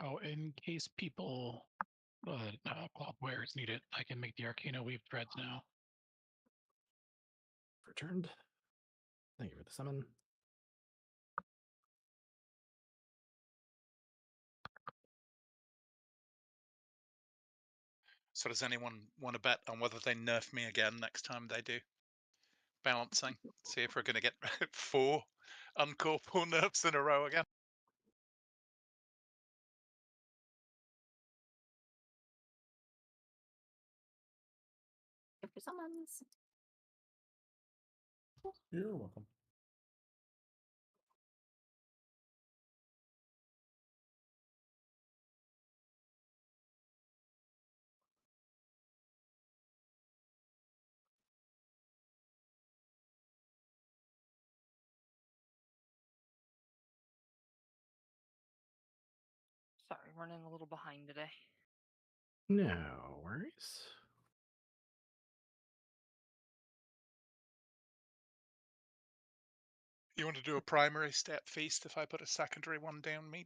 Oh, in case people cloud wearers need it, I can make the Arcana Weave threads now. Returned. Thank you for the summon. So does anyone want to bet on whether they nerf me again next time they do balancing? See if we're going to get 4 uncorporeal nerfs in a row again. For summons. You're welcome. Sorry, running a little behind today. No worries. You want to do a primary step feast if I put a secondary one down, me?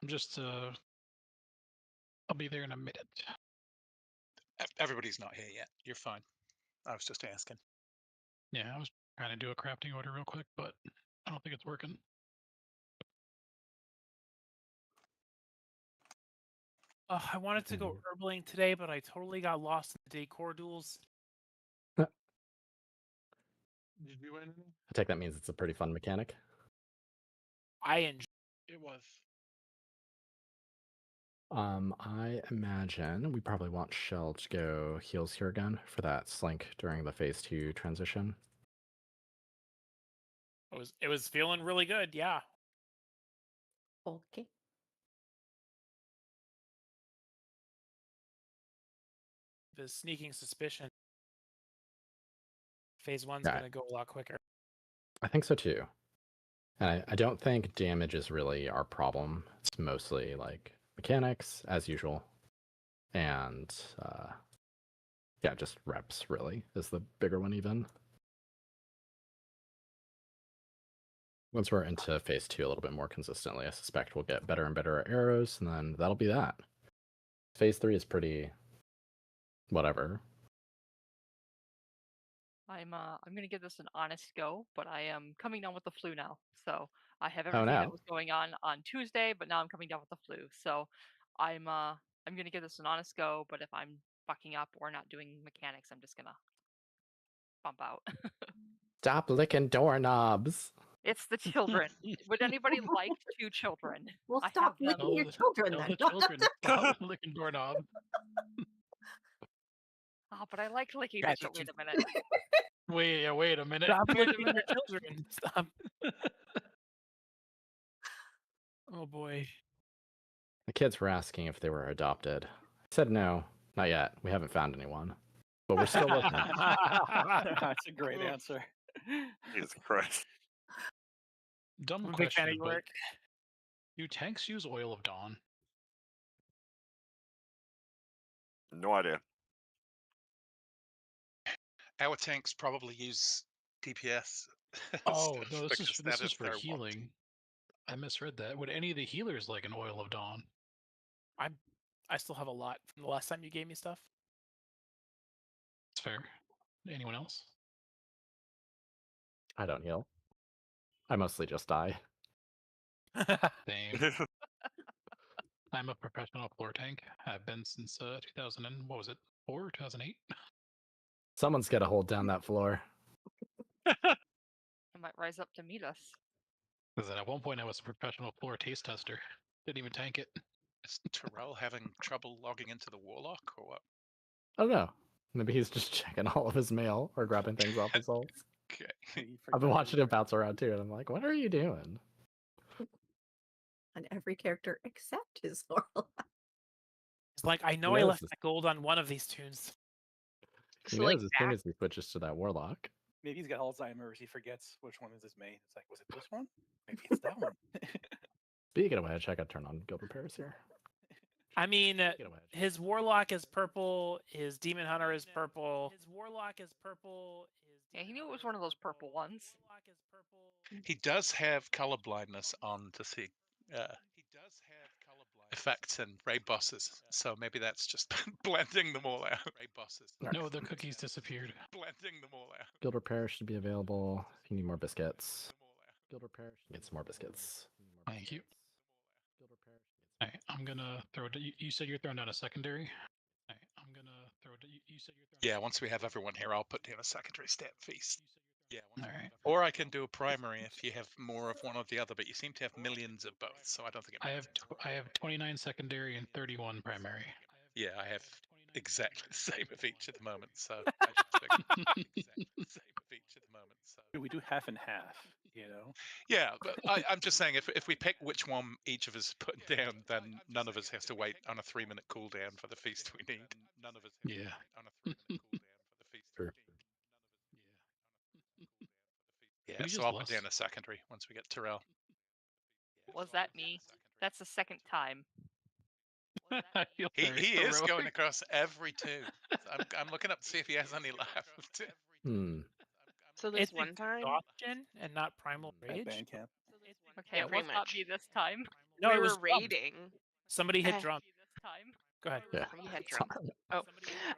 I'm just I'll be there in a minute. Everybody's not here yet. You're fine. I was just asking. Yeah, I was trying to do a crafting order real quick, but I don't think it's working. I wanted to go herbling today, but I totally got lost in the decor duels. Did you win? I take that means it's a pretty fun mechanic. I enjoy. It was. I imagine we probably want Shell to go heals here again for that slink during the phase 2 transition. It was feeling really good, yeah. Okay. The sneaking suspicion. Phase 1's Yeah. gonna go a lot quicker. I think so too. And I don't think damage is really our problem. It's mostly like mechanics, as usual. And yeah, just reps really is the bigger one even. Once we're into phase 2 a little bit more consistently, I suspect we'll get better and better at arrows, and then that'll be that. Phase 3 is pretty whatever. I'm gonna give this an honest go, but I am coming down with the flu now. So I have Oh, everything no. that was going on Tuesday, but now I'm coming down with the flu. So I'm gonna give this an honest go, but if I'm fucking up or not doing mechanics, I'm just gonna bump out. Stop licking doorknobs. It's the children. Would anybody like 2 children? Well, I stop have them. licking your children Tell then. the children stop licking doorknob. Oh, but I like licking Guys the are Wait too- a minute. Wait a minute. Stop licking your children. Stop. Oh boy. The kids were asking if they were adopted. I said no, not yet. We haven't found anyone. But we're still looking. That's a great answer. Jesus Christ. Dumb I'm a big fan question, of your but work. do tanks use Oil of Dawn? No idea. Our tanks probably use DPS. Oh stuff no, this because is that for their want. healing. I misread that. Would any of the healers like an Oil of Dawn? I still have a lot from the last time you gave me stuff. That's fair. Anyone else? I don't heal. I mostly just die. Same. I'm a professional floor tank. I've been since 2000 and what was it? 4 2008. Someone's got to hold down that floor. I might rise up to meet us. Because at one point I was a professional floor taste tester. Didn't even tank it. Is Terrell having trouble logging into the Warlock or what? I don't know. Maybe he's just checking all of his mail or grabbing things off his ults. Okay. I've been watching him bounce around too, and I'm like, what are you doing? On every character except his Laurel. It's like I know He I knows left this. my gold on one of these tunes. He So, knows like, as soon as he switches to that warlock. Maybe he's got Alzheimer's. He forgets which one is his main. It's like, was it this one? Maybe it's that one. Speaking of which, I gotta turn on guild repairs here. I mean, Speaking of which. his warlock is purple. His demon hunter is purple. His warlock is purple. His Yeah, he knew it was one of those purple ones. Warlock is purple. He does have color blindness on to see effects and raid bosses, so maybe that's just blending them all out. No, the cookies disappeared. Blending them all out. Guild repair should be available if you need more biscuits. Guild repair should get some more biscuits. Thank you. Guild repair should get some Alright, I'm gonna throw it. You said you're throwing down a secondary? Alright, I'm gonna throw it. You said you're throwing Yeah, once we have everyone here, I'll put down a secondary stat feast. Alright. Or I can do a primary if you have more of one or the other, but you seem to have millions of both, so I don't think it I matters. have 29 secondary and 31 primary. Yeah, I have exactly the same of each at the moment, so I just figured exactly the same of each at the moment. So We do half and half, you know. yeah, but I'm just saying if we pick which one each of us put down, then none of us has to wait on a 3-minute cooldown for the feast we need. None of us have to Yeah. wait on a 3-minute cooldown for the feast we True. need. Yeah, We so just I'll put lost. down a secondary once we get Terrell. Was that me? That's the second time. I feel He very he is going heroic. across every two. I'm looking up to see if he has any left. Hmm. So this It's one time, exhaustion and not primal At rage. Bandcamp. Okay, Yeah, it pretty was not much. me this time. No, we it was were drums. raiding. Somebody hit Eh. drum. This time. Go ahead. Yeah. We had drum. Oh,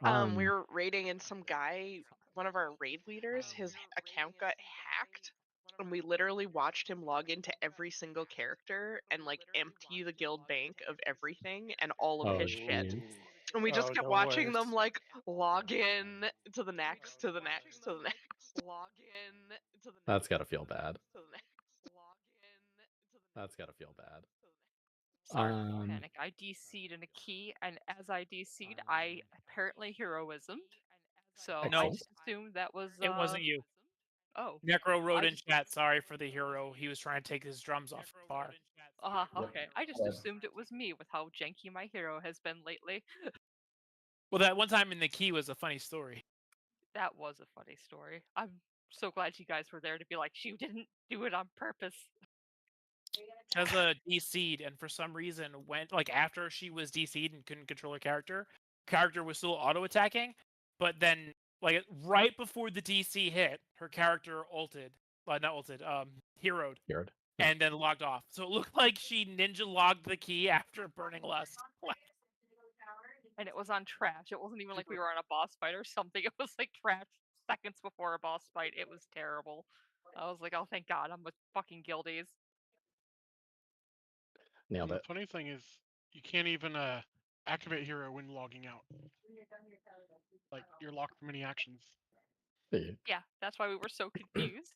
Um, we were raiding, and some guy, one of our raid leaders, his account got hacked, and we literally watched him log into every single character and like empty the guild bank of everything and all of Oh, his shit. geez. And we just Oh, kept the watching them worst. like log in to the next, to the next, to the next, log in to the That's gotta feel bad. to the next, log in to the That's gotta feel bad. Sorry, Um, panic. I DC'd in a key, and as I DC'd, I apparently heroismed. So I Excellent. just assumed that was. It wasn't you. Oh. Necro wrote I in chat, sorry for the hero. He was trying to take his drums off the bar. Okay. I just assumed it was me with how janky my hero has been lately. Well, that one time in the key was a funny story. That was a funny story. I'm so glad you guys were there to be like, she didn't do it on purpose. Tezza DC'd, and for some reason, went like after she was DC'd and couldn't control her character was still auto attacking, but then like right before the DC hit, her character ulted, not ulted, heroed, Heroed. and then logged off. So it looked like she ninja logged the key after burning lust. And it was on trash. It wasn't even like we were on a boss fight or something. It was like trash seconds before a boss fight. It was terrible. I was like, oh, thank God, I'm with fucking guildies. Nailed The it. funny thing is, you can't even activate hero when logging out. Like you're locked from any actions. See. Yeah, that's why we were so confused.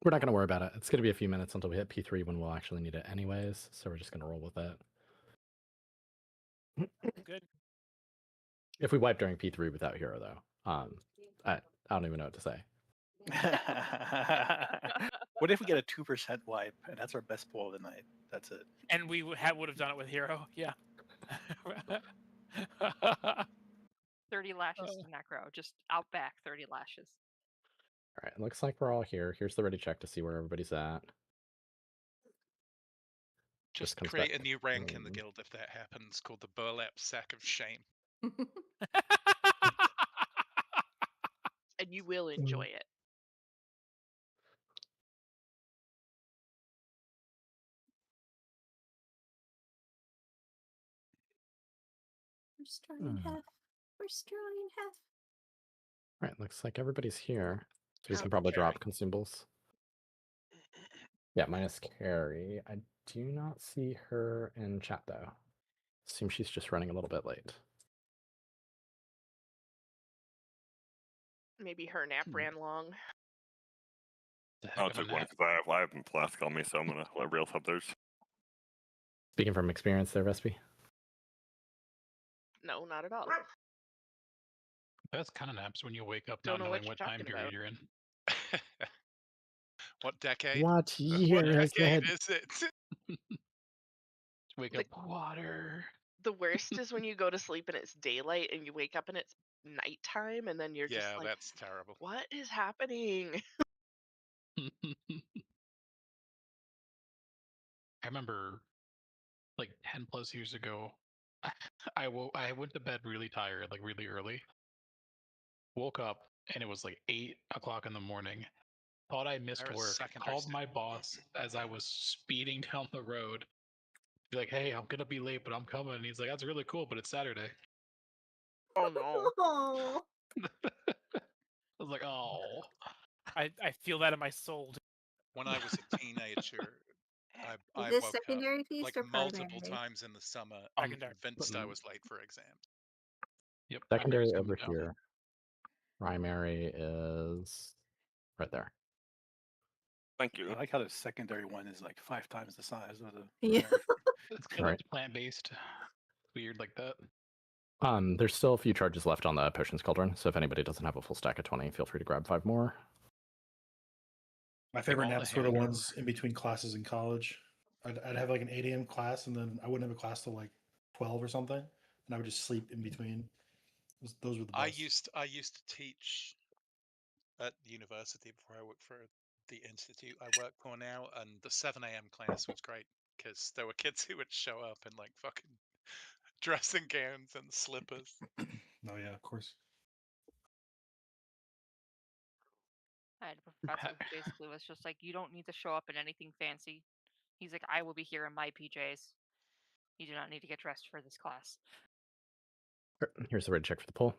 We're not gonna worry about it. It's gonna be a few minutes until we hit P3 when we'll actually need it anyways, so we're just gonna roll with it. Good. If we wipe during P3 without hero though, I don't even know what to say. What if we get a 2% wipe and that's our best pull of the night? That's it. And we would have done it with hero. Yeah. 30 lashes to Necro. Just out back 30 lashes. All right, looks like we're all here. Here's the ready check to see where everybody's at. Just comes create back a new rank in the to- guild if that happens, called the Burlap Sack of Shame. and you will enjoy it. We're destroying Hmm. half. We're destroying half. All right, looks like everybody's here. So we How's can probably Carrie? drop consumables. Yeah, minus Carrie. I do not see her in chat though. Seems she's just running a little bit late. Maybe her nap ran long. The heck I'll of a take one nap. because I have Flask on me, so I'm gonna let Reels have theirs. Speaking from experience there, Vespi. No, not at all. Best kind of naps when you wake up Don't not know what knowing you're what time talking period about. you're in. What decade? What What year is decade it? is it? Wake Like- up, water. The worst is when you go to sleep and it's daylight and you wake up and it's nighttime and then you're just Yeah, like, that's terrible. what is happening? I remember like 10 plus years ago, I went to bed really tired, like really early. woke up and it was like 8 o'clock in the morning. Thought I missed There is work. secondary Called school. my boss as I was speeding down the road. Be like, "Hey, I'm gonna be late, but I'm coming." And he's like, "That's really cool, but it's Saturday." Oh no. Oh, I was like, "Oh." I feel that in my soul. When I was a teenager, I is this woke up secondary feast like or multiple primary? times in the summer, Secondary. convinced I was late for exams. Yep. Secondary primary's over coming down. here. Primary is right there. Thank you. I like how the secondary one is like 5 times the size of the Yeah. primary. It's because Right. it's plant-based. Weird like that. There's still a few charges left on the Potions Cauldron, so if anybody doesn't have a full stack of 20, feel free to grab 5 more. My favorite all the naps were the hamburger. ones in between classes in college. I'd have like an 8 a.m. class, and then I wouldn't have a class till like 12 or something, and I would just sleep in between. Those were the best. I used to teach at university before I worked for the institute I work for now, and the 7 a.m. class was great because there were kids who would show up in like fucking dressing gowns and slippers. Oh yeah, of course. I had a professor who basically was just like, "You don't need to show up in anything fancy." He's like, "I will be here in my PJs. You do not need to get dressed for this class." Here's the raid check for the poll.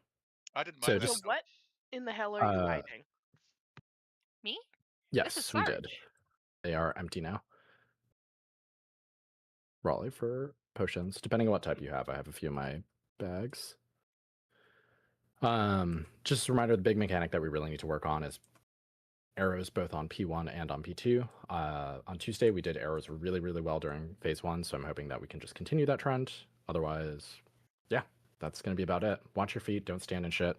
I didn't So mind that. So just- what in the hell are you Uh, hiding? Me? Yes, This is we did. Sarge. They are empty now. Raleigh for potions. Depending on what type you have, I have a few in my bags. Just a reminder, the big mechanic that we really need to work on is arrows both on P1 and on P2. On Tuesday, we did arrows really, really well during phase 1, so I'm hoping that we can just continue that trend. Otherwise, yeah, that's going to be about it. Watch your feet, don't stand in shit.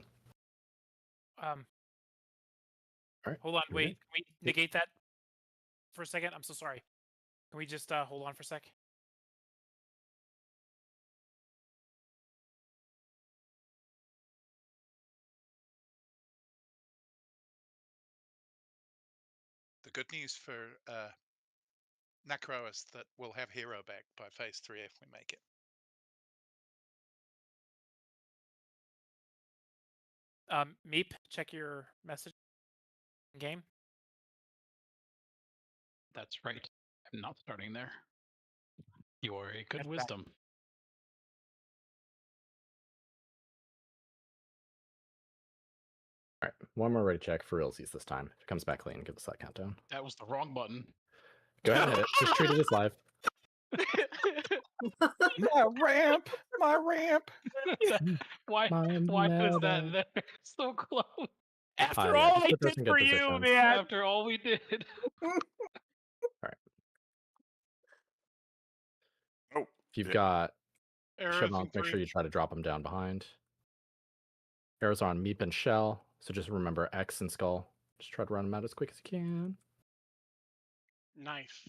All right, Hold on, here we go. wait. Can we negate that for a second? I'm so sorry. Can we just hold on for a sec? The good news for Necro is that we'll have Hero back by phase 3 if we make it. Meep, check your message in game. That's right. I'm not starting there. You are a good That's bad. wisdom. All right, one more raid check for realsies this time. If it comes back clean, give us that countdown. That was the wrong button. Go ahead and hit it. Just treat it as live. My ramp, my ramp. Why My was that meta. there so close? After yeah, all just I put those did in good for you, positions. man. After all we did. If you've Yeah. got Arrows chevrons, in make sure 3. you try to drop them down behind. Arrows are on Meep and Shell, so just remember X and Skull. Just try to run them out as quick as you can. Nice.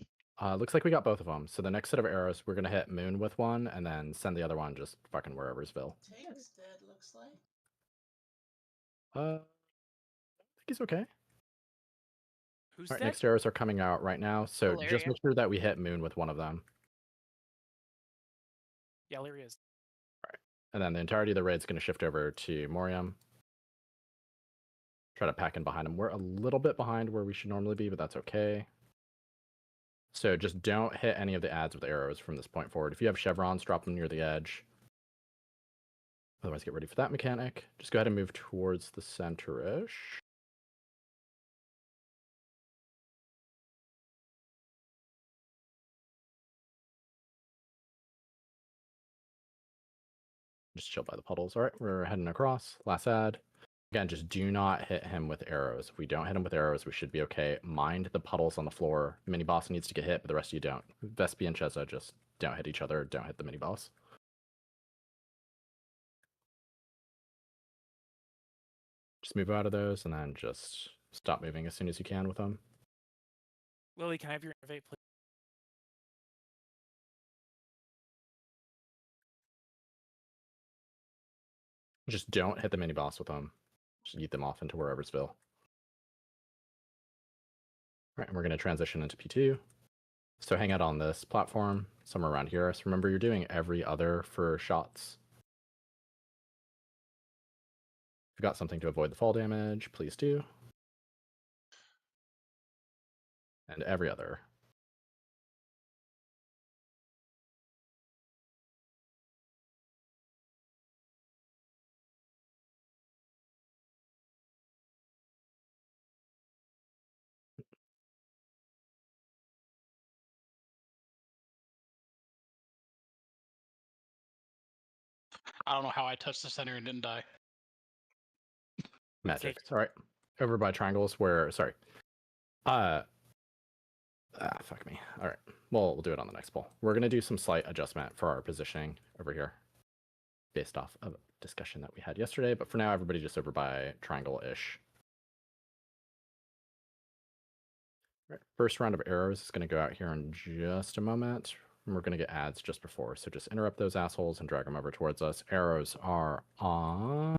Looks like we got both of them. So the next set of arrows, we're gonna hit Moon with one, and then send the other one just fucking whereversville. Tank's dead, looks like. I think he's okay. Who's All right, dead? next arrows are coming out right now, so just Valeria. make sure that we hit Moon with one of them. Yeah, Lyria is. And then the entirety of the raid's going to shift over to Morium. Try to pack in behind him. We're a little bit behind where we should normally be, but that's okay. So just don't hit any of the ads with arrows from this point forward. If you have chevrons, drop them near the edge. Otherwise, get ready for that mechanic. Just go ahead and move towards the center-ish. Just chill by the puddles. All right, we're heading across. Last ad. Again, just do not hit him with arrows. If we don't hit him with arrows, we should be okay. Mind the puddles on the floor. Mini boss needs to get hit, but the rest of you don't. Vespi and Cheza just don't hit each other. Don't hit the mini boss. Just move out of those and then just stop moving as soon as you can with them. Lily, can I have your innovate, please? Just don't hit the mini boss with them. Just eat them off into whereversville. All right, and we're going to transition into P2. So hang out on this platform, somewhere around here. So remember, you're doing every other for shots. you've got something to avoid the fall damage, please do. And every other. I don't know how I touched the center and didn't die. Magic. All right. Over by triangles where, sorry. Fuck me. All right. Well, we'll do it on the next poll. We're going to do some slight adjustment for our positioning over here based off of a discussion that we had yesterday. But for now, everybody just over by triangle-ish. Right. First round of arrows is going to go out here in just a moment. And we're going to get ads just before. So just interrupt those assholes and drag them over towards us. Arrows are on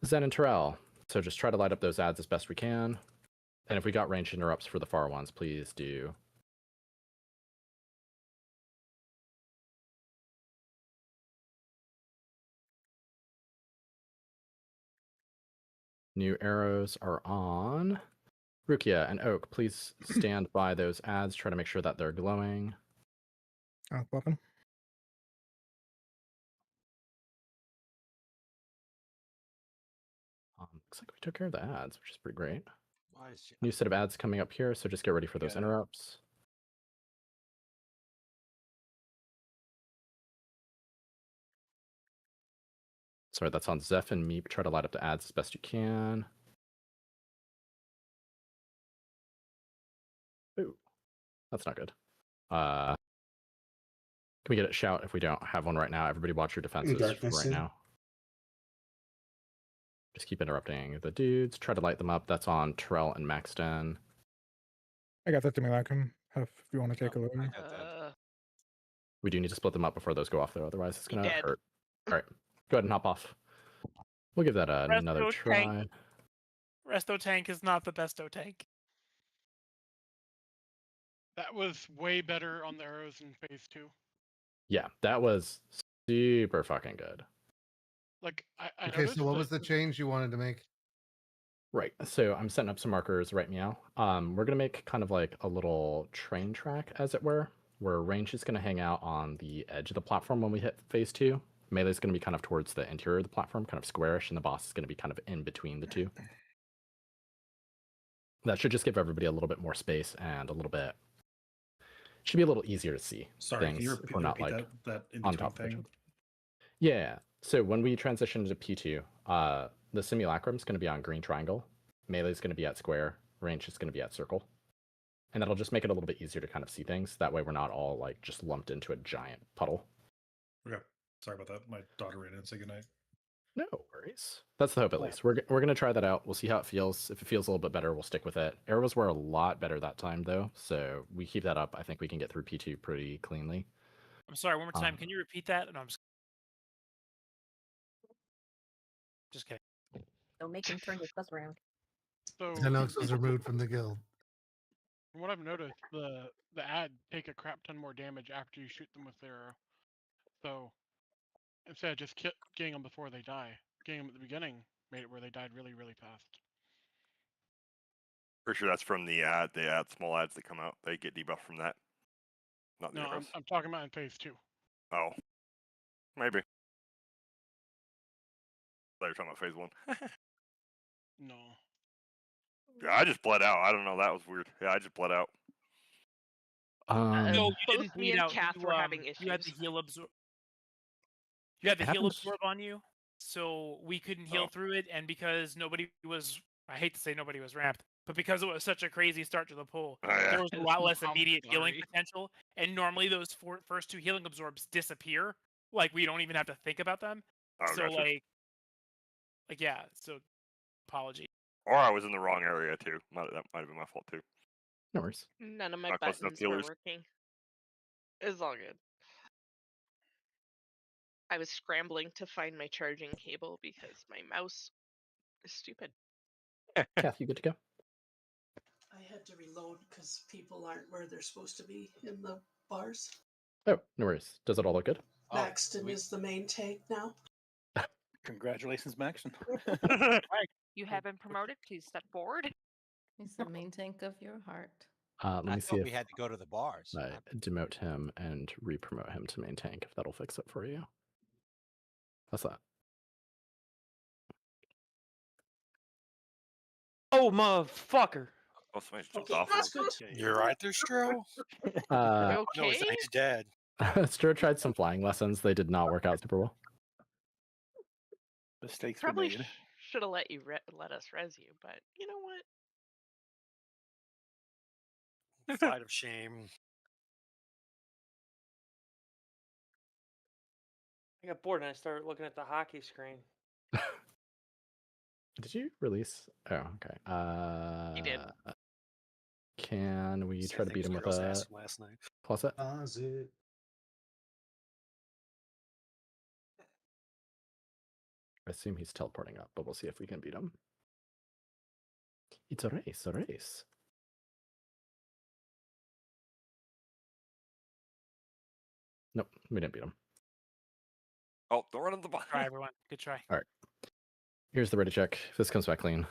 Zen and Terrell. So just try to light up those ads as best we can. And if we got range interrupts for the far ones, please do. New arrows are on. Rukia and Oak, please stand by those ads. Try to make sure that they're glowing. Weapon. Looks like we took care of the ads, which is pretty great. New set of ads coming up here, so just get ready for those interrupts. Sorry, that's on Zeph and Meep. Try to light up the ads as best you can. Ooh, that's not good. Can we get a shout if we don't have one right now? Everybody watch your defenses right now. Just keep interrupting the dudes. Try to light them up. That's on Terrell and Maxton. I got that to me, Lackham. If you want to take a look. We do need to split them up before those go off, though. Otherwise, it's going to hurt. All right. Go ahead and hop off. We'll give that another try. Resto tank is not the besto tank. That was way better on the arrows in phase 2. Yeah, that was super fucking good. Like, I okay, so what was the change you wanted to make? Right, so I'm setting up some markers right meow. We're gonna make kind of like a little train track, as it were, where range is gonna hang out on the edge of the platform when we hit phase 2. Melee is gonna be kind of towards the interior of the platform, kind of squarish, and the boss is gonna be kind of in between the two. That should just give everybody a little bit more space and a little bit. Should be a little easier to see. Sorry, things can you if we're not like that in on between top of each thing? other. Yeah. So when we transition to P2, the simulacrum is going to be on green triangle, melee is going to be at square, range is going to be at circle, and that'll just make it a little bit easier to kind of see things. That way, we're not all like just lumped into a giant puddle. Okay, sorry about that. My daughter ran in and said goodnight. No worries. That's the hope, at least. We're going to try that out. We'll see how it feels. If it feels a little bit better, we'll stick with it. Arrows were a lot better that time, though, so we keep that up. I think we can get through P2 pretty cleanly. I'm sorry, one more time. Can you repeat that? No, I'm just kidding. Don't make him turn his bus around. So Xenox was removed from the guild. From what I've noticed, the ad take a crap ton more damage after you shoot them with their arrow. So instead of just getting them before they die, getting them at the beginning made it where they died really, really fast. Pretty sure that's from the small ads that come out. They get debuffed from that. Not the No, arrows. I'm talking about in phase 2. Oh, maybe. I thought you were talking about phase 1. No. Yeah, I just bled out. I don't know. That was weird. Yeah, I just bled out. No, you both didn't me bleed and out. Kath You, were having You had the issues. heal absorb. You had the It heal happens. absorb on you, so we couldn't heal through it. And because nobody was, I hate to say nobody was ramped, but because it was such a crazy start to the pull, there was a lot less I'm immediate healing sorry. potential. And normally those first 2 healing absorbs disappear. Like we don't even have to think about them. Oh, So gotcha. like yeah. So apology. Or I was in the wrong area too. That might have been my fault too. No worries. None of my Not close enough buttons were healers. working. It's all good. I was scrambling to find my charging cable because my mouse is stupid. Kath, you good to go? I had to reload because people aren't where they're supposed to be in the bars. Oh, no worries. Does it all look good? Maxton is the main tank now. Congratulations, Maxon. You have been promoted. Please step forward. He's the main tank of your heart. Let me see thought if we had to go to the bars. I demote him and re-promote him to main tank, if that'll fix it for you. How's that? Oh, motherfucker. Oh, somebody jumped Okay, off. that's good. You're right there, Stro. Uh, No, he's Okay. dead. Stro tried some flying lessons. They did not work out super well. Mistakes were Probably made. should have let you let us res you, but you know what? Flight of shame. I got bored and I started looking at the hockey screen. Did you release? Oh, okay. He did. Can we Same try to thing beat him with Squirrels a asked him last night. closet? I assume he's teleporting up, but we'll see if we can beat him. It's a race, a race. Nope, we didn't beat him. Oh, don't run into the bottom. Try everyone. Good try. All right. Here's the ready check. If this comes back clean.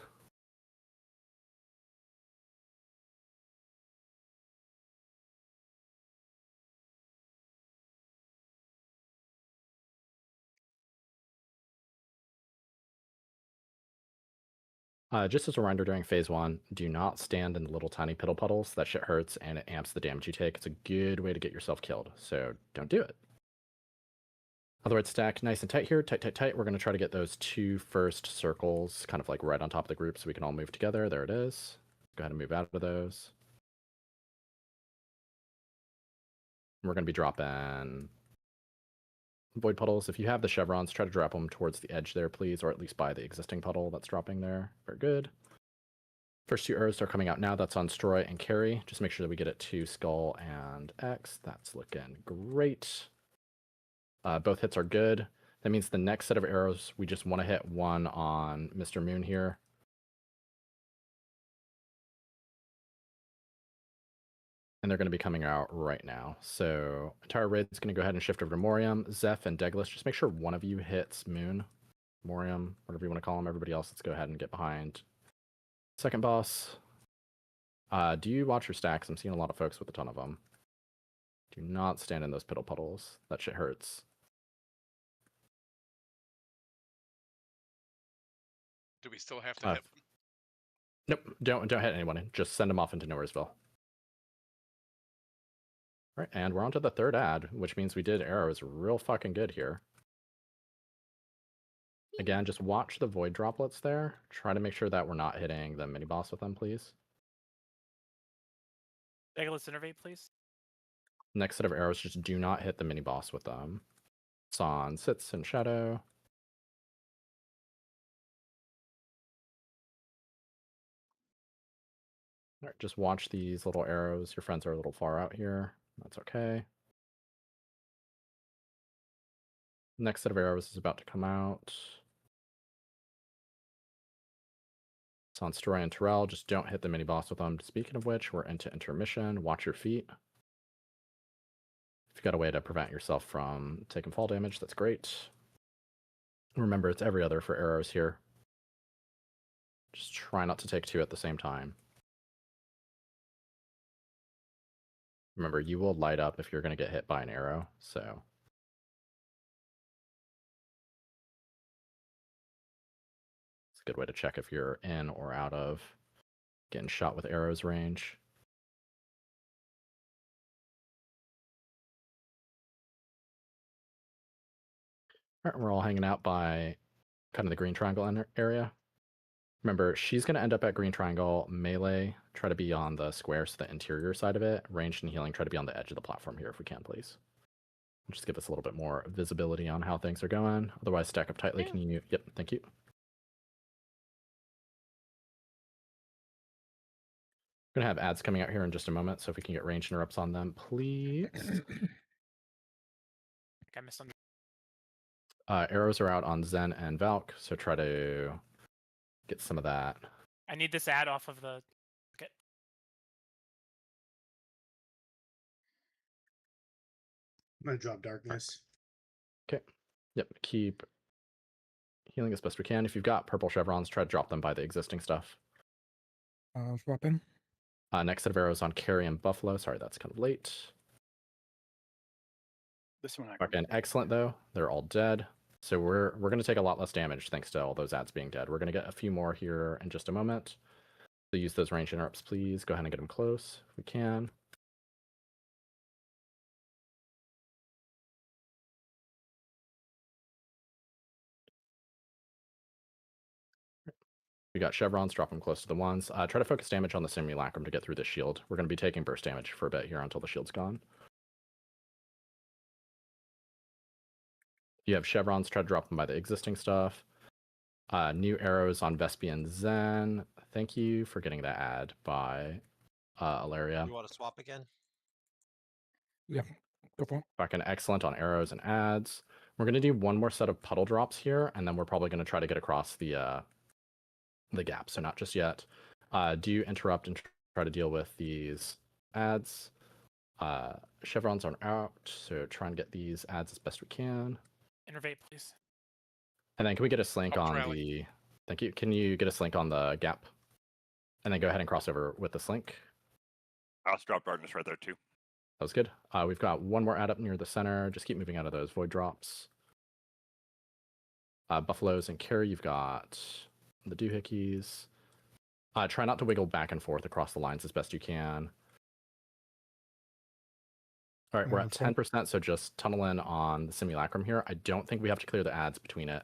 Just as a reminder, during phase 1, do not stand in the little tiny piddle puddles. That shit hurts and it amps the damage you take. It's a good way to get yourself killed, so don't do it. Otherwise, stack nice and tight here. Tight, tight, tight. We're going to try to get those 2 first circles kind of like right on top of the group so we can all move together. There it is. Go ahead and move out of those. We're going to be dropping void puddles. If you have the chevrons, try to drop them towards the edge there, please, or at least by the existing puddle that's dropping there. Very good. First 2 arrows are coming out now. That's on Stroy and Carry. Just make sure that we get it to Skull and X. That's looking great. Both hits are good. That means the next set of arrows, we just want to hit one on Mr. Moon here. And they're going to be coming out right now. So entire raid's going to go ahead and shift over to Morium, Zeph, and Deglis. Just make sure one of you hits Moon, Morium, whatever you want to call him. Everybody else, let's go ahead and get behind second boss. Do you watch your stacks? I'm seeing a lot of folks with a ton of them. Do not stand in those piddle puddles. That shit hurts. Do we still have to hit? Nope, don't hit anyone. Just send them off into Nowheresville. All right, and we're on to the 3rd ad, which means we did arrows real fucking good here. Again, just watch the void droplets there. Try to make sure that we're not hitting the mini boss with them, please. Legolas innervate, please. Next set of arrows, just do not hit the mini boss with them. San sits in shadow. All right, just watch these little arrows. Your friends are a little far out here. That's okay. Next set of arrows is about to come out. It's on Story and Terrell. Just don't hit the mini boss with them. Speaking of which, we're into intermission. Watch your feet. If you've got a way to prevent yourself from taking fall damage, that's great. Remember, it's every other for arrows here. Just try not to take 2 at the same time. Remember, you will light up if you're going to get hit by an arrow, so. It's a good way to check if you're in or out of getting shot with arrows range. All right, we're all hanging out by kind of the green triangle area. Remember, she's going to end up at green triangle. Melee, try to be on the square, so the interior side of it. Ranged and healing, try to be on the edge of the platform here if we can, please. Just give us a little bit more visibility on how things are going. Otherwise, stack up tightly. Can you? Yep, thank you. We're going to have ads coming out here in just a moment, so if we can get range interrupts on them, please. I missed on. Arrows are out on Zen and Valk, so try to get some of that. I need this ad off of the. Okay. I'm gonna drop darkness. Okay. Yep. Keep healing as best we can. If you've got purple chevrons, try to drop them by the existing stuff. Swapping. Next set of arrows on Carrie and Buffalo. Sorry, that's kind of late. This one I Fucking excellent though. They're all dead. So we're going to take a lot less damage thanks to all those ads being dead. We're going to get a few more here in just a moment. So use those range interrupts, please. Go ahead and get them close if we can. We got chevrons, drop them close to the ones. Try to focus damage on the simulacrum to get through the shield. We're going to be taking burst damage for a bit here until the shield's gone. If you have chevrons, try to drop them by the existing stuff. New arrows on Vespian Zen. Thank you for getting that ad by Alaria. You want to swap again? Yeah, go for it. Fucking excellent on arrows and ads. We're going to do one more set of puddle drops here, and then we're probably going to try to get across the gap, so not just yet. Do interrupt and try to deal with these ads. Chevrons aren't out, so try and get these ads as best we can. Innervate, please. And then can we get a slink on rally. the... Thank you. Can you get a slink on the gap? And then go ahead and cross over with the slink. I'll drop darkness right there too. That was good. We've got one more ad up near the center. Just keep moving out of those void drops. Buffaloes and Carrie, you've got the doohickeys. Try not to wiggle back and forth across the lines as best you can. All right, we're at 10%, so just tunnel in on the simulacrum here. I don't think we have to clear the ads between it.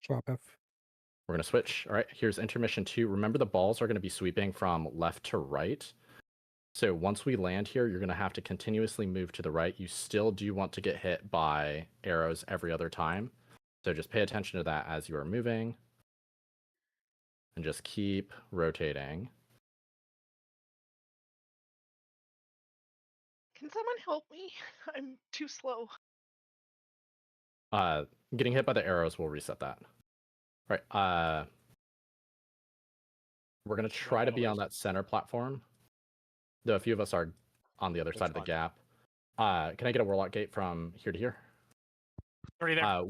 Swap F. We're going to switch. All right, here's intermission 2. Remember, the balls are going to be sweeping from left to right. So once we land here, you're going to have to continuously move to the right. You still do want to get hit by arrows every other time. So just pay attention to that as you are moving. And just keep rotating. Can someone help me? I'm too slow. Getting hit by the arrows will reset that. All right. We're going to try to be on that center platform. Though a few of us are on the other side of the gap. Can I get a Warlock Gate from here to here? Already there.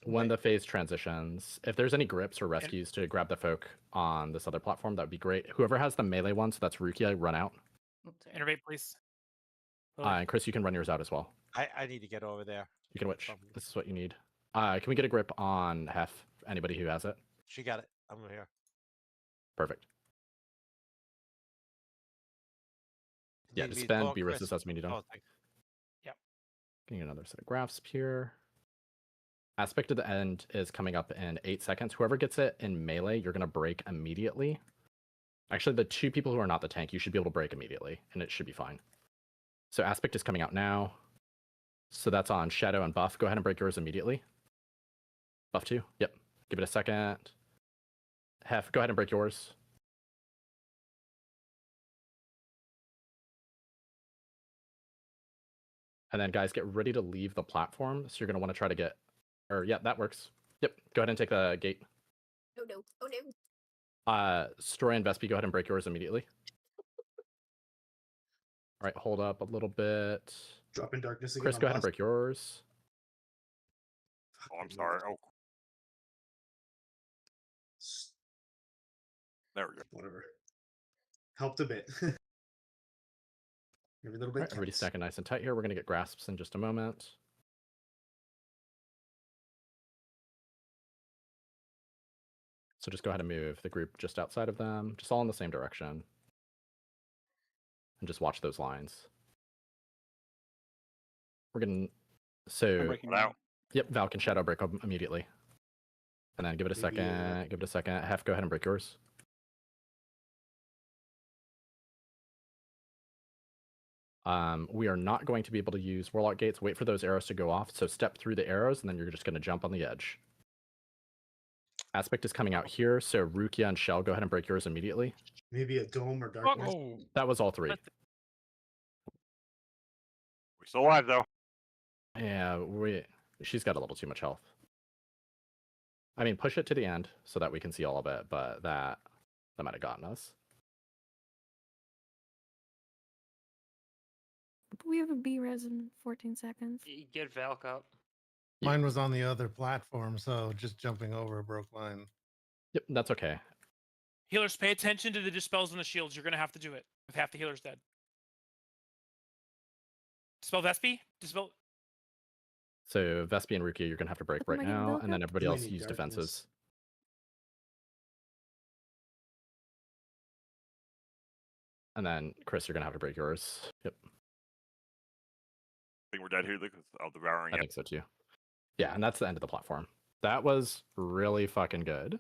When the phase transitions, if there's any grips or rescues to grab the folk on this other platform, that would be great. Whoever has the melee one, so that's Rukia, run out. Innervate, please. And Chris, you can run yours out as well. I need to get over there. You can witch. This is what you need. Can we get a grip on Hef? Anybody who has it? She got it. I'm here. Perfect. Yeah, Need just me to spend go on B-Risk Chris? as me to Oh, thank- Yep. Getting another set of graphs here. Aspect of the end is coming up in 8 seconds. Whoever gets it in melee, you're going to break immediately. Actually, the 2 people who are not the tank, you should be able to break immediately, and it should be fine. So Aspect is coming out now. So that's on Shadow and Buff. Go ahead and break yours immediately. Buff 2. Yep. Give it a second. Hef, go ahead and break yours. And then, guys, get ready to leave the platform. So you're going to want to try to get... Or, yeah, that works. Yep. Go ahead and take the gate. Oh no. Oh no. Story and Vespi, go ahead and break yours immediately. All right, hold up a little bit. Drop in darkness again. Chris, on go ahead and boss. break yours. Oh, I'm sorry. Oh, there we go. Whatever. Helped a bit. Every little All bit. right, everybody counts. stacking nice and tight here. We're going to get grasps in just a moment. So just go ahead and move the group just outside of them, just all in the same direction. And just watch those lines. We're getting... So... breaking mine. Yep, Val can shadow break them immediately. And then give it a Maybe, second. Give it a second. Hef, go ahead and break yours. We are not going to be able to use Warlock Gates. Wait for those arrows to go off. So step through the arrows, and then you're just going to jump on the edge. Aspect is coming out here, so Rukia and Shell, go ahead and break yours immediately. Maybe a dome or darkness. Oh, That was all 3. We still alive though. Yeah, she's got a little too much health. I mean, push it to the end so that we can see all of it, but that might have gotten us. We have a B res in 14 seconds. Get Valk up. Mine was on the other platform, so just jumping over broke mine. Yep, that's okay. Healers, pay attention to the dispels and the shields. You're gonna have to do it with half the healers dead. Dispel Vespi. Dispel. So Vespi and Rukia, you're gonna have to break right Am I getting now, built and then up? everybody We else need use darkness. defenses. And then Chris, you're gonna have to break yours. Yep, I think we're dead here because of the devouring. I think so too. Yeah, and that's the end of the platform. That was really fucking good.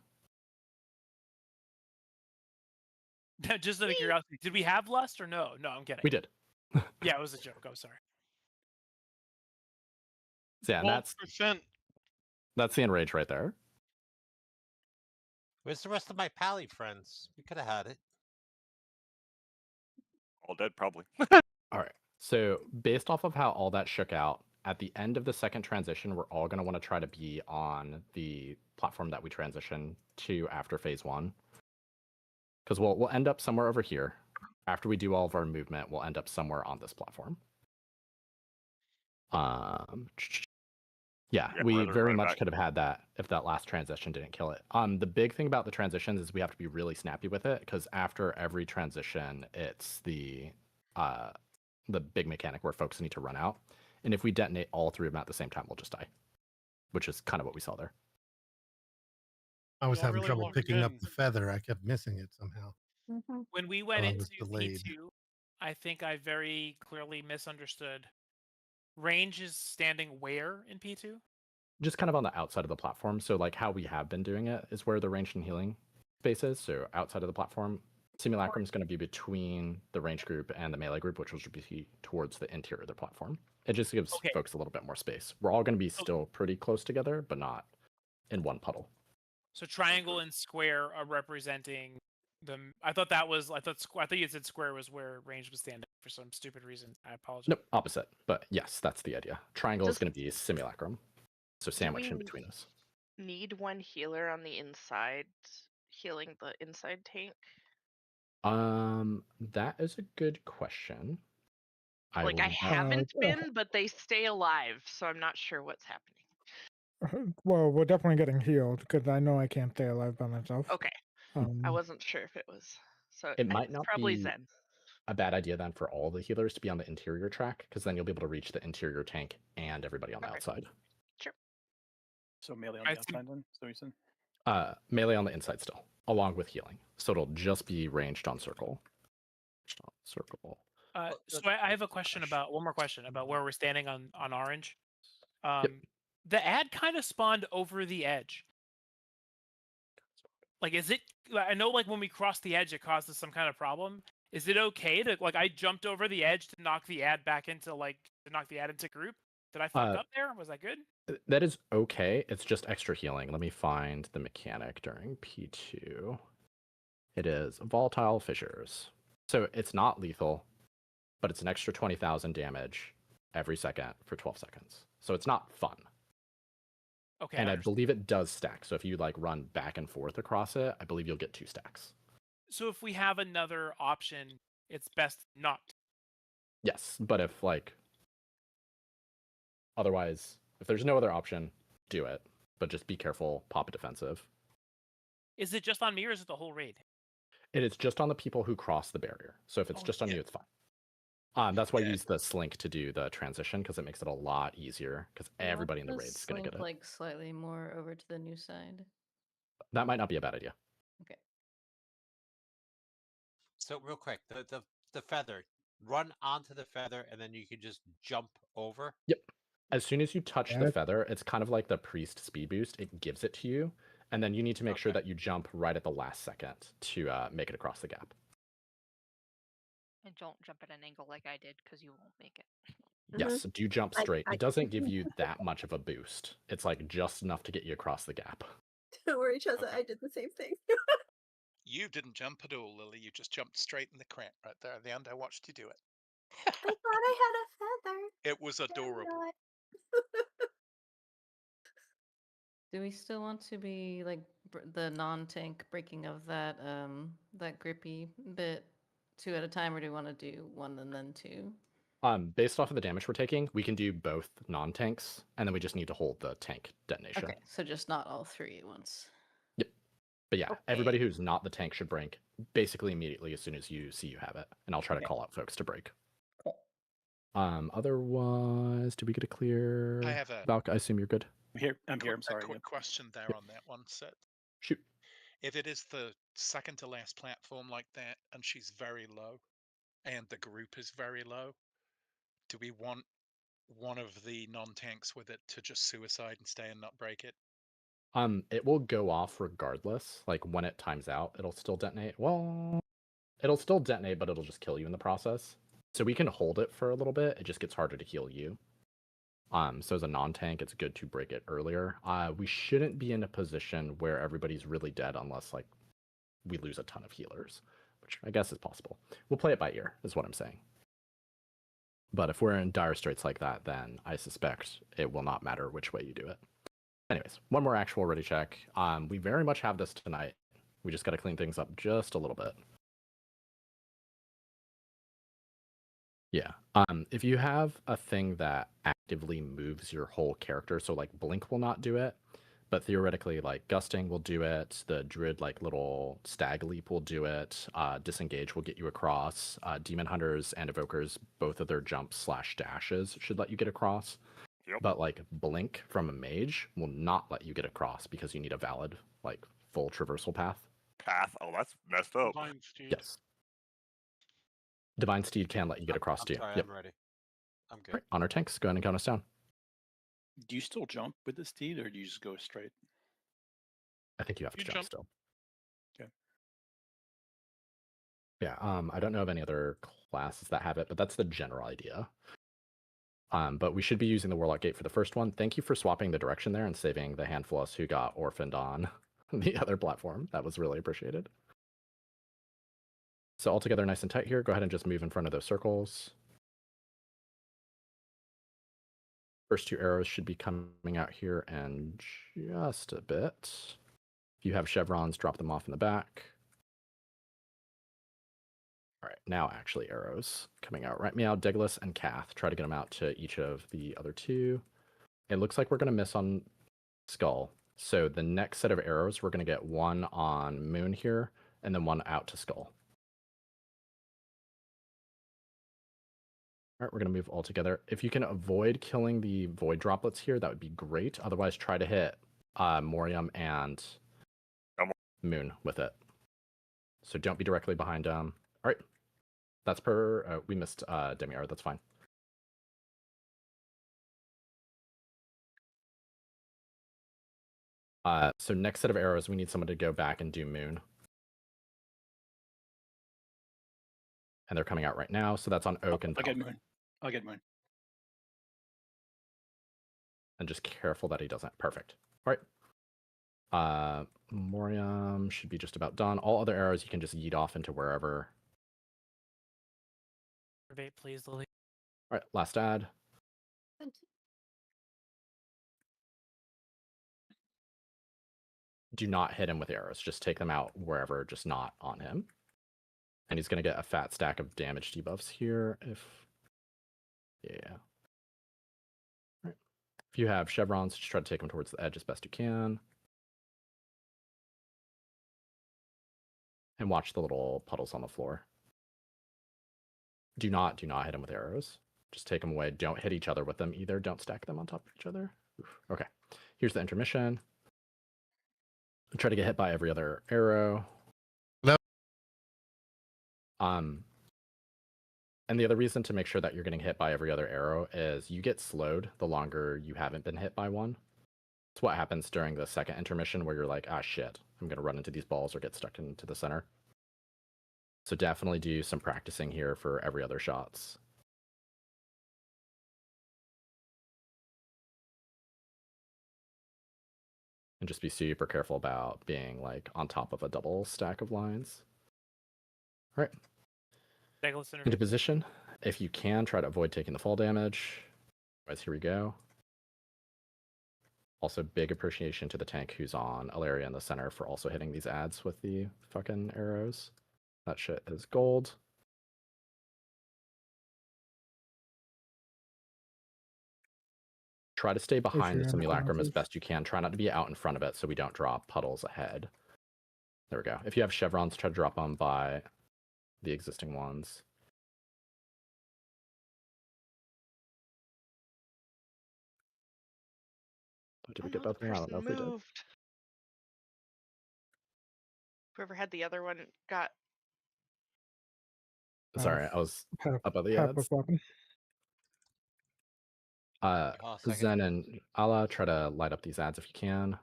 Just out of curiosity, did we have lust or no? No, I'm kidding. We did. Yeah, it was a joke. I'm sorry. So yeah, and 12%. that's the enrage right there. Where's the rest of my pally friends? We could have had it. All dead, probably. All right. So based off of how all that shook out, at the end of the second transition, we're all going to want to try to be on the platform that we transition to after phase 1. Because we'll end up somewhere over here. After we do all of our movement, we'll end up somewhere on this platform. Yeah, we further very right much back. could have had that if that last transition didn't kill it. The big thing about the transitions is we have to be really snappy with it, because after every transition, it's the big mechanic where folks need to run out. And if we detonate all 3 of them at the same time, we'll just die, which is kind of what we saw there. I was Y'all having really trouble locked picking up in. the feather. I kept missing it somehow. When we went I into was delayed. P2, I think I very clearly misunderstood. Range is standing where in P2? Just kind of on the outside of the platform. So like how we have been doing it is where the ranged and healing space is. So outside of the platform, Simulacrum is going to be between the range group and the melee group, which will be towards the interior of the platform. It just gives Okay. folks a little bit more space. We're all going to be still pretty close together, but not in one puddle. So triangle and square are representing them. I thought you said square was where range was standing for some stupid reason. I apologize. Nope, opposite. But yes, that's the idea. Triangle is Does- going to be Simulacrum. So sandwich in we- between us. Need one healer on the inside, healing the inside tank. That is a good question. I will- haven't been, but they stay alive, so I'm not sure what's happening. Well, we're definitely getting healed because I know I can't stay alive by myself. Okay, I wasn't sure if it was. So It might it's not probably be Zen. a bad idea then for all the healers to be on the interior track, because then you'll be able to reach the interior tank and everybody on the outside. So melee on I the think- outside then? So you said? Melee on the inside still, along with healing. So it'll just be ranged on circle. Circle. So I have a question about one more question about where we're standing on orange. The ad kind of spawned over the edge. Like, is it? I know, like when we cross the edge, it causes some kind of problem. Is it okay to I jumped over the edge to knock the ad back into group? Did I fuck up there? Was that good? That is okay. It's just extra healing. Let me find the mechanic during P2. It is volatile fissures. So it's not lethal, but it's an extra 20,000 damage every second for 12 seconds. So it's not fun. Okay. And I believe it does stack. So if you run back and forth across it, I believe you'll get 2 stacks. So if we have another option, it's best not. Yes, but if otherwise, if there's no other option, do it. But just be careful, pop a defensive. Is it just on me or is it the whole raid? It is just on the people who cross the barrier. So if it's just on you, it's fine. That's why I use the slink to do the transition, because it makes it a lot easier, because everybody in the raid is going to get it. Like slightly more over to the new side. That might not be a bad idea. Okay. So real quick, the feather. Run onto the feather and then you can just jump over. Yep. As soon as you touch the Yeah. feather, it's kind of like the priest speed boost. It gives it to you, and then you need to make sure that you jump right at the last second to make it across the gap. And don't jump at an angle like I did, because you won't make it. Yes, do jump straight. I- It doesn't give you that much of a boost. It's just enough to get you across the gap. Don't worry, Cheza, I did the same thing. You didn't jump at all, Lily. You just jumped straight in the crit right there at the end. I watched you do it. I thought I had a feather. It was adorable. Not. Do we still want to be the non-tank breaking of that that grippy bit 2 at a time, or do we want to do 1 and then 2? Based off of the damage we're taking, we can do both non-tanks, and then we just need to hold the tank detonation. Okay, so just not all three at once. Yep. But yeah, everybody who's not the tank should break basically immediately as soon as you see you have it, and I'll try to call out folks to break. Cool. Otherwise, did we get a clear? I have a- Valk, I assume you're good. I'm here. I'm A sorry. quick question there on that one, Sid. Shoot. If it is the second to last platform like that, and she's very low, and the group is very low, do we want one of the non-tanks with it to just suicide and stay and not break it? It will go off regardless. Like when it times out, it'll still detonate. Well, it'll still detonate, but it'll just kill you in the process. So we can hold it for a little bit. It just gets harder to heal you. So as a non-tank, it's good to break it earlier. We shouldn't be in a position where everybody's really dead unless like we lose a ton of healers, which I guess is possible. We'll play it by ear, is what I'm saying. But if we're in dire straits like that, then I suspect it will not matter which way you do it. Anyways, one more actual ready check. We very much have this tonight. We just got to clean things up just a little bit. Yeah. If you have a thing that actively moves your whole character, so like Blink will not do it, but theoretically like Gusting will do it, the Druid like little Stag Leap will do it, Disengage will get you across, Demon Hunters and Evokers, both of their jumps / dashes should let you get across. Yep. But like Blink from a Mage will not let you get across because you need a valid like full traversal path. Oh, that's messed up. Divine Steed. Yes. Divine Steed can let you get across I'm too. sorry, Yep. I'm ready. I'm good. Right, on our tanks, go ahead and count us down. Do you still jump with the steed, or do you just go straight? I think you have to You jump jump. still. Okay. Yeah, I don't know of any other classes that have it, but that's the general idea. But we should be using the Warlock Gate for the first one. Thank you for swapping the direction there and saving the handful of us who got orphaned on the other platform. That was really appreciated. So all together nice and tight here. Go ahead and just move in front of those circles. First two arrows should be coming out here in just a bit. If you have chevrons, drop them off in the back. All right, now actually arrows coming out. Right meow, Deglis, and Kath. Try to get them out to each of the other two. It looks like we're going to miss on Skull. So the next set of arrows, we're going to get one on Moon here, and then one out to Skull. All right, we're going to move all together. If you can avoid killing the void droplets here, that would be great. Otherwise, try to hit Morium and Moon with it. So don't be directly behind them. All right, that's per. We missed Demiar. That's fine. So next set of arrows, we need someone to go back and do Moon. And they're coming out right now, so that's on Oak and I'll get Valk. Moon. I'll get Moon. And just careful that he doesn't. Perfect. All right. Morium should be just about done. All other arrows you can just yeet off into wherever. Activate, please, Lily. All right, last ad. Do not hit him with arrows. Just take them out wherever, just not on him. And he's going to get a fat stack of damage debuffs here. Yeah. All right. If you have chevrons, just try to take them towards the edge as best you can. And watch the little puddles on the floor. Do not hit them with arrows. Just take them away. Don't hit each other with them either. Don't stack them on top of each other. Oof. Okay. Here's the intermission. Try to get hit by every other arrow. No. And the other reason to make sure that you're getting hit by every other arrow is you get slowed the longer you haven't been hit by one. It's what happens during the second intermission where you're like, ah, shit, I'm going to run into these balls or get stuck into the center. So definitely do some practicing here for every other shots. And just be super careful about being like on top of a double stack of lines. All right. Into position. If you can, try to avoid taking the fall damage. Otherwise, here we go. Also, big appreciation to the tank who's on Alaria in the center for also hitting these ads with the fucking arrows. That shit is gold. try to stay behind the sure, simulacrum as responses. best you can. Try not to be out in front of it so we don't draw puddles ahead. There we go. If you have chevrons, try to drop them by the existing ones. Did we Oh get no, the both of them? I don't know person if we did. moved. Whoever had the other one got. Sorry, I was Have, up at the have ads. what's weapon. second. Zen and Ala, try to light up these ads if you can. I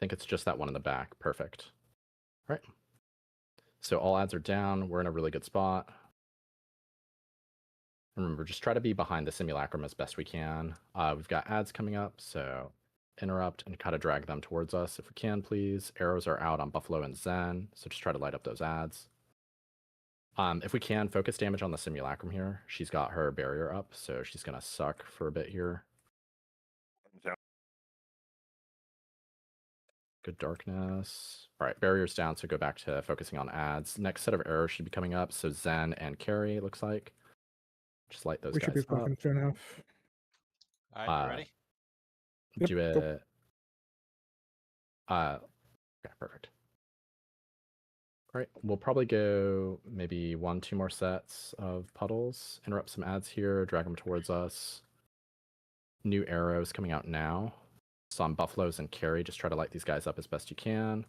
think it's just that one in the back. Perfect. All right. So all ads are down. We're in a really good spot. Remember, just try to be behind the simulacrum as best we can. We've got ads coming up, so interrupt and kind of drag them towards us if we can, please. Arrows are out on Buffalo and Zen, so just try to light up those ads. If we can, focus damage on the simulacrum here. She's got her barrier up, so she's going to suck for a bit here. Good darkness. All right, barriers down, so go back to focusing on ads. Next set of arrows should be coming up, so Zen and Carrie, looks like. Just light those We should guys be up. fucking soon enough. All right, you ready? Yep, Do go. it. Okay, perfect. All right, we'll probably go maybe 1-2 more sets of puddles. Interrupt some ads here, drag them towards us. New arrows coming out now. Some buffaloes and Carrie. Just try to light these guys up as best you can.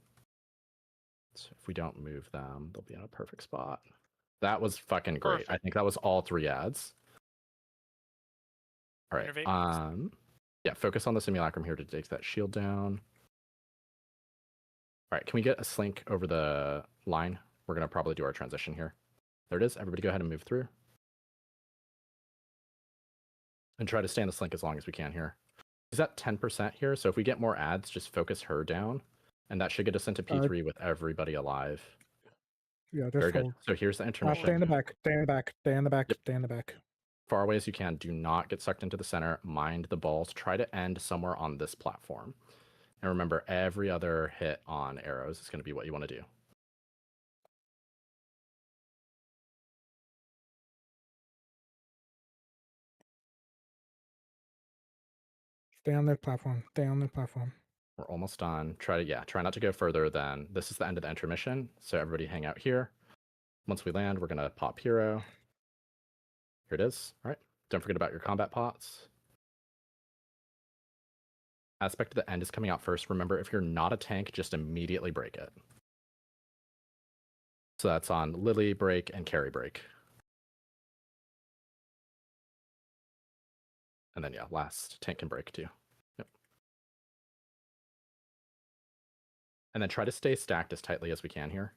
So if we don't move them, they'll be in a perfect spot. That was fucking great. I think that was all 3 ads. All right. Innervate. Yeah, focus on the simulacrum here to take that shield down. All right, can we get a slink over the line? We're going to probably do our transition here. There it is. Everybody go ahead and move through. And try to stay in the slink as long as we can here. She's at 10% here, so if we get more ads, just focus her down. And that should get us into P3 with everybody alive. Yeah, just Very good. hold. So here's the intermission. Stay in the back. Stay in the back. Stay in the back. Stay in the back. Far away as you can. Do not get sucked into the center. Mind the balls. Try to end somewhere on this platform. And remember, every other hit on arrows is going to be what you want to do. Stay on that platform. Stay on the platform. We're almost done. Try not to go further than this is the end of the intermission. So everybody hang out here. Once we land, we're going to pop hero. Here it is. All right. Don't forget about your combat pots. Aspect of the end is coming out first. Remember, if you're not a tank, just immediately break it. So that's on Lily break and Carrie break. And then, yeah, last tank can break too. Yep. And then try to stay stacked as tightly as we can here.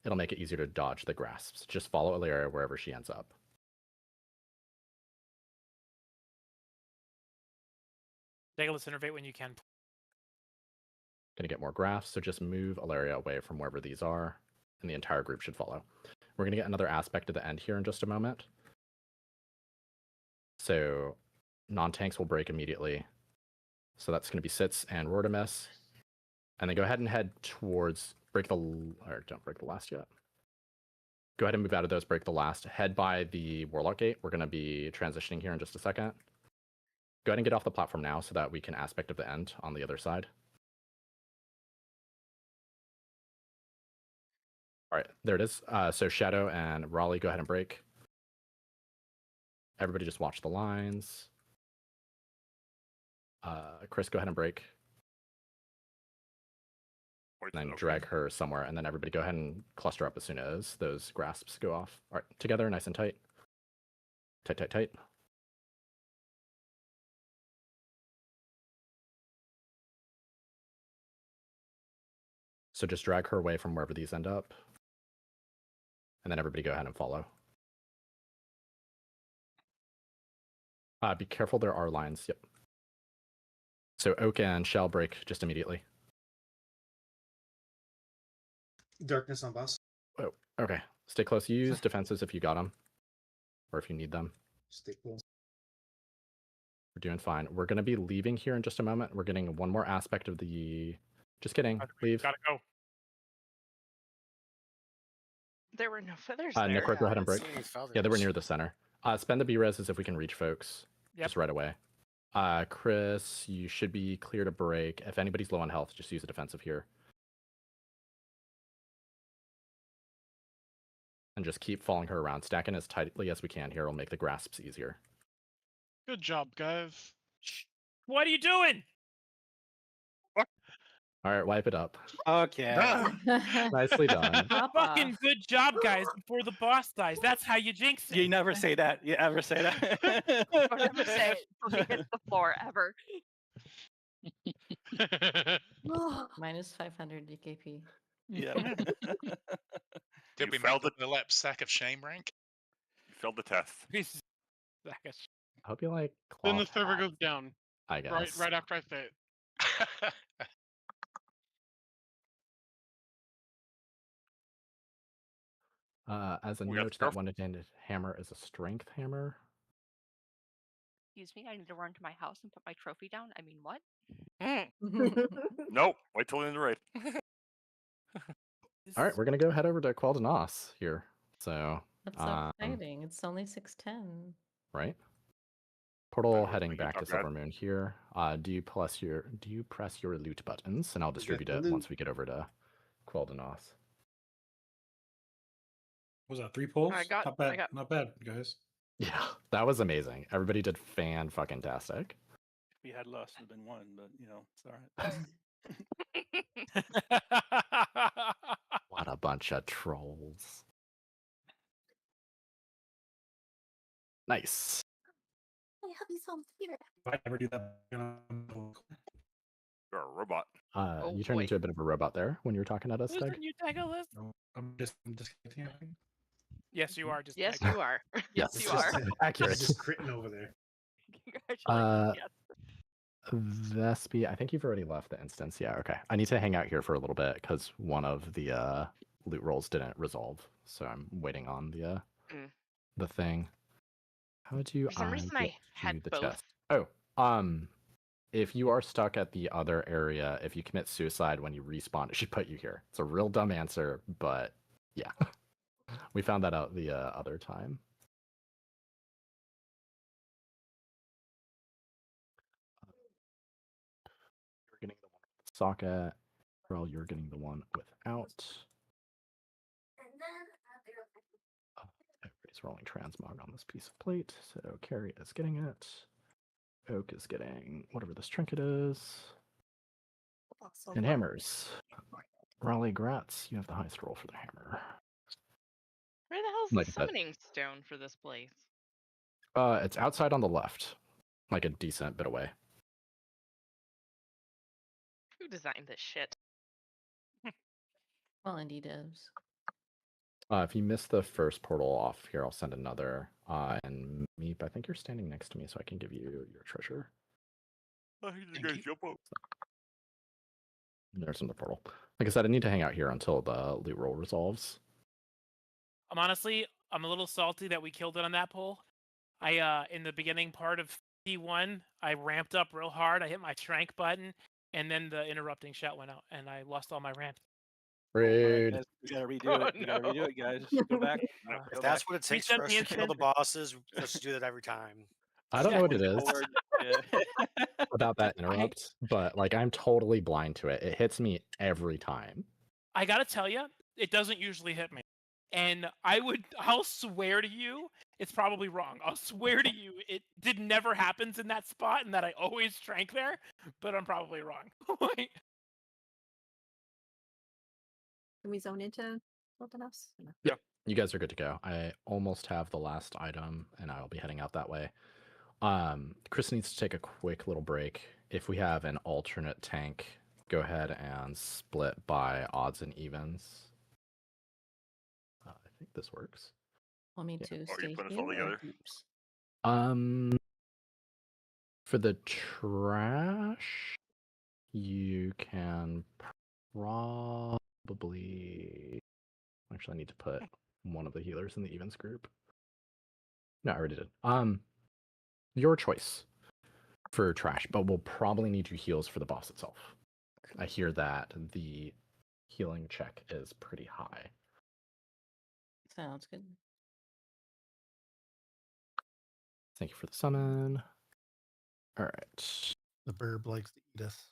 It'll make it easier to dodge the grasps. Just follow Illyria wherever she ends up. Legolas innervate when you can. Gonna get more graphs, so just move Illyria away from wherever these are, and the entire group should follow. We're gonna get another aspect at the end here in just a moment. So non-tanks will break immediately. So that's gonna be Sitz and Rortimus. And then go ahead and head towards don't break the last yet. Go ahead and move out of those, break the last. Head by the Warlock Gate. We're gonna be transitioning here in just a second. Go ahead and get off the platform now so that we can aspect of the end on the other side. All right, there it is. So Shadow and Raleigh, go ahead and break. Everybody just watch the lines. Chris, go ahead and break. And then drag her somewhere, and then everybody go ahead and cluster up as soon as those grasps go off. All right, together, nice and tight. Tight, tight, tight. So just drag her away from wherever these end up. And then everybody go ahead and follow. Be careful, there are lines. Yep. So Oak and Shell break just immediately. Darkness on boss. Oh, okay. Stay close. Use defenses if you got them. Or if you need them. Stay cool. We're doing fine. We're going to be leaving here in just a moment. We're getting one more aspect of the... Just kidding. Leave. Gotta go. There were no feathers there. Necro, go ahead and break. Yeah, they were near the center. Spend the B-reses if we can reach folks. Yep. Just right away. Chris, you should be clear to break. If anybody's low on health, just use a defensive here. And just keep following her around. Stacking as tightly as we can here will make the grasps easier. Good job, guys. What are you doing? All right, wipe it up. Okay. Nicely done. Fucking good job, guys, before the boss dies. That's how you jinx it. You never say that. You ever say that? Don't ever say it until she hits the floor ever. Minus 500 DKP. Yeah. Did we make the Lep sack of shame rank? You failed the test. I hope you like. Then the cloth server hat, goes down. I guess. Right after I say it. As a We got note, the that one-handed hammer is a strength hammer. Excuse me, I need to run to my house and put my trophy down. I mean, what? Nope. Wait till the end of the raid. All right, we're gonna go head over to Quel'Danas here. So, That's so exciting. It's only 6:10. right? Portal was heading thinking back to about that. Silvermoon here. Do you press your loot buttons, and I'll distribute it London? once we get over to Quel'Danas. Was that 3 pulls? I got- not bad. I got- Not bad, guys. Yeah, that was amazing. Everybody did fan-fucking-tastic. If we had lost, it would have been 1, but you know, it's all right. What a bunch of trolls. Nice. I have these homes here. If I ever do that, You're a robot. You turned boy. into a bit of a robot there when you were talking at us, Doug. Listen, you Legolas. I'm disconnecting. Yes, you are. Just Yes, like- you are. Yes, Yes, you are. Accurate. Just critting over there. Congratulations. Yes. Vespi, I think you've already left the instance. Yeah, okay. I need to hang out here for a little bit because one of the loot rolls didn't resolve, so I'm waiting on the thing. How do For some reason, get I had to the both. chest? Oh, if you are stuck at the other area, if you commit suicide when you respawn, it should put you here. It's a real dumb answer, but yeah, we found that out the other time. You're getting the one with the socket. Well, you're getting the one without. Everybody's rolling transmog on this piece of plate, so Carrie is getting it. Oak is getting whatever this trinket is. And hammers. Raleigh Gratz, you have the highest roll for the hammer. Where the hell's Like the that. summoning stone for this place? It's outside on the left, like a decent bit away. Who designed this shit? Well, indie devs. If you miss the first portal off here, I'll send another. And Meep, I think you're standing next to me, so I can give you your treasure. There's another portal. Like I said, I need to hang out here until the loot roll resolves. I'm a little salty that we killed it on that pull. I in the beginning part of T1, I ramped up real hard. I hit my trank button, and then the interrupting shot went out, and I lost all my ramp. Rude. Guys, we gotta redo it. We gotta redo it, guys. Go back. If that's what it takes Reset for us the to kill the instance. bosses, let's do that every time. I don't know what it is Forward, yeah. about that interrupt, but like I'm totally blind to it. It hits me every time. I gotta tell you, it doesn't usually hit me. And I'll swear to you, it's probably wrong. I'll swear to you, it never happens in that spot and that I always trank there, but I'm probably wrong. Can we zone into Quel'Danas? Yeah, you guys are good to go. I almost have the last item, and I will be heading out that way. Chris needs to take a quick little break. If we have an alternate tank, go ahead and split by odds and evens. I think this works. Want me to Oh, you're stay putting us here? all or- together? For the trash, you can probably. Actually, I need to put one of the healers in the evens group. No, I already did. Your choice for trash, but we'll probably need you heals for the boss itself. I hear that the healing check is pretty high. Sounds good. Thank you for the summon. All right. The burb likes to eat us.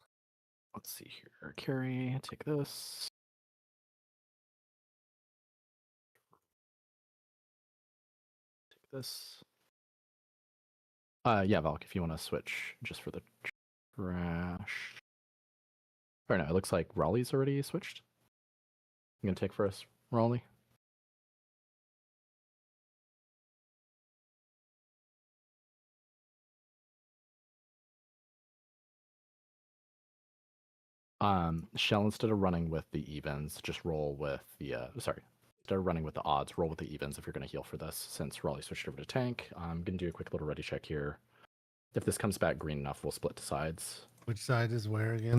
Let's see here. Carry, take this. Take this. Yeah, Valk, if you want to switch just for the trash. Or no, it looks like Raleigh's already switched. I'm gonna take first, Raleigh. Shell, instead of running with the evens, just roll with the sorry. Instead of running with the odds, roll with the evens if you're gonna heal for this, since Raleigh switched over to tank. I'm gonna do a quick little ready check here. If this comes back green enough, we'll split to sides. Which side is where again?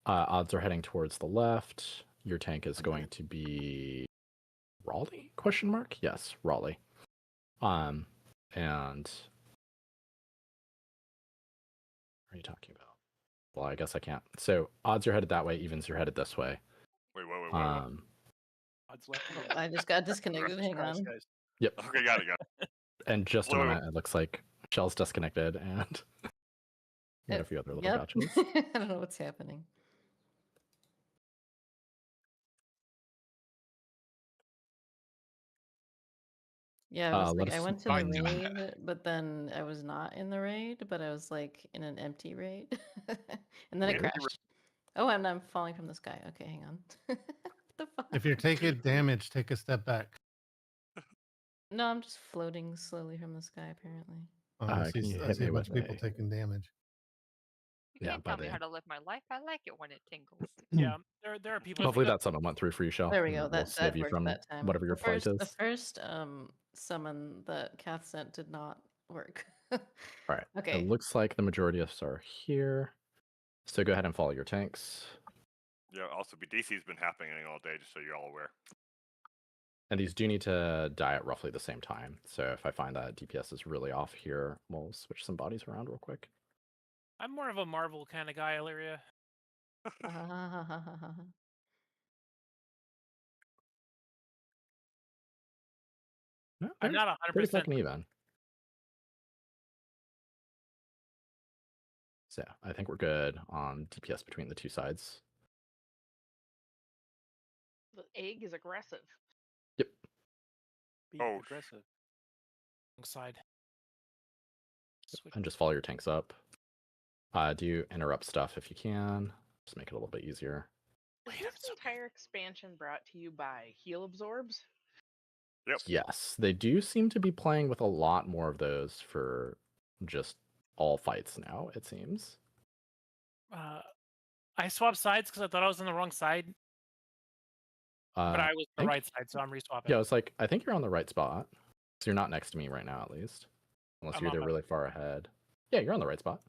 Odds are heading towards the left. Your tank is going to be Raleigh? Question mark? Yes, Raleigh. And what are you talking about? Well, I guess I can't. So odds are headed that way, evens are headed this way. Wait. Odds left. I just got disconnected. Hang Surprise, on. guys. Yep. Okay, got it. And just a Whoa. moment, it looks like Shell's disconnected and we had a few other little Yep. gotchas. I don't know what's happening. Yeah, I was let like, I us went to the find you. raid, but then I was not in the raid, but I was like in an empty raid. And then it Weird. crashed. Oh, and I'm falling from the sky. Okay, hang on. What the fuck? If you're taking damage, take a step back. No, I'm just floating slowly from the sky, apparently. I can see, you I hit see me a bunch of with people a- taking damage. You Yeah, can't by tell me the- how to live my life. I like it when it tingles. Yeah, there are people. Hopefully that summon went through for you, Shell. There we and go. we'll That save you worked from that time. whatever your plight The is. first summon that Kath sent did not work. All right. Okay. It looks like the majority of us are here. So go ahead and follow your tanks. Yeah, also, BDC's been happening all day, just so you're all aware. And these do need to die at roughly the same time. So if I find that DPS is really off here, we'll switch some bodies around real quick. I'm more of a Marvel kind of guy, Illyria. No, I'm they're not pretty 100%. fucking even. So I think we're good on DPS between the two sides. The egg is aggressive. Yep. Be Oh, aggressive. Wrong side. And just follow your tanks up. Do interrupt stuff if you can. Just make it a little bit easier. Is this entire expansion brought to you by heal absorbs? Yep. Yes, they do seem to be playing with a lot more of those for just all fights now, it seems. I swapped sides because I thought I was on the wrong side, but I was on the right side, so I'm reswapping. Yeah, it's like, I think you're on the right spot. So you're not next to me right now, at least. Unless I'm you're on either my- really far ahead. Yeah, you're on the right spot.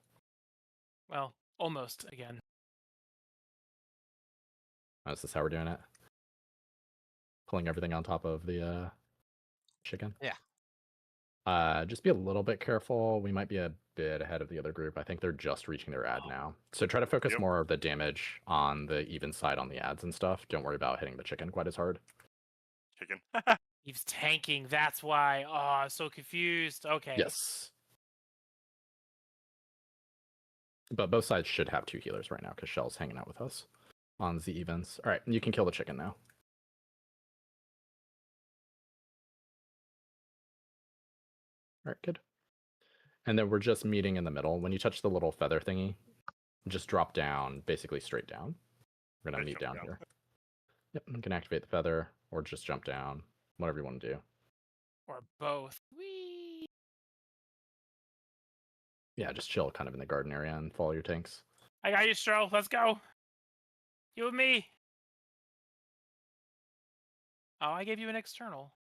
Well, almost again. Oh, is this how we're doing it? Pulling everything on top of the chicken? Yeah. Just be a little bit careful. We might be a bit ahead of the other group. I think they're just reaching their ad now. So try to focus Yep. more of the damage on the even side on the ads and stuff. Don't worry about hitting the chicken quite as hard. Chicken. He's tanking. That's why. Oh, so confused. Okay. Yes. But both sides should have two healers right now because Shell's hanging out with us on the events. All right, you can kill the chicken now. All right, good. And then we're just meeting in the middle. When you touch the little feather thingy, just drop down, basically straight down. We're gonna meet down here. Yep, you can activate the feather or just jump down, whatever you want to do. Or both. Whee! Yeah, just chill kind of in the garden area and follow your tanks. I got you, Stro. Let's go. You and me. Oh, I gave you an external.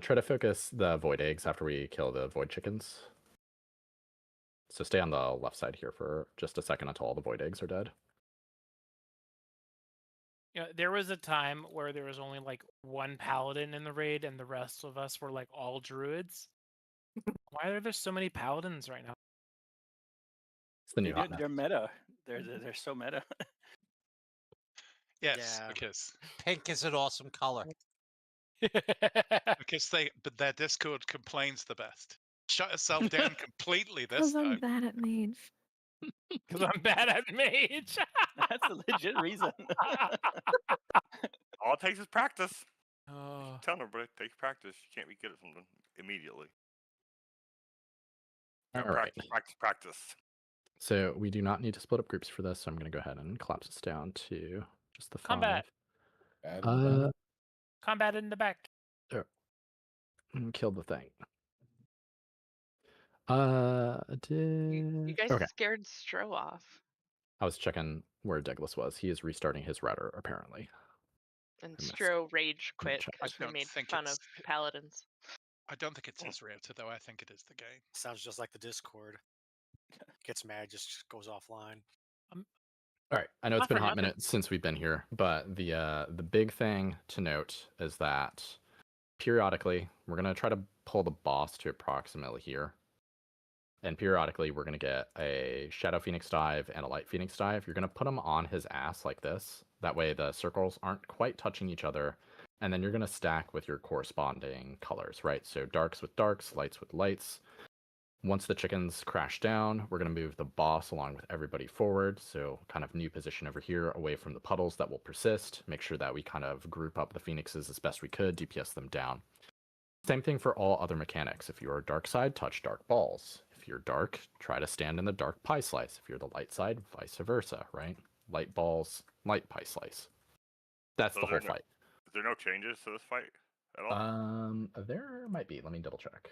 Try to focus the void eggs after we kill the void chickens. So stay on the left side here for just a second until all the void eggs are dead. You know, there was a time where there was only like one paladin in the raid, and the rest of us were like all druids. Why are there so many paladins right now? It's the new They're, hotness. they're meta. They're so meta. Yes, Yeah. because Pink is an awesome color. but their Discord complains the best. Shut herself down completely this Because I'm time. bad at mage. Because I'm bad at mage. That's a legit reason. All it takes is practice. Oh. Tell everybody, it takes practice. You can't be good at something immediately. All No, right. practice. So we do not need to split up groups for this. So I'm going to go ahead and collapse this down to just the 5. Combat. Combat in the back. There. Killed the thing. You guys Okay. scared Stro off. I was checking where Douglas was. He is restarting his router, apparently. And I missed. Stro rage quit check. because we don't made think fun of it's- paladins. I don't think it's his router though. I think it is the game. Sounds just like the Discord. Gets mad, just goes offline. All right. I know it's Not been a for hot nothing. minute since we've been here, but the big thing to note is that periodically we're gonna try to pull the boss to approximately here. And periodically, we're going to get a Shadow Phoenix dive and a Light Phoenix dive. You're going to put them on his ass like this. That way the circles aren't quite touching each other. And then you're going to stack with your corresponding colors, right? So darks with darks, lights with lights. Once the chickens crash down, we're going to move the boss along with everybody forward. So kind of new position over here, away from the puddles that will persist. Make sure that we kind of group up the Phoenixes as best we could, DPS them down. Same thing for all other mechanics. If you're dark side, touch dark balls. If you're dark, try to stand in the dark pie slice. If you're the light side, vice versa, right? Light balls, light pie slice. That's So the is whole there no- fight. Is there no changes to this fight at all? There might be. Let me double check.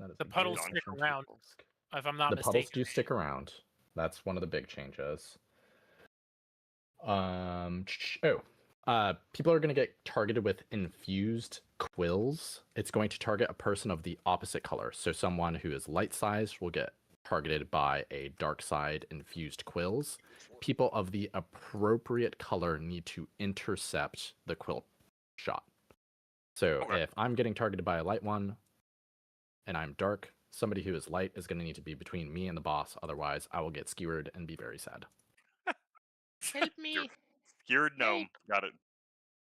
That is The a puddles good stick question to around, ask. if I'm not The mistaken. puddles do stick around. That's one of the big changes. People are going to get targeted with infused quills. It's going to target a person of the opposite color. So someone who is light sized will get targeted by a dark side infused quills. People of the appropriate color need to intercept the quill shot. So if I'm getting targeted by a light one and I'm dark, somebody who is light is going to need to be between me and the boss. Otherwise, I will get skewered and be very sad. Help me. Skewered gnome. Got it.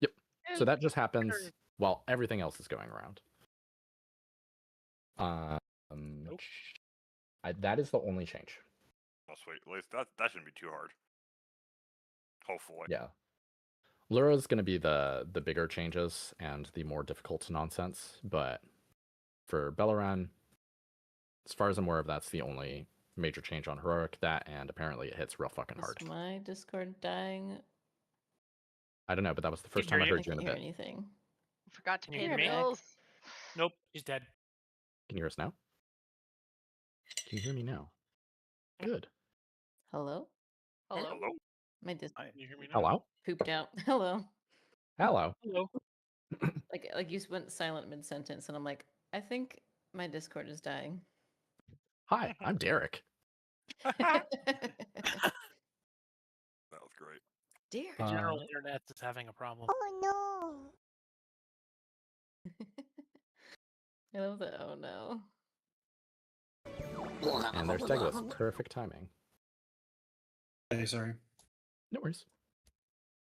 Yep. So that just happens while everything else is going around. That is the only change. Oh, sweet. At least that shouldn't be too hard. Hopefully. Yeah. Lura is going to be the bigger changes and the more difficult nonsense, but for Belleran, as far as I'm aware of, that's the only major change on Heroic. That, and apparently it hits real fucking hard. Is my Discord dying? I don't know, but that was the first time I heard you in a can't hear bit. anything. Forgot to Can you pay hear the me? bills. Nope, he's dead. Can you hear us now? Can you hear me now? Good. Hello? Hello? My Discord Can you hear me now? Hello? pooped out. Hello. Hello. Hello. Like you went silent mid sentence, and I'm like, I think my Discord is dying. Hi, I'm Derek. That was great. Dear. The general internet is having a problem. Oh I love the oh no. And there's Douglas. Perfect timing. Hey, sorry. No worries.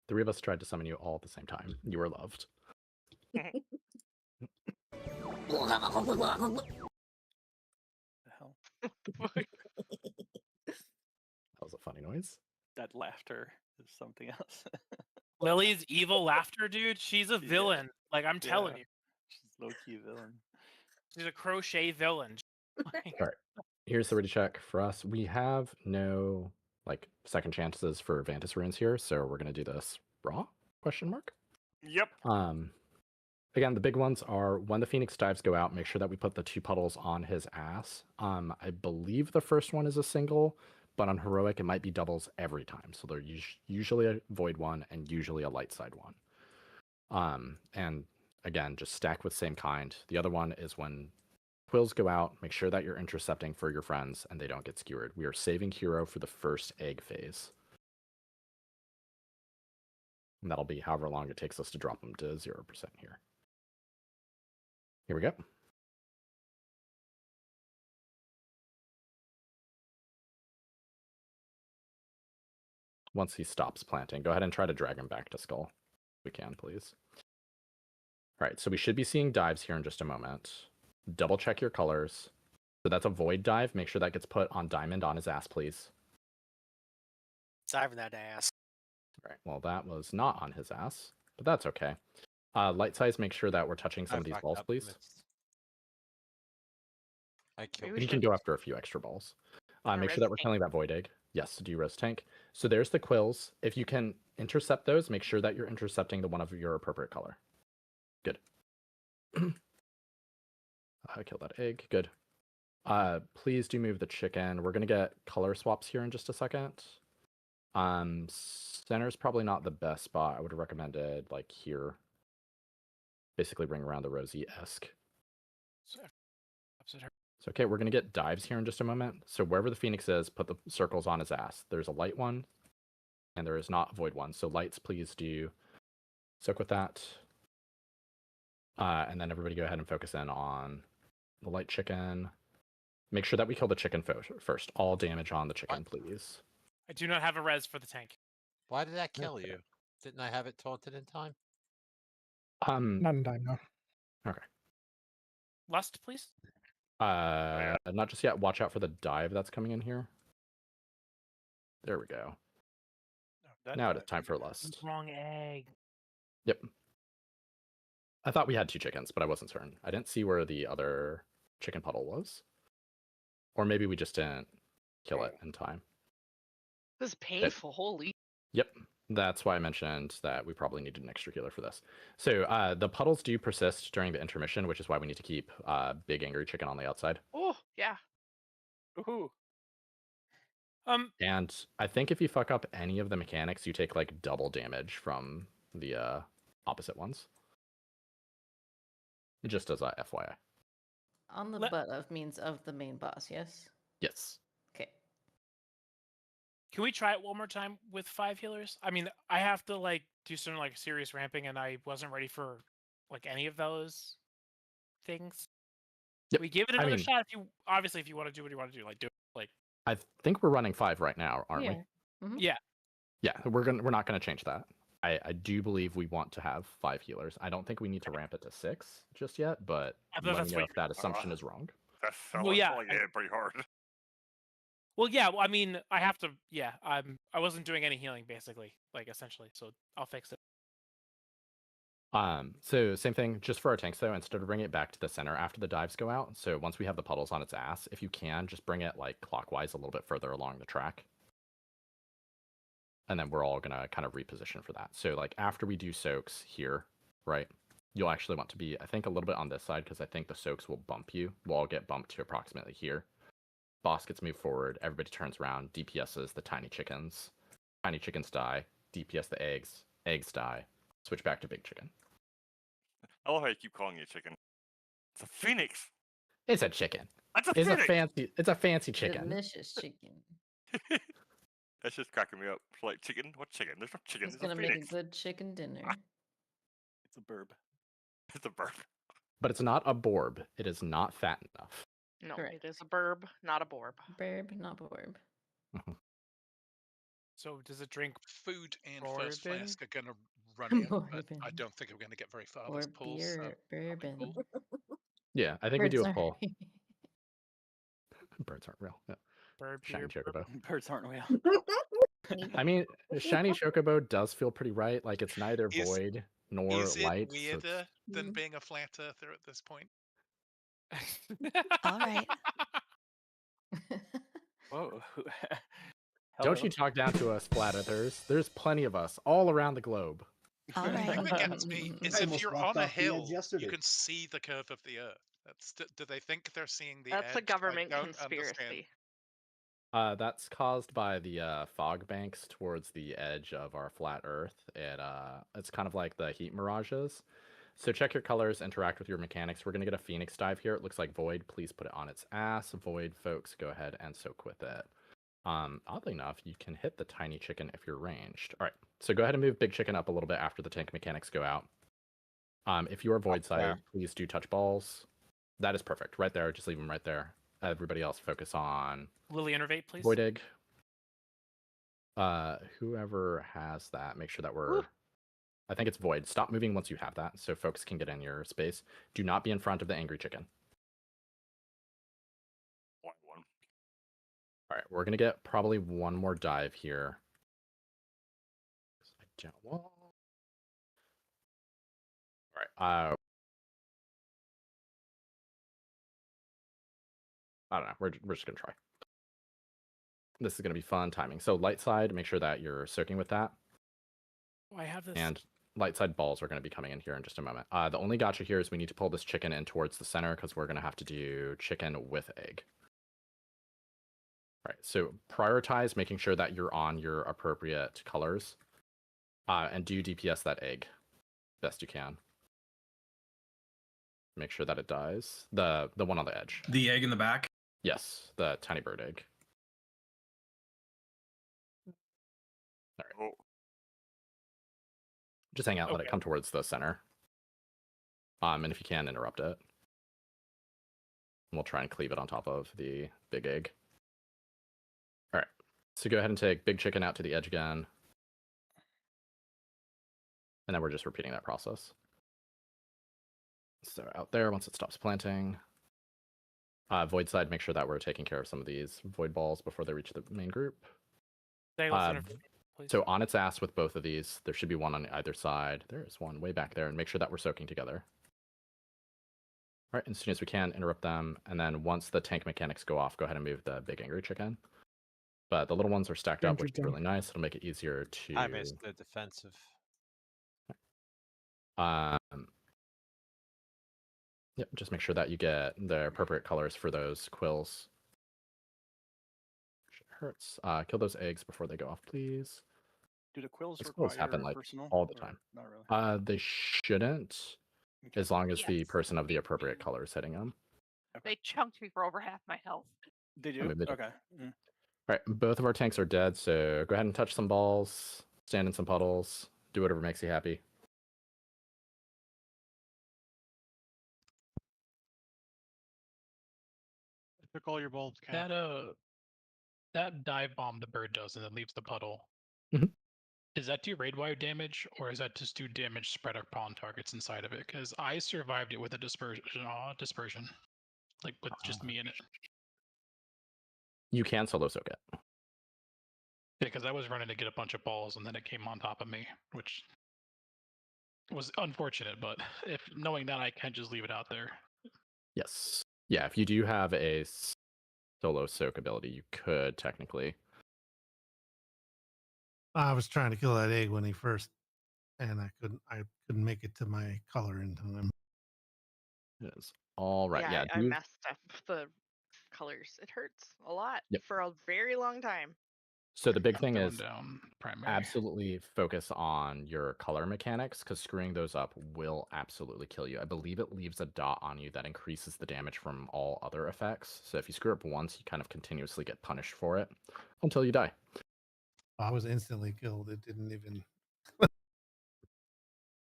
3 of us tried to summon you all at the same time. You were loved. The hell? That was a funny noise. That laughter is something else. Lily's evil laughter, dude. She's a villain. Like I'm telling Yeah. you, She's low key villain. she's a crochet villain. All right. Here's the ready check for us. We have no like second chances for Vantis runes here, so we're gonna do this raw? Question mark. Yep. Again, the big ones are when the Phoenix dives go out, make sure that we put the 2 puddles on his ass. I believe the first one is a single, but on Heroic, it might be doubles every time. So they're usually a void one and usually a light side one. And again, just stack with same kind. The other one is when quills go out, make sure that you're intercepting for your friends and they don't get skewered. We are saving hero for the first egg phase. And that'll be however long it takes us to drop them to 0% here. Here we go. once he stops planting, go ahead and try to drag him back to skull. If we can, please. All right, so we should be seeing dives here in just a moment. Double check your colors. So that's a void dive. Make sure that gets put on diamond on his ass, please. Diving that ass. All right, well, that was not on his ass, but that's okay. Light size, make sure that we're touching some of these balls, please. I killed And you can go after a few extra balls. Make sure that we're killing that void egg. Yes, do rose tank. So there's the quills. If you can intercept those, make sure that you're intercepting the one of your appropriate color. Good. I killed that egg. Good. Please do move the chicken. We're gonna get color swaps here in just a second. Center's probably not the best spot. I would have recommended like here. Basically bring around the Rosie-esque. So okay, we're gonna get dives here in just a moment. So wherever the Phoenix is, put the circles on his ass. There's a light one, and there is not a void one. So lights, please do soak with that. And then everybody go ahead and focus in on the light chicken. Make sure that we kill the chicken first. All damage on the chicken, please. I do not have a res for the tank. Why did that kill you? Didn't I have it taunted in time? Not in time, no. Okay. Lust, please. Not just yet. Watch out for the dive that's coming in here. There we go. Now it is time for lust. Wrong egg. Yep. I thought we had 2 chickens, but I wasn't certain. I didn't see where the other chicken puddle was. Or maybe we just didn't kill it in time. This is painful. Holy. Yep. That's why I mentioned that we probably needed an extra healer for this. So the puddles do persist during the intermission, which is why we need to keep Big Angry Chicken on the outside. Oh, yeah. Ooh. And I think if you fuck up any of the mechanics, you take like double damage from the opposite ones. Just as a FYI. On the butt of means of the main boss, yes? Yes. Okay. Can we try it one more time with 5 healers? I mean, I have to like do some like serious ramping, and I wasn't ready for like any of those things. Yep. We give it another shot if you obviously if you want to do what you want to do, like do it like. I think we're running 5 right now, aren't we? Mm-hmm. Yeah. Yeah, we're not gonna change that. I do believe we want to have 5 healers. I don't think we need to ramp it to 6 just yet, but let me know if that assumption is wrong. That sounds Well, yeah, like it pretty hard. Well, yeah. Well, I mean, I have to. Yeah, I wasn't doing any healing basically, like essentially. So I'll fix it. So same thing, just for our tanks though. Instead of bringing it back to the center after the dives go out. So once we have the puddles on its ass, if you can, just bring it like clockwise a little bit further along the track. And then we're all gonna kind of reposition for that. So like after we do soaks here, right? You'll actually want to be, I think, a little bit on this side because I think the soaks will bump you. We'll all get bumped to approximately here. Boss gets moved forward. Everybody turns around. DPSs the tiny chickens. Tiny chickens die. DPS the eggs. Eggs die. Switch back to big chicken. I love how you keep calling it a chicken. It's a phoenix. It's a chicken. That's a It's a phoenix. fancy. It's a fancy chicken. Delicious chicken. That's just cracking me up. It's like chicken? What chicken? There's no chicken. It's It's a gonna make phoenix. a good chicken dinner. It's a burb. It's a burp. But it's not a borb. It is not fat enough. No, Correct. it is a burb, not a borb. Burb, not borb. So does it drink Food and Bourbon? first flask are going to run in, but I Bourbon. don't think I'm going to get very far. Or This pulls, beer, bourbon. Yeah, I think we do a Birds pull. are- Birds aren't real. Yeah. bird Shiny beer? chocobo. Birds aren't real. I mean, shiny chocobo does feel pretty right. Like it's neither Is- void nor Is it light. so it's- weirder than being a flat earther at this point? All right. Whoa. Don't you talk down to us, flat earthers. There's plenty of us all around the globe. All The thing right. that gets me is I if almost you're walked on a off the edge hill, yesterday. you can see the curve of the earth. Do they think they're seeing the That's a edge? I government don't conspiracy. understand. That's caused by the fog banks towards the edge of our flat Earth. It's kind of like the heat mirages. So check your colors, interact with your mechanics. We're gonna get a Phoenix dive here. It looks like Void. Please put it on its ass. Void, folks, go ahead and soak with it. Oddly enough, you can hit the tiny chicken if you're ranged. All right, so go ahead and move big chicken up a little bit after the tank mechanics go out. If you are void sided, please do touch balls. That is perfect. Right there, just leave them right there. Everybody else focus on Lily innervate, please. Void egg. Whoever has that, make sure that we're. I think it's void. Stop moving once you have that, so folks can get in your space. Do not be in front of the angry chicken. One. All right, we're gonna get probably one more dive here. I don't want. All right. I don't know. We're just gonna try. This is gonna be fun timing. So light side, make sure that you're soaking with that. Oh, I have this. And light side balls are going to be coming in here in just a moment. The only gotcha here is we need to pull this chicken in towards the center because we're going to have to do chicken with egg. All right, so prioritize making sure that you're on your appropriate colors. And do DPS that egg best you can. Make sure that it dies. The one on the edge. The egg in the back? Yes, the tiny bird egg. All right. Just hang out, let it come towards the center. And if you can, interrupt it. We'll try and cleave it on top of the big egg. All right, so go ahead and take big chicken out to the edge again. And then we're just repeating that process. So out there, once it stops planting. Void side, make sure that we're taking care of some of these void balls before they reach the main group. So on its ass with both of these, there should be one on either side. There is one way back there, and make sure that we're soaking together. All right, as soon as we can, interrupt them, and then once the tank mechanics go off, go ahead and move the big angry chicken. But the little ones are stacked up, which is really nice. It'll make it easier to... I missed the defensive. Yep, just make sure that you get the appropriate colors for those quills. Hurts. Kill those eggs before they go off, please. Do the quills These require quills happen like personal, all the or time. Not really. They shouldn't, as long as the person of the appropriate color is hitting them. They chunked me for over half my health. Did I you? mean, they do. Okay. All right, both of our tanks are dead, so go ahead and touch some balls, stand in some puddles, do whatever makes you happy. I took all your balls, Cat. That dive bomb the bird does and then leaves the puddle. Mhm. Does that do raid wide damage, or is that just do damage spread upon targets inside of it? Because I survived it with a dispersion, like with just me in it. You can solo soak it. Yeah, because I was running to get a bunch of balls and then it came on top of me, which was unfortunate. But if knowing that, I can just leave it out there. Yes. Yeah, if you do have a solo soak ability, you could technically. I was trying to kill that egg when he first, and I couldn't make it to my color in time. It is all right. Yeah, I messed up the colors. It hurts a lot for a very long time. So the big thing going is down primary. absolutely focus on your color mechanics, because screwing those up will absolutely kill you. I believe it leaves a dot on you that increases the damage from all other effects. So if you screw up once, you kind of continuously get punished for it until you die. I was instantly killed. It didn't even.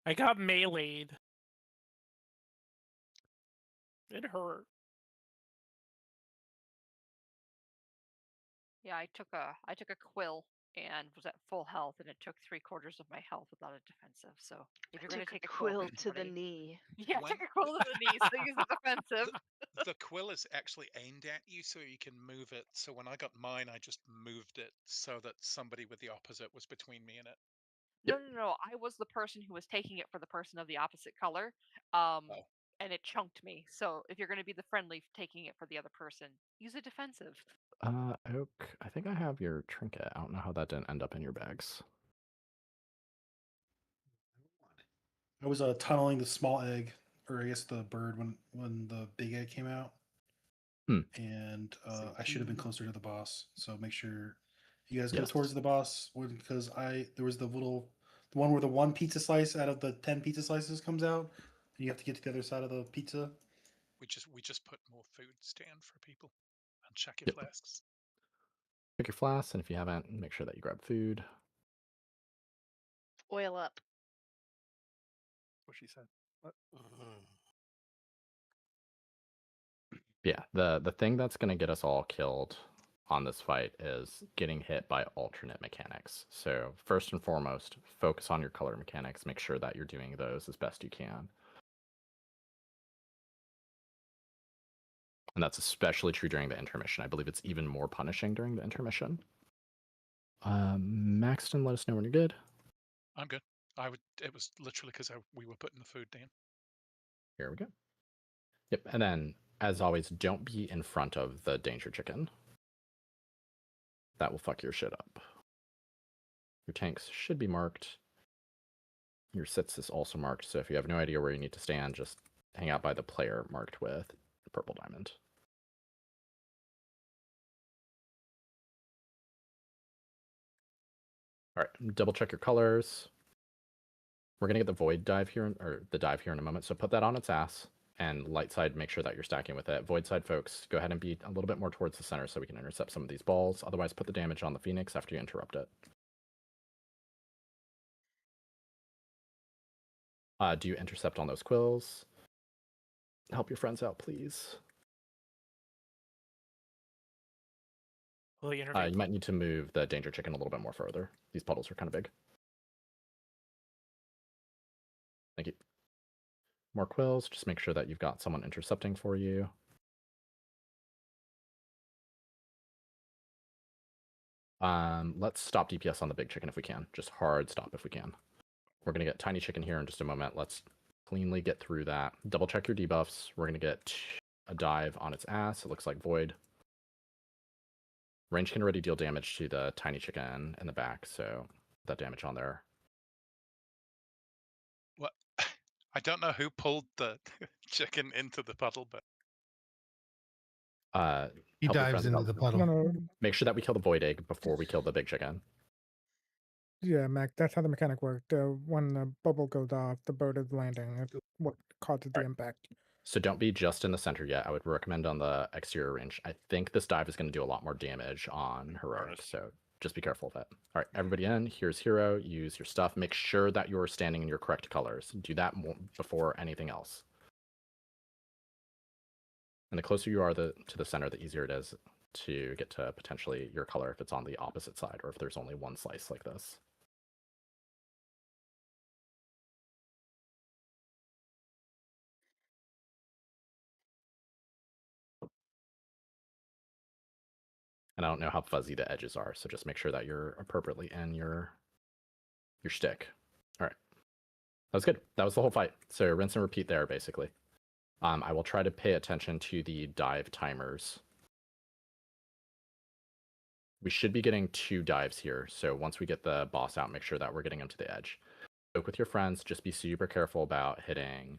I got meleeed. It hurt. Yeah, I took a quill and was at full health, and it took 3/4 of my health without a defensive. So if you're gonna Took take a quill to the everybody- knee. yeah, When- take a quill to the knee, so use a defensive. The quill is actually aimed at you, so you can move it. So when I got mine, I just moved it so that somebody with the opposite was between me and it. No. I was the person who was taking it for the person of the opposite color. And it chunked me. So if you're going to be the friendly taking it for the other person, use a defensive. Oak, I think I have your trinket. I don't know how that didn't end up in your bags. I was tunneling the small egg, or I guess the bird, when the big egg came out. And I should have been closer to the boss. So make sure you guys go towards the boss, because there was the one where the one pizza slice out of the 10 pizza slices comes out, and you have to get to the other side of the pizza. We just put more food stand for people and check your flasks. Pick your flasks, and if you haven't, make sure that you grab food. Oil up. What she said. What? Yeah, the thing that's gonna get us all killed on this fight is getting hit by alternate mechanics. So first and foremost, focus on your color mechanics. Make sure that you're doing those as best you can. And that's especially true during the intermission. I believe it's even more punishing during the intermission. Maxton, let us know when you're good. I'm good. It was literally because we were putting the food down. Here we go. Yep, and then, as always, don't be in front of the danger chicken. That will fuck your shit up. Your tanks should be marked. Your sits is also marked, so if you have no idea where you need to stand, just hang out by the player marked with purple diamond. All right, double check your colors. We're gonna get the void dive here, or the dive here in a moment, so put that on its ass. And light side, make sure that you're stacking with it. Void side folks, go ahead and be a little bit more towards the center so we can intercept some of these balls. Otherwise, put the damage on the Phoenix after you interrupt it. Do you intercept on those quills? Help your friends out, please. You might need to move the danger chicken a little bit more further. These puddles are kind of big. Thank you. More quills, just make sure that you've got someone intercepting for you. Let's stop DPS on the big chicken if we can. Just hard stop if we can. We're going to get tiny chicken here in just a moment. Let's cleanly get through that. Double check your debuffs. We're going to get a dive on its ass. It looks like void. Range can already deal damage to the tiny chicken in the back, so that damage on there. What? I don't know who pulled the chicken into the puddle, but he dives into the puddle. No. Make sure that we kill the void egg before we kill the big chicken. Yeah, Mac, that's how the mechanic worked. When the bubble goes off, the boat is landing. It's what causes the impact. So don't be just in the center yet. I would recommend on the exterior range. I think this dive is going to do a lot more damage on heroic, so just be careful of that. All right, everybody in. Here's hero. Use your stuff. Make sure that you're standing in your correct colors. Do that before anything else. And the closer you are to the center, the easier it is to get to potentially your color if it's on the opposite side or if there's only one slice like this. And I don't know how fuzzy the edges are, so just make sure that you're appropriately in your stick. All right. That was good. That was the whole fight. So rinse and repeat there, basically. I will try to pay attention to the dive timers. We should be getting 2 dives here, so once we get the boss out, make sure that we're getting him to the edge. Joke with your friends, just be super careful about hitting...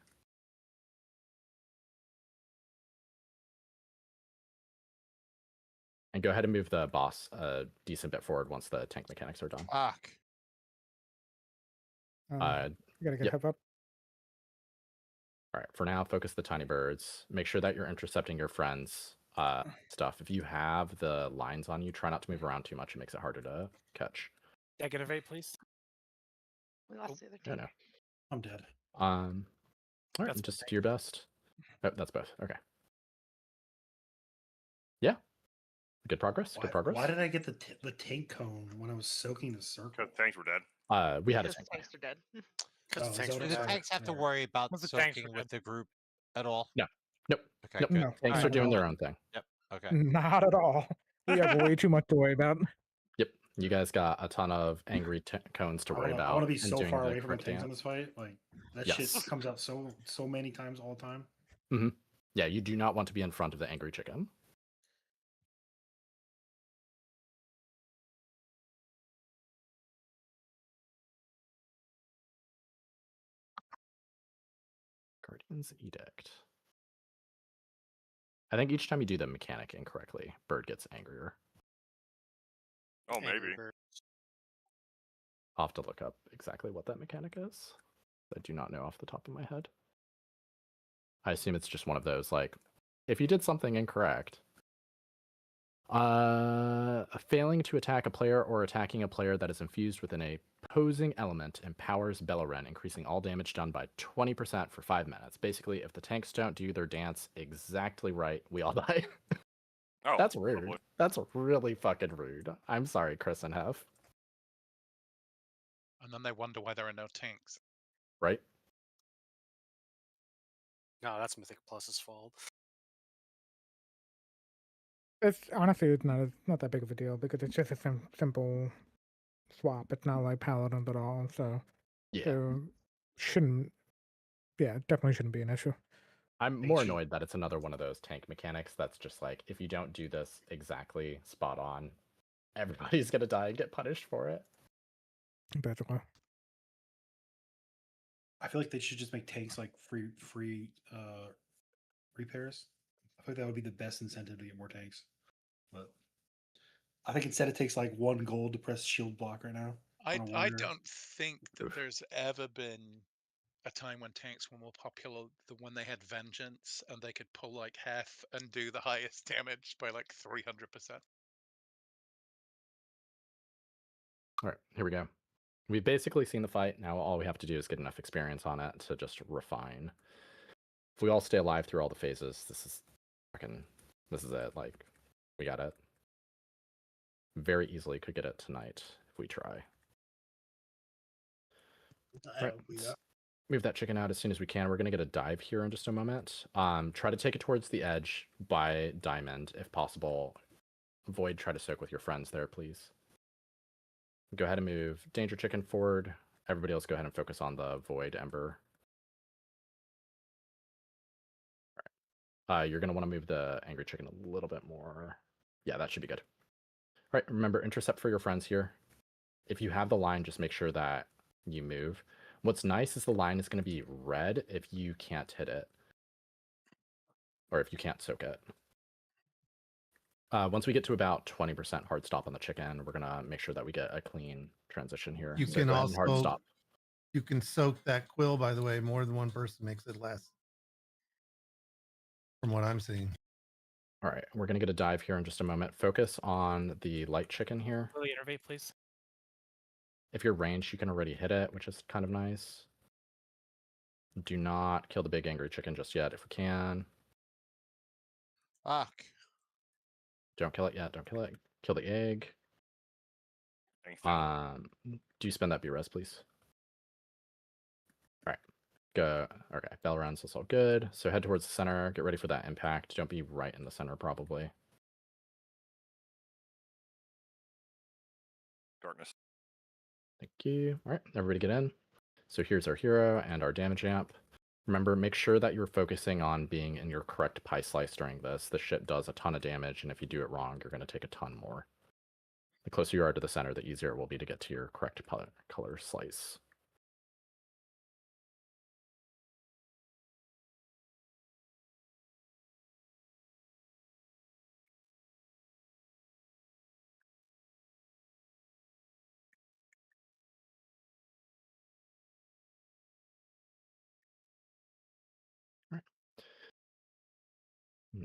And go ahead and move the boss a decent bit forward once the tank mechanics are done. Fuck. You gotta get heads up. All right, for now, focus the tiny birds. Make sure that you're intercepting your friends' stuff. If you have the lines on you, try not to move around too much. It makes it harder to catch. Negative 8, please. We lost the other No, team. no. I'm dead. All right, That's just do your best. Oh, that's both. Okay. Yeah. Good progress. Good progress. Why did I get the tank cone when I was soaking the circle? Because tanks were dead. We had a Because tank. tanks are dead. Because Oh, the tanks, is that do what the it tanks have to is? worry about Well, the tanks soaking are with dead. the group at all? No. Nope. Okay, Nope. good. No. Tanks are Alright, doing well, their own thing. Yep. Okay. Not at all. We have way too much to worry about. Yep. You guys got a ton of angry cones to worry about. I want to be and so doing far the away from the correct tanks in dance. this fight. Like that Yes. shit comes out so many times all the time. Mm-hmm. Yeah, you do not want to be in front of the angry chicken. Guardian's Edict. I think each time you do the mechanic incorrectly, Bird gets angrier. Oh, maybe. I'll have to look up exactly what that mechanic is. I do not know off the top of my head. I assume it's just one of those, like, if you did something incorrect, failing to attack a player or attacking a player that is infused with an opposing element empowers Beleren, increasing all damage done by 20% for 5 minutes. Basically, if the tanks don't do their dance exactly right, we all die. Oh, That's oh rude. boy. That's really fucking rude. I'm sorry, Chris and Hef. And then they wonder why there are no tanks. Right? No, that's Mythic Plus's fault. It's honestly it's not that big of a deal because it's just a simple swap. It's not like Paladins at all, so Yeah. there shouldn't. Yeah, definitely shouldn't be an issue. I'm more annoyed that it's another one of those tank mechanics that's just like, if you don't do this exactly spot on, everybody's gonna die and get punished for it. Basically. I feel like they should just make tanks like free repairs. I feel like that would be the best incentive to get more tanks. But I think instead it takes like 1 gold to press shield block right now. I on a I warrior. don't think that there's ever been a time when tanks were more popular than when they had Vengeance and they could pull like Hef and do the highest damage by like 300%. All right, here we go. We've basically seen the fight. Now all we have to do is get enough experience on it to just refine. If we all stay alive through all the phases, this is it. Like, we got it. Very easily could get it tonight if we try. Right. Move that chicken out as soon as we can. We're going to get a dive here in just a moment. Try to take it towards the edge by diamond if possible. Void, try to soak with your friends there, please. Go ahead and move Danger Chicken forward. Everybody else go ahead and focus on the Void Ember. All right. You're going to want to move the Angry Chicken a little bit more. Yeah, that should be good. All right, remember, intercept for your friends here. If you have the line, just make sure that you move. What's nice is the line is going to be red if you can't hit it. Or if you can't soak it. Once we get to about 20% hard stop on the chicken, we're going to make sure that we get a clean transition here. You So can go ahead and hard also stop. you can soak that quill, by the way. More than one person makes it less. From what I'm seeing. All right, we're going to get a dive here in just a moment. Focus on the light chicken here. Really innervate, please. If you're ranged, you can already hit it, which is kind of nice. Do not kill the big angry chicken just yet if we can. Fuck. Don't kill it yet. Don't kill it. Kill the egg. Thanks. Do you spend that B-res, please? All right. Go. Okay. Bell runs. That's all good. So head towards the center. Get ready for that impact. Don't be right in the center, probably. Darkness. Thank you. All right. Everybody get in. So here's our hero and our damage amp. Remember, make sure that you're focusing on being in your correct pie slice during this. The ship does a ton of damage, and if you do it wrong, you're going to take a ton more. The closer you are to the center, the easier it will be to get to your correct color slice.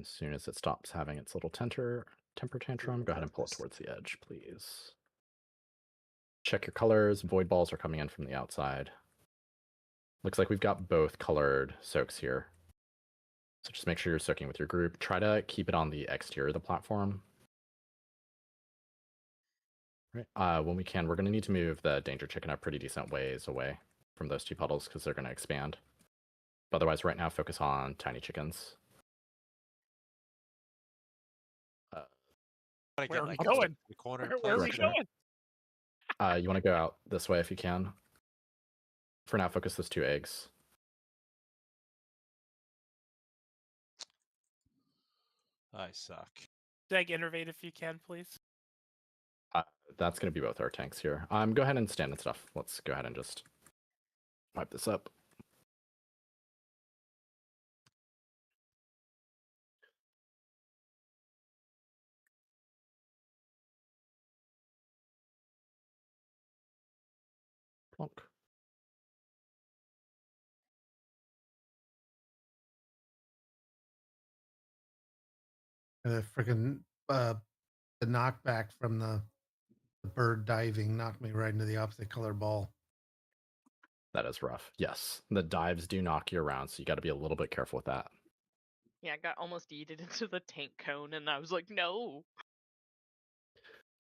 As soon as it stops having its little temper tantrum, go ahead and pull it towards the edge, please. Check your colors. Void balls are coming in from the outside. Looks like we've got both colored soaks here. So just make sure you're soaking with your group. Try to keep it on the exterior of the platform. Right. When we can, we're going to need to move the Danger Chicken a pretty decent ways away from those two puddles because they're going to expand. But otherwise, right now, focus on tiny chickens. Where are we going? Where are we going? You want to go out this way if you can. For now, focus those 2 eggs. I suck. Dag, innervate if you can, please. That's going to be both our tanks here. Go ahead and stand and stuff. Let's go ahead and just wipe this up. Plonk. The freaking the knockback from the bird diving knocked me right into the opposite color ball. That is rough. Yes, the dives do knock you around, so you got to be a little bit careful with that. Yeah, I got almost yeeted into the tank cone, and I was like, no.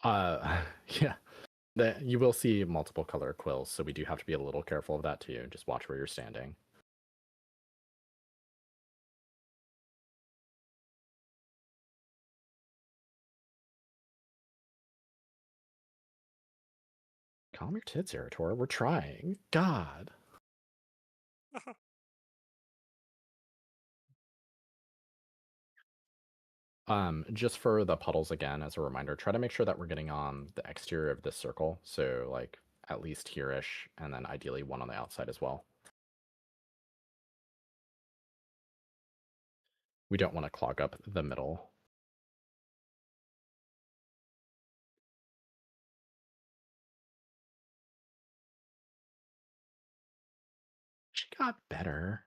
Yeah. You will see multiple color quills, so we do have to be a little careful of that too. Just watch where you're standing. Calm your tits, Eritor. We're trying. God. Just for the puddles again, as a reminder, try to make sure that we're getting on the exterior of this circle. So like at least here-ish, and then ideally one on the outside as well. We don't want to clog up the middle. She got better.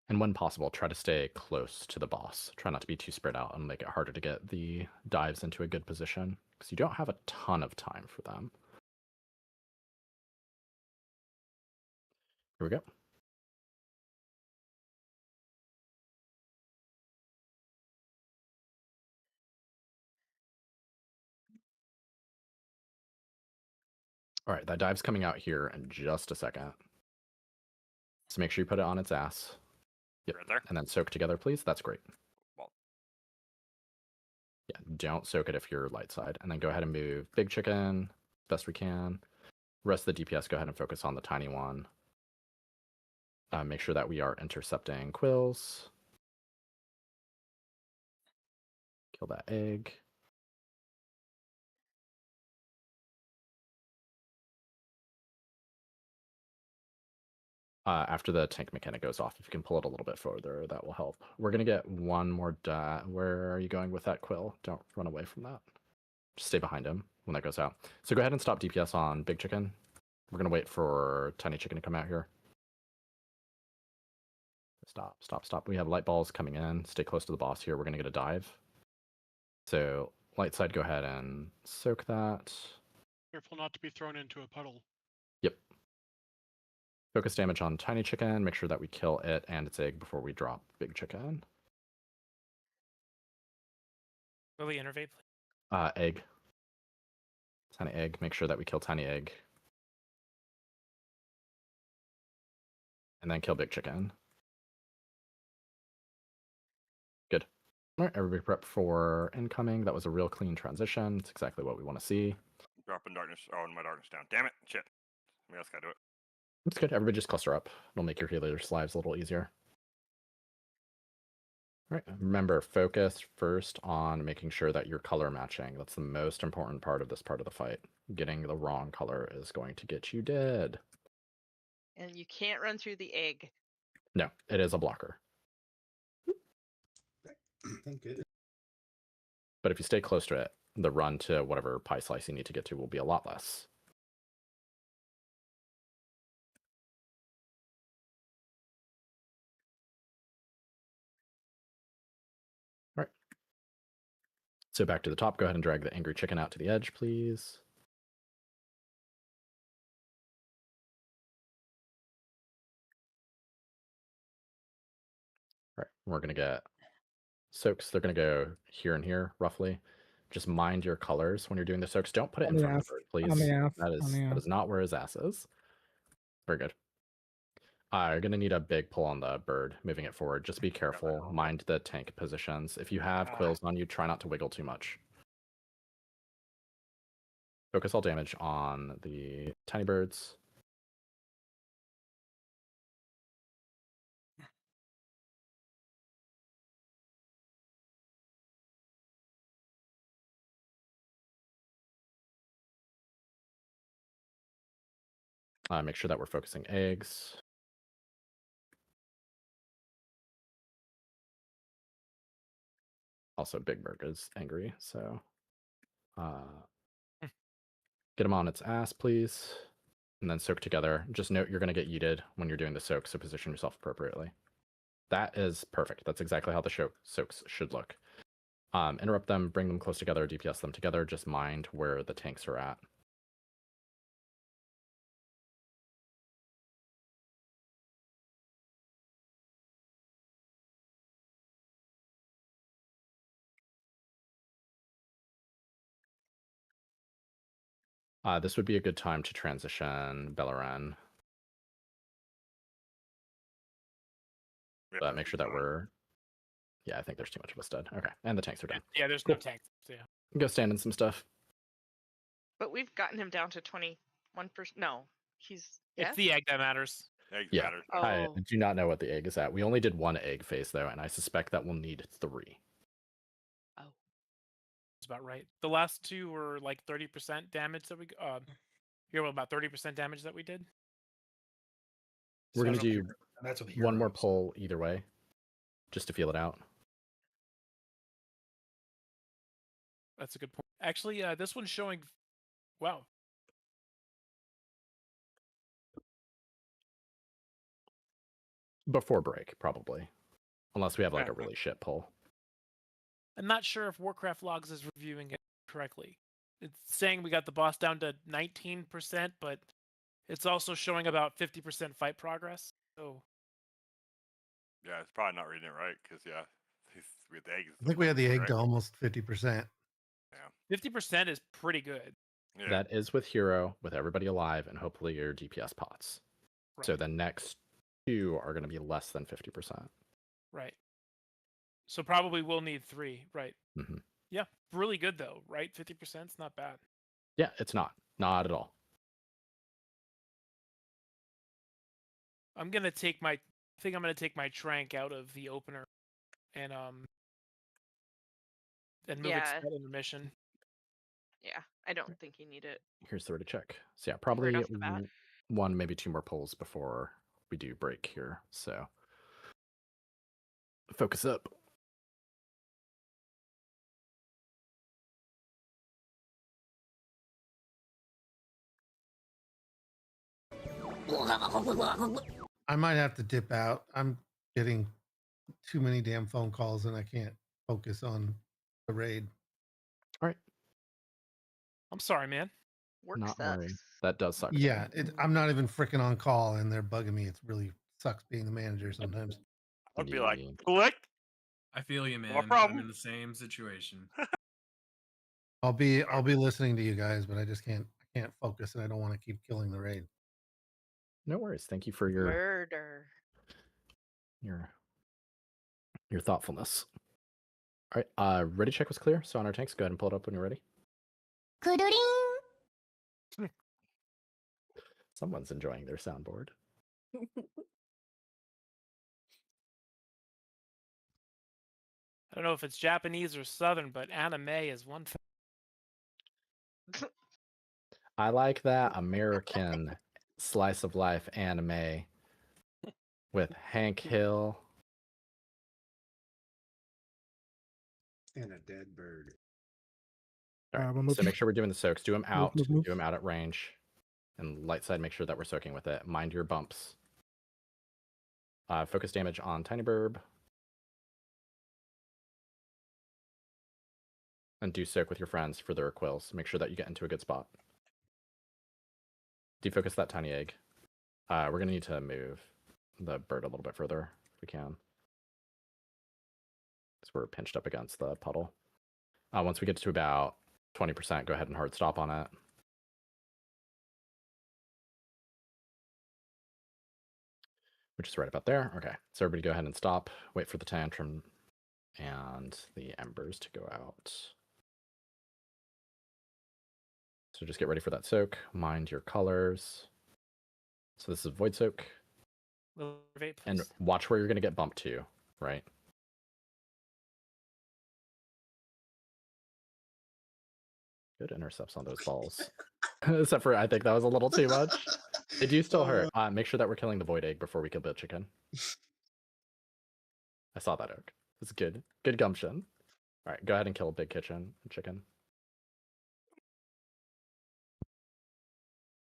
And when possible, try to stay close to the boss. Try not to be too spread out and make it harder to get the dives into a good position, because you don't have a ton of time for them. Here we go. All right, that dive's coming out here in just a second. So make sure you put it on its ass. Yep. Right there. And then soak together, please. That's great. Well. Yeah, don't soak it if you're light side. And then go ahead and move big chicken best we can. Rest of the DPS, go ahead and focus on the tiny one. Make sure that we are intercepting quills. Kill that egg. After the tank mechanic goes off, if you can pull it a little bit further, that will help. We're going to get one more Where are you going with that quill? Don't run away from that. Just stay behind him when that goes out. So go ahead and stop DPS on big chicken. We're going to wait for tiny chicken to come out here. Stop, stop, stop. We have light balls coming in. Stay close to the boss here. We're going to get a dive. So light side, go ahead and soak that. Careful not to be thrown into a puddle. Yep. Focus damage on tiny chicken. Make sure that we kill it and its egg before we drop big chicken. Will we innervate, please? Egg. Tiny egg. Make sure that we kill tiny egg. And then kill big chicken. Good. All right, everybody prep for incoming. That was a real clean transition. It's exactly what we want to see. Dropping darkness. Oh, and my darkness down. Damn it. Shit. Somebody else gotta do it. It's good. Everybody just cluster up. It'll make your healers' lives a little easier. All right. Remember, focus first on making sure that you're color matching. That's the most important part of this part of the fight. Getting the wrong color is going to get you dead. And you can't run through the egg. No, it is a blocker. Thank goodness. But if you stay close to it, the run to whatever pie slice you need to get to will be a lot less. All right. So back to the top, go ahead and drag the angry chicken out to the edge, please. All right, we're going to get soaks. They're going to go here and here, roughly. Just mind your colors when you're doing the soaks. Don't put it in front of the bird, please. That is not where his ass is. Very good. You're going to need a big pull on the bird, moving it forward. Just be careful. Mind the tank positions. If you have quills on you, try not to wiggle too much. Focus all damage on the tiny birds. Make sure that we're focusing eggs. Also, Big Bird is angry, so get him on its ass, please. And then soak together. Just note you're going to get yeeted when you're doing the soak, so position yourself appropriately. That is perfect. That's exactly how the soaks should look. Interrupt them, bring them close together, DPS them together. Just mind where the tanks are at. This would be a good time to transition Beleren. But make sure that we're... Yeah, I think there's too much of us dead. Okay, and the tanks are done. Yeah, there's Cool. no tanks. So yeah. Go stand in some stuff. But we've gotten him down to 21%. No, he's It's yes? the egg that matters. Egg Yeah, matters. I Oh. do not know what the egg is at. We only did 1 egg phase, though, and I suspect that we'll need 3. That's about right. The last 2 were like 30% damage that we here about 30% damage that we did. We're going to Special do hero, and that's with one more heroes. pull either way, just to feel it out. That's a good point. Actually, this one's showing. Wow. Before break, probably. Unless we have like Yeah. a really shit pull. I'm not sure if Warcraft Logs is reviewing it correctly. It's saying we got the boss down to 19%, but it's also showing about 50% fight progress. So Yeah, it's probably not reading it right because with the eggs. I think we had the egg right? to almost 50%. 50% is pretty good. Yeah. That is with hero, with everybody alive, and hopefully your DPS pots. So Right. the next 2 are going to be less than 50%. Right. So probably we'll need 3. Right. Mm-hmm. Yeah. Really good though, right? 50% is not bad. Yeah, it's not. Not at all. I'm gonna take my. I think I'm gonna take my Trank out of the opener, and move Yeah. it to intermission. Yeah, I don't think you need it. Here's the way to check. So yeah, probably off the bat. 1, maybe 2 more pulls before we do break here. So focus up. I might have to dip out. I'm getting too many damn phone calls and I can't focus on the raid. All right. I'm sorry, man. Work Not sucks. worry. That does suck. Yeah, I'm not even freaking on call and they're bugging me. It really sucks being the manager sometimes. I'd be like, Yeah. click. I feel you, man. problem. I'm in the same situation. I'll be listening to you guys, but I just can't focus and I don't want to keep killing the raid. No worries. Thank you for your Murder. your thoughtfulness. All right. Ready check was clear. So on our tanks, go ahead and pull it up when you're ready. Someone's enjoying their soundboard. I don't know if it's Japanese or Southern, but anime is one thing. I like that American slice of life anime with Hank Hill. And a dead bird. All right, we'll move- so make sure we're doing the soaks. Do them out. move. Do them out at range. And light side, make sure that we're soaking with it. Mind your bumps. Focus damage on Tiny Burb. And do soak with your friends for their quills. Make sure that you get into a good spot. Defocus that tiny egg. We're going to need to move the bird a little bit further if we can. Because we're pinched up against the puddle. Once we get to about 20%, go ahead and hard stop on it. Which is right about there. Okay, so everybody go ahead and stop. Wait for the tantrum and the embers to go out. So just get ready for that soak. Mind your colors. So this is Void Soak. Vape, And please. watch where you're going to get bumped to, right? Good intercepts on those balls. Except for, I think that was a little too much. They do still hurt. Make sure that we're killing the Void Egg before we kill the chicken. I saw that, Oak. It's good. Good gumption. All right, go ahead and kill Big Kitchen chicken.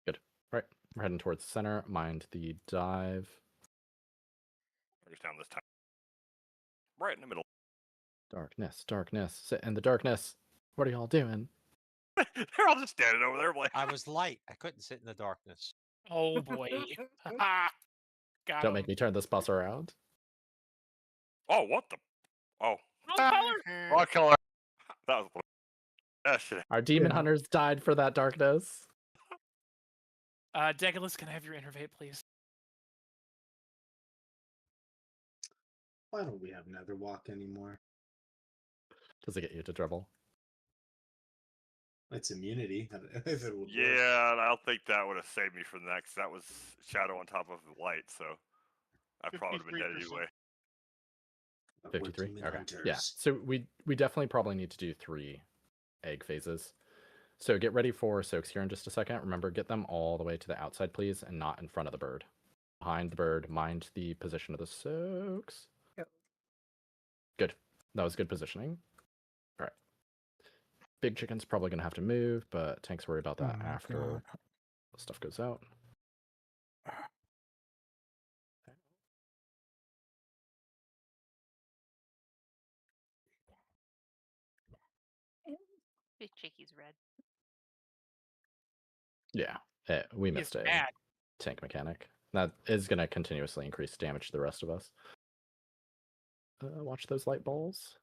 Good. All right, we're heading towards the center. Mind the dive. Where's down this time? Right in the middle. Darkness, darkness, sit in the darkness. What are y'all doing? They're all just standing over there. Like, I was light. I couldn't sit in the darkness. Oh boy. Got Don't him. make me turn this bus around. oh, what the? Oh, Wrong color. wrong color. That was that shit. Our demon Yeah. hunters died for that darkness. Degulus, can I have your innervate, please? Why don't we have Nether Walk anymore? Does it get you to trouble? It's immunity. If it would work. Yeah, and I don't think that would have saved me from that because that was shadow on top of light, so I probably would have been dead 53%. anyway. But we're 53. demon Okay. hunters. Yeah. So we definitely probably need to do 3 egg phases. So get ready for soaks here in just a second. Remember, get them all the way to the outside, please, and not in front of the bird. Behind the bird, mind the position of the soaks. Yep. Good. That was good positioning. All right. Big chicken's probably going to have to move, but tanks worry about that Oh my after God. the stuff goes out. Big chicky's red. Yeah. We He's missed a mad. tank mechanic. That is going to continuously increase damage to the rest of us. Watch those light balls.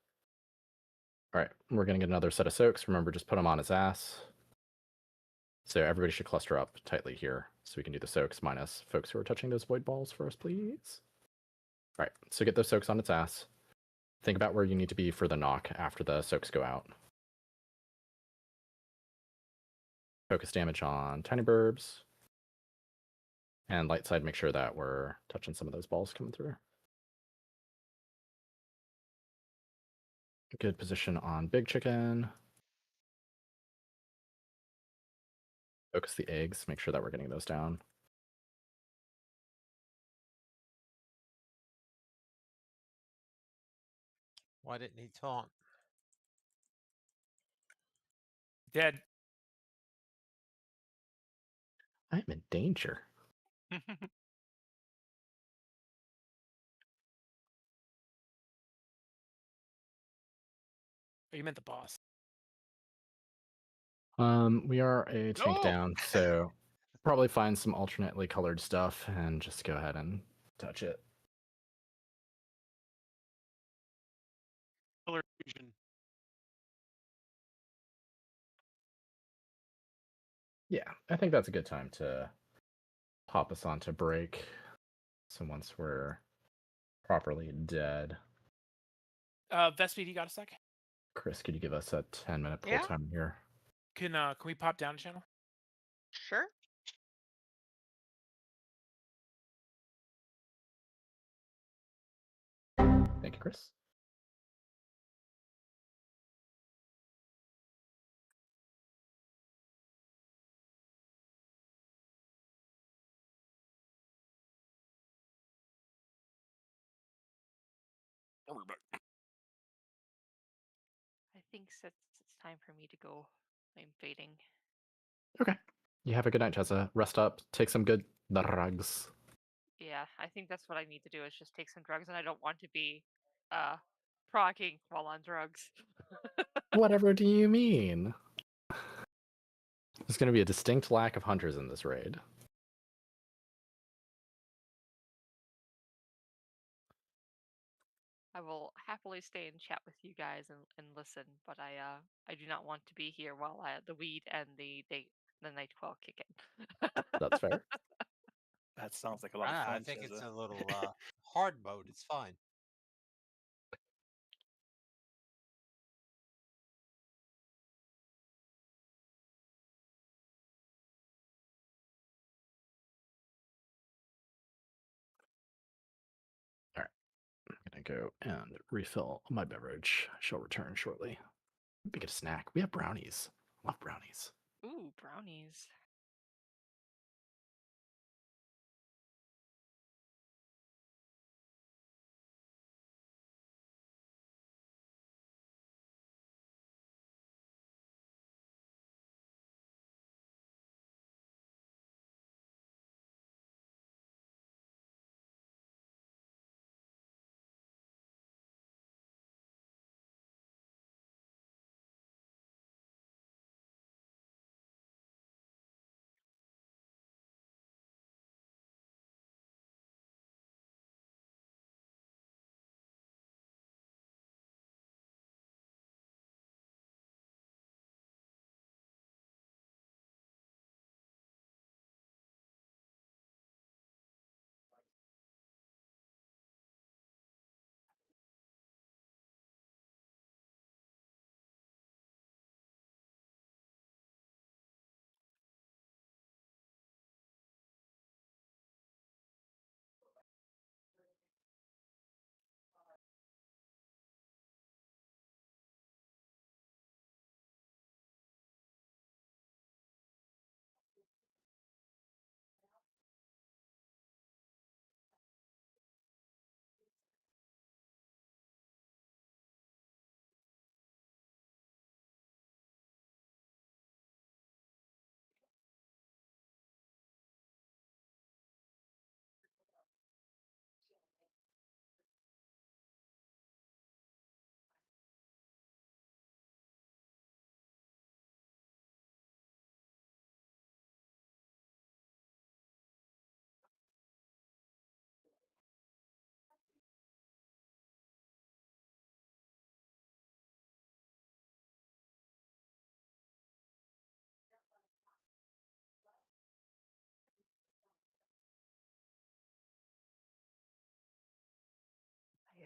All right, we're going to get another set of soaks. Remember, just put them on his ass. So everybody should cluster up tightly here so we can do the soaks minus folks who are touching those void balls for us, please. All right, so get those soaks on its ass. Think about where you need to be for the knock after the soaks go out. Focus damage on tiny burbs. And light side, make sure that we're touching some of those balls coming through. Good position on big chicken. Focus the eggs, make sure that we're getting those down. Why didn't he taunt? Dead. I'm in danger. Oh, you meant the boss. We are a tank No! down, so probably find some alternately colored stuff and just go ahead and touch it. Color fusion. Yeah, I think that's a good time to pop us onto break. So once we're properly dead, Vespi, you got a sec? Chris, could you give us a 10-minute pull Yeah. time here? Can we pop down a channel? Sure. Thank you, Chris. We're back. I think it's time for me to go. I'm fading. Okay. You have a good night, Jessa. Rest up. Take some good drugs. Yeah, I think that's what I need to do is just take some drugs, and I don't want to be proccing while on drugs. Whatever do you mean? There's going to be a distinct lack of hunters in this raid. I will happily stay and chat with you guys and listen, but I do not want to be here while the weed and the night quell kick in. That's fair. That sounds like a lot of fun. I think it's Cheza. a little hard mode. It's fine. All right. I'm going to go and refill my beverage. I shall return shortly. Maybe get a snack. We have brownies. Love brownies. Ooh, brownies.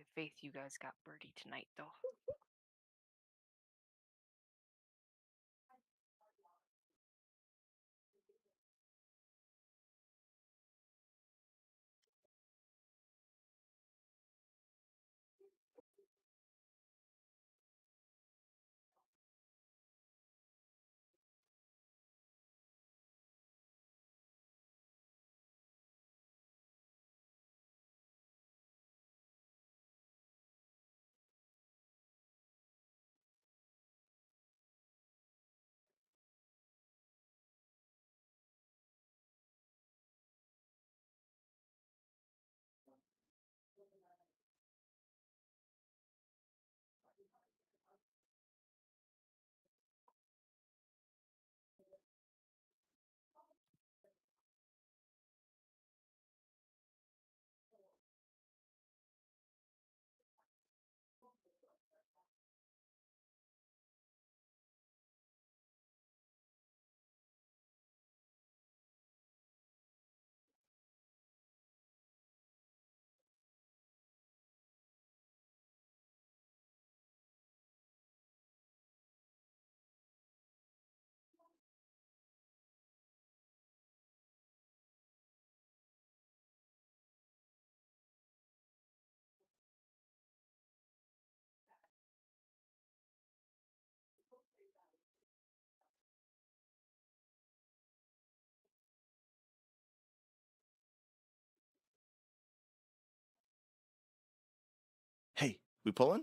have faith you guys got birdie tonight, though. Hey, we pulling?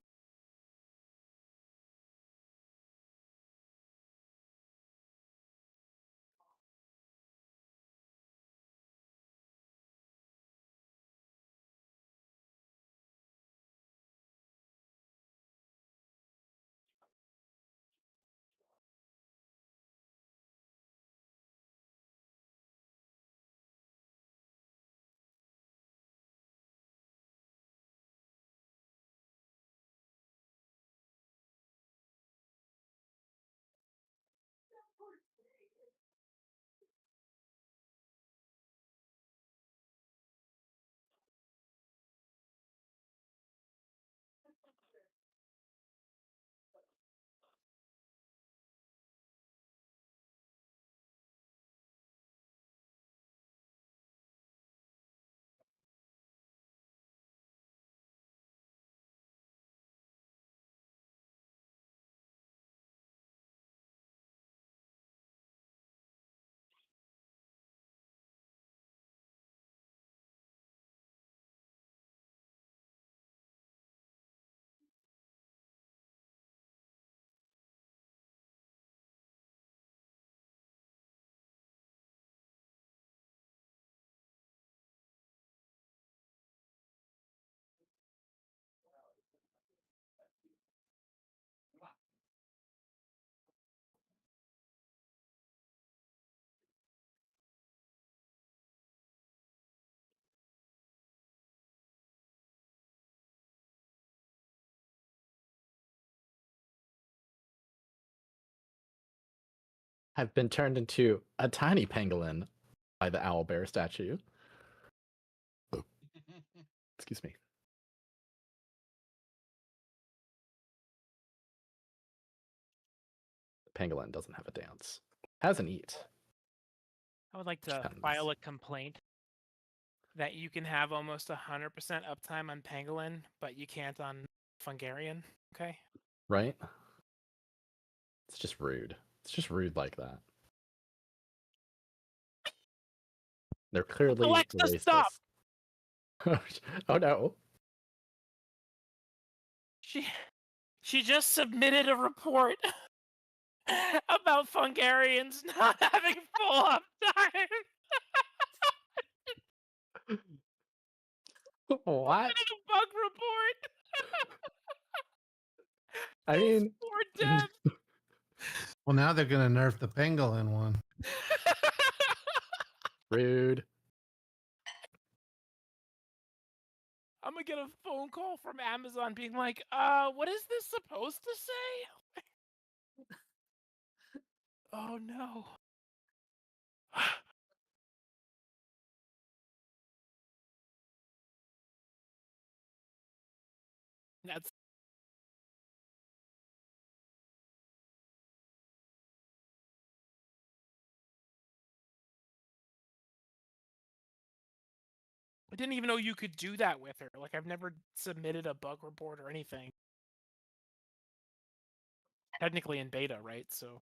I've been turned into a tiny pangolin by the owl bear statue. Excuse me. The pangolin doesn't have a dance. Has an eat. I would like to Depends. file a complaint that you can have almost 100% uptime on Pangolin, but you can't on Fungarian. Okay. Right? It's just rude. It's just rude like that. They're clearly Alexa, racist. stop! Oh no. She just submitted a report about Fungarians not having full uptime. What? Submitted a bug report. I mean, Poor Deb. Well, now they're going to nerf the pangolin one. rude. I'm gonna get a phone call from Amazon being like, what is this supposed to say? Oh no. I didn't even know you could do that with her. Like, I've never submitted a bug report or anything. Technically in beta, right? So.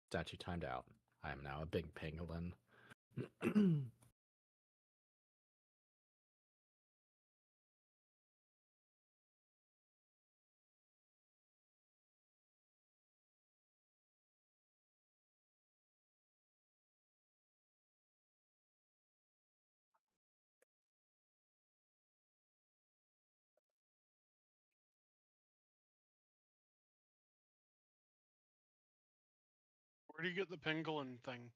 Statue timed out. I am now a big pangolin. Where do you get the pangolin thing?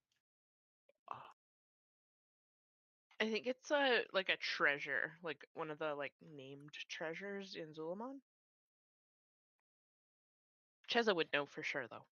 I think it's a like a treasure, like one of the like named treasures in Zulamon. Cheza would know for sure though.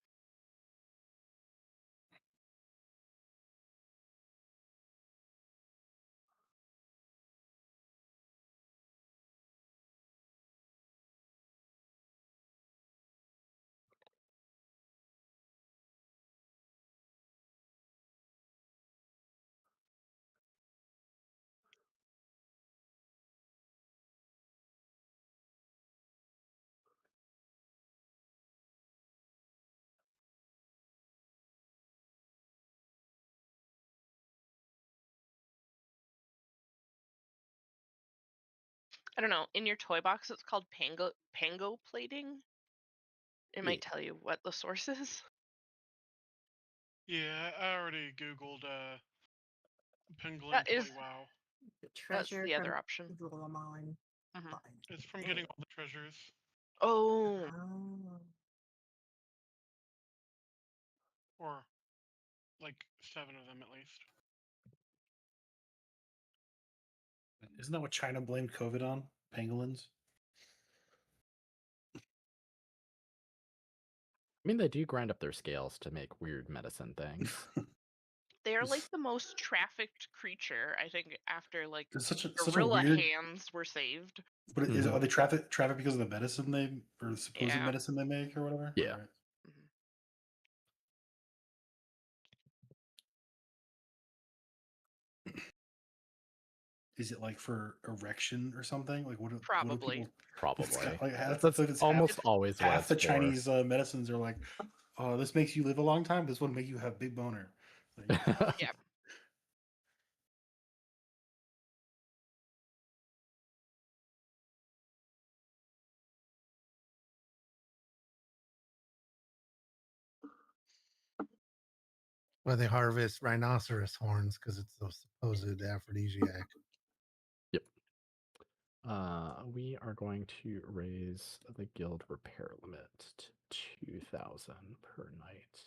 I don't know. In your toy box, it's called pango plating. It might tell you what the source is. Yeah, I already googled pangolin That toy. is Wow. The That's treasure the other from option. Zulamon. It's from getting all the treasures. Oh. Or like 7 of them at least. Isn't that what China blamed COVID on? Pangolins? I mean, they do grind up their scales to make weird medicine things. They are like the most trafficked creature, I think, after like It's such a gorilla weird. hands were saved. But are they traffic because of the medicine or the supposed Yeah. medicine they make or whatever? Yeah. Right. Is it like for erection or something? Like what? Probably. Probably. Like That's almost always what half it's the for. Chinese medicines are like, oh, this makes you live a long time. This one make you have big boner. Like, Yeah. Where they harvest rhinoceros horns because it's the supposed aphrodisiac. Yep. We are going to raise the guild repair limit to 2,000 per night.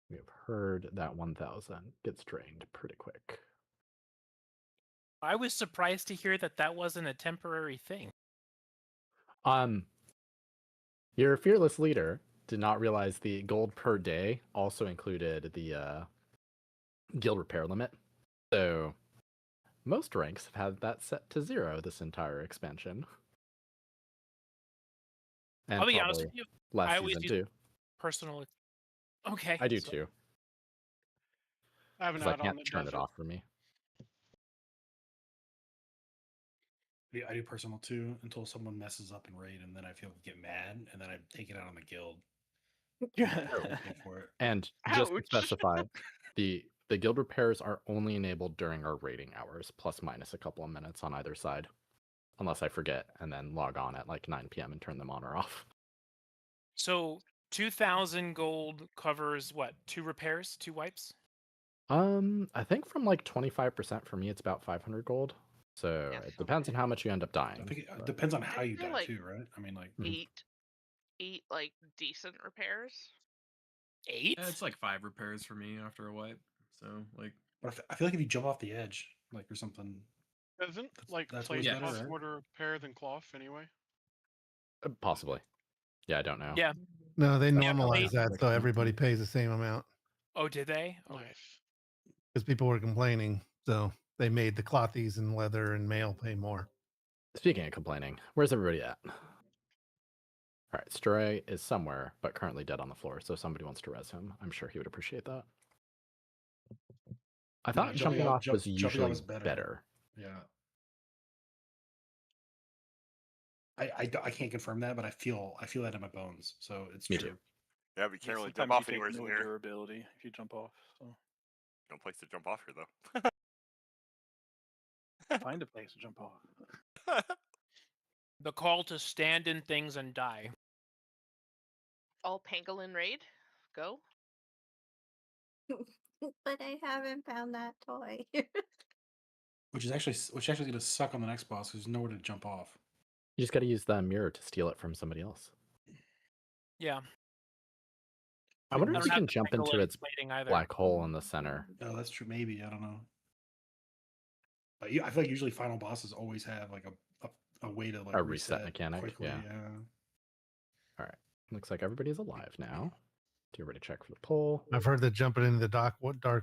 We have heard that 1,000 gets drained pretty quick. I was surprised to hear that that wasn't a temporary thing. Your fearless leader did not realize the gold per day also included the guild repair limit. So most ranks have had that set to 0 this entire expansion. And I'll be honest with you. last I always season use too. personal. Okay. I do so- too. I have an 'Cause I add-on can't that turn does it off for me. Yeah, I do personal too until someone messes up in raid, and then I get mad, and then I take it out on the guild. Pay for it. And just to Ouch. specify, the guild repairs are only enabled during our raiding hours, plus minus a couple of minutes on either side. Unless I forget and then log on at like 9 p.m. and turn them on or off. So 2,000 gold covers what? 2 repairs, 2 wipes? I think from like 25% for me, it's about 500 gold. So it depends on how much you end up dying. I think it but- depends on how you They're die like too, right? I mean, like Eight like decent repairs. 8? It's like 5 repairs for me after a wipe. So like, but I feel like if you jump off the edge, like or something, Doesn't like that's plate always better, cost right? more to repair than cloth anyway? Possibly. Yeah, I don't know. Yeah. No, they Yeah, normalize plate- that so everybody pays the same amount. Oh, did they? Okay. Nice. because people were complaining. So they made the clothies and leather and mail pay more. Speaking of complaining, where's everybody at? All right, Stray is somewhere, but currently dead on the floor. So if somebody wants to res him, I'm sure he would appreciate that. I thought jumping off was usually better. Yeah. I can't confirm that, but I feel that in my bones. So it's Me true. too. Yeah, we can't really Sometimes jump off you take anywhere in no here. durability if you jump off. So No place to jump off here though. find a place to jump off. The call to stand in things and die. All pangolin raid, go. But I haven't found that toy. Which actually going to suck on the next boss. There's nowhere to jump off. You just got to use the mirror to steal it from somebody else. Yeah. I wonder I if don't you have can the jump into pangolin its plating either. black hole in the center. Oh, that's true. Maybe, I don't know. But I feel like usually final bosses always have like a way to like A reset mechanic, quickly. yeah. Yeah. All right. Looks like everybody's alive now. Do you already check for the pull? I've heard that jumping into the dark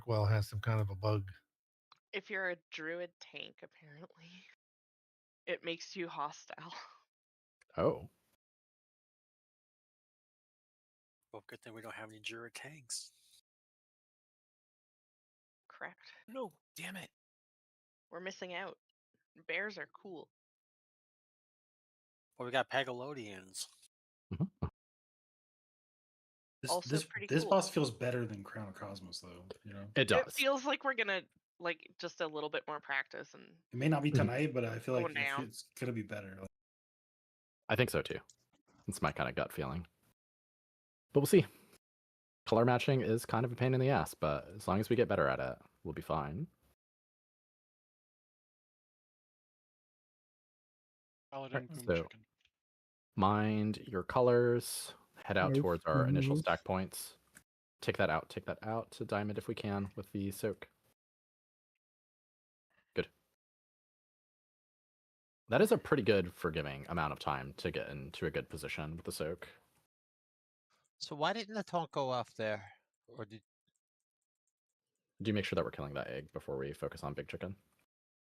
well has some kind of a bug. If you're a druid tank, apparently, it makes you hostile. Oh. Well, good thing we don't have any Druid tanks. Correct. No, damn it. We're missing out. Bears are cool. Well, we got Pagalodians. Also pretty this cool. boss feels better than Crown of Cosmos, though. You know, It does. It feels like we're gonna like just a little bit more practice and. It may not be tonight, but I feel like Going down. it's gonna be better. I think so too. It's my kind of gut feeling. But we'll see. Color matching is kind of a pain in the ass, but as long as we get better at it, we'll be fine. Paladin boom So, chicken. mind your colors. Head out Move, towards our initial move. stack points. Take that out to diamond if we can with the soak. Good. That is a pretty good forgiving amount of time to get into a good position with the soak. So why didn't the taunt go off there? Or did Do you make sure that we're killing that egg before we focus on big chicken?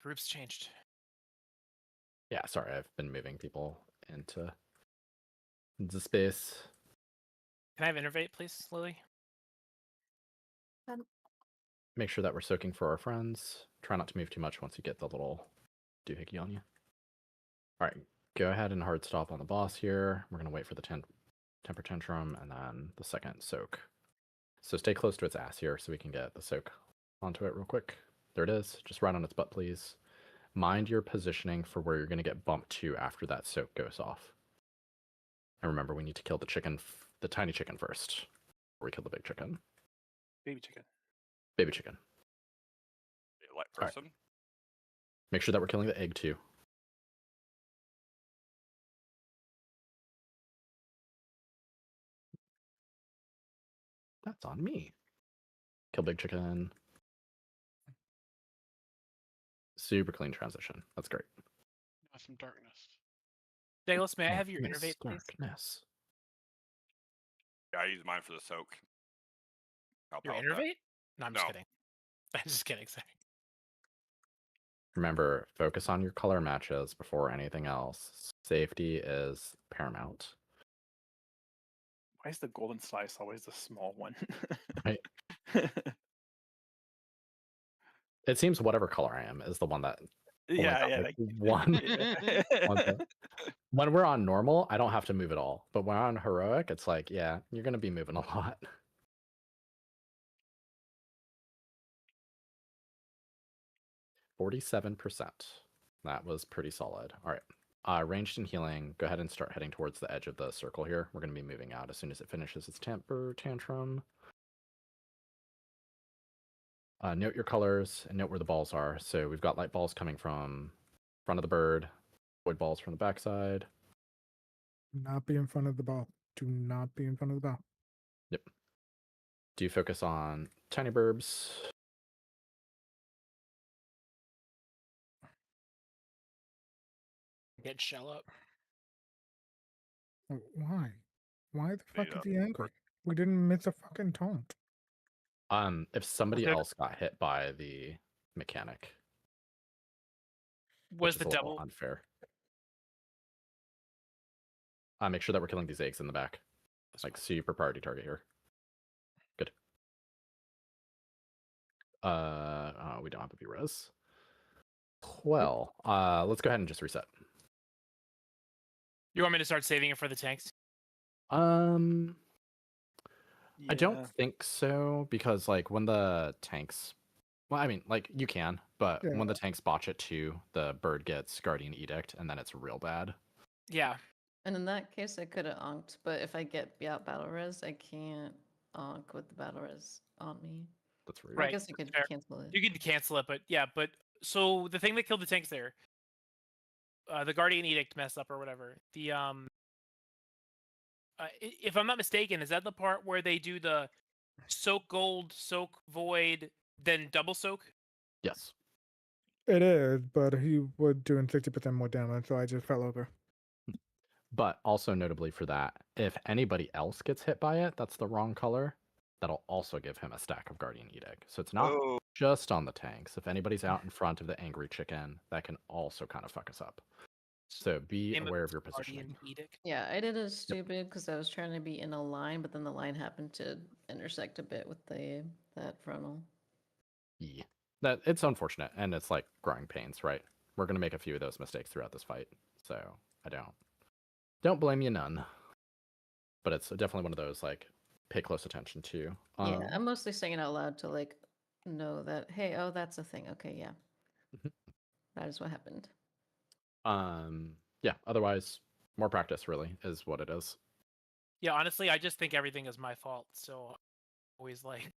Groups changed. Yeah, sorry, I've been moving people into space. Can I have innervate, please, Lily? Make sure that we're soaking for our friends. Try not to move too much once you get the little doohickey on you. All right, go ahead and hard stop on the boss here. We're going to wait for the temper tantrum and then the second soak. So stay close to its ass here so we can get the soak onto it real quick. There it is. Just right on its butt, please. Mind your positioning for where you're going to get bumped to after that soak goes off. And remember, we need to kill the chicken, the tiny chicken first, before we kill the big chicken. Baby chicken. Baby chicken. Light All right. person. Make sure that we're killing the egg too. That's on me. Kill big chicken. Super clean transition. That's great. Now some darkness. Douglas, may I have your Darkness, innervate, please? darkness. Yeah, I use mine for the soak. Help Your out with that. innervate? No, I'm just No. kidding. I'm just kidding, sorry. Remember, focus on your color matches before anything else. Safety is paramount. Why is the golden slice always the small one? Right. It seems whatever color I am is the one that. only Yeah, got, yeah. like, Like, one. yeah. one thing. When we're on normal, I don't have to move at all. But when we're on heroic, it's like, yeah, you're going to be moving a lot. %. That was pretty solid. All right. Ranged and healing. Go ahead and start heading towards the edge of the circle here. We're going to be moving out as soon as it finishes its temper tantrum. Note your colors and note where the balls are. So we've got light balls coming from front of the bird, void balls from the backside. Do not be in front of the ball. Do not be in front of the ball. Yep. Do you focus on tiny burbs? Get shell up. Why? Why the fuck Yeah. is he angry? We didn't miss a fucking taunt. If somebody there- else got hit by the mechanic, Was which the is a little double? unfair. Make sure that we're killing these eggs in the back. Like super priority target here. Good. We don't have a V-res. Well, let's go ahead and just reset. You want me to start saving it for the tanks? I Yeah. don't think so, because like when the tanks, well, I mean, like you can, but when the tanks botch it too, the bird gets Guardian Edict, and then it's real bad. Yeah. And in that case, I could have onked, but if I get battle res, I can't onk with the battle res on me. That's rude. Or I guess I could fair. cancel it. You could cancel it, but yeah, so the thing that killed the tanks there, the Guardian Edict mess up or whatever. The if I'm not mistaken, is that the part where they do the soak gold, soak void, then double soak? Yes. It is, but he was doing 60% more damage, so I just fell over. But also notably for that, if anybody else gets hit by it, that's the wrong color, that'll also give him a stack of Guardian Edict. So it's not just on the tanks. If anybody's out in front of the angry chicken, that can also kind of fuck us up. So be aware of your positioning. Yeah, I did it stupid because I was trying to be in a line, but then the line happened to intersect a bit with that frontal. Yeah. It's unfortunate, and it's like growing pains, right? We're gonna make a few of those mistakes throughout this fight, so I don't blame you none. But it's definitely one of those like pay close attention to. Yeah, I'm mostly saying it out loud to like know that, hey, oh, that's a thing. Okay, yeah. That is what happened. Yeah, otherwise more practice really is what it is. Yeah, honestly, I just think everything is my fault. So always like,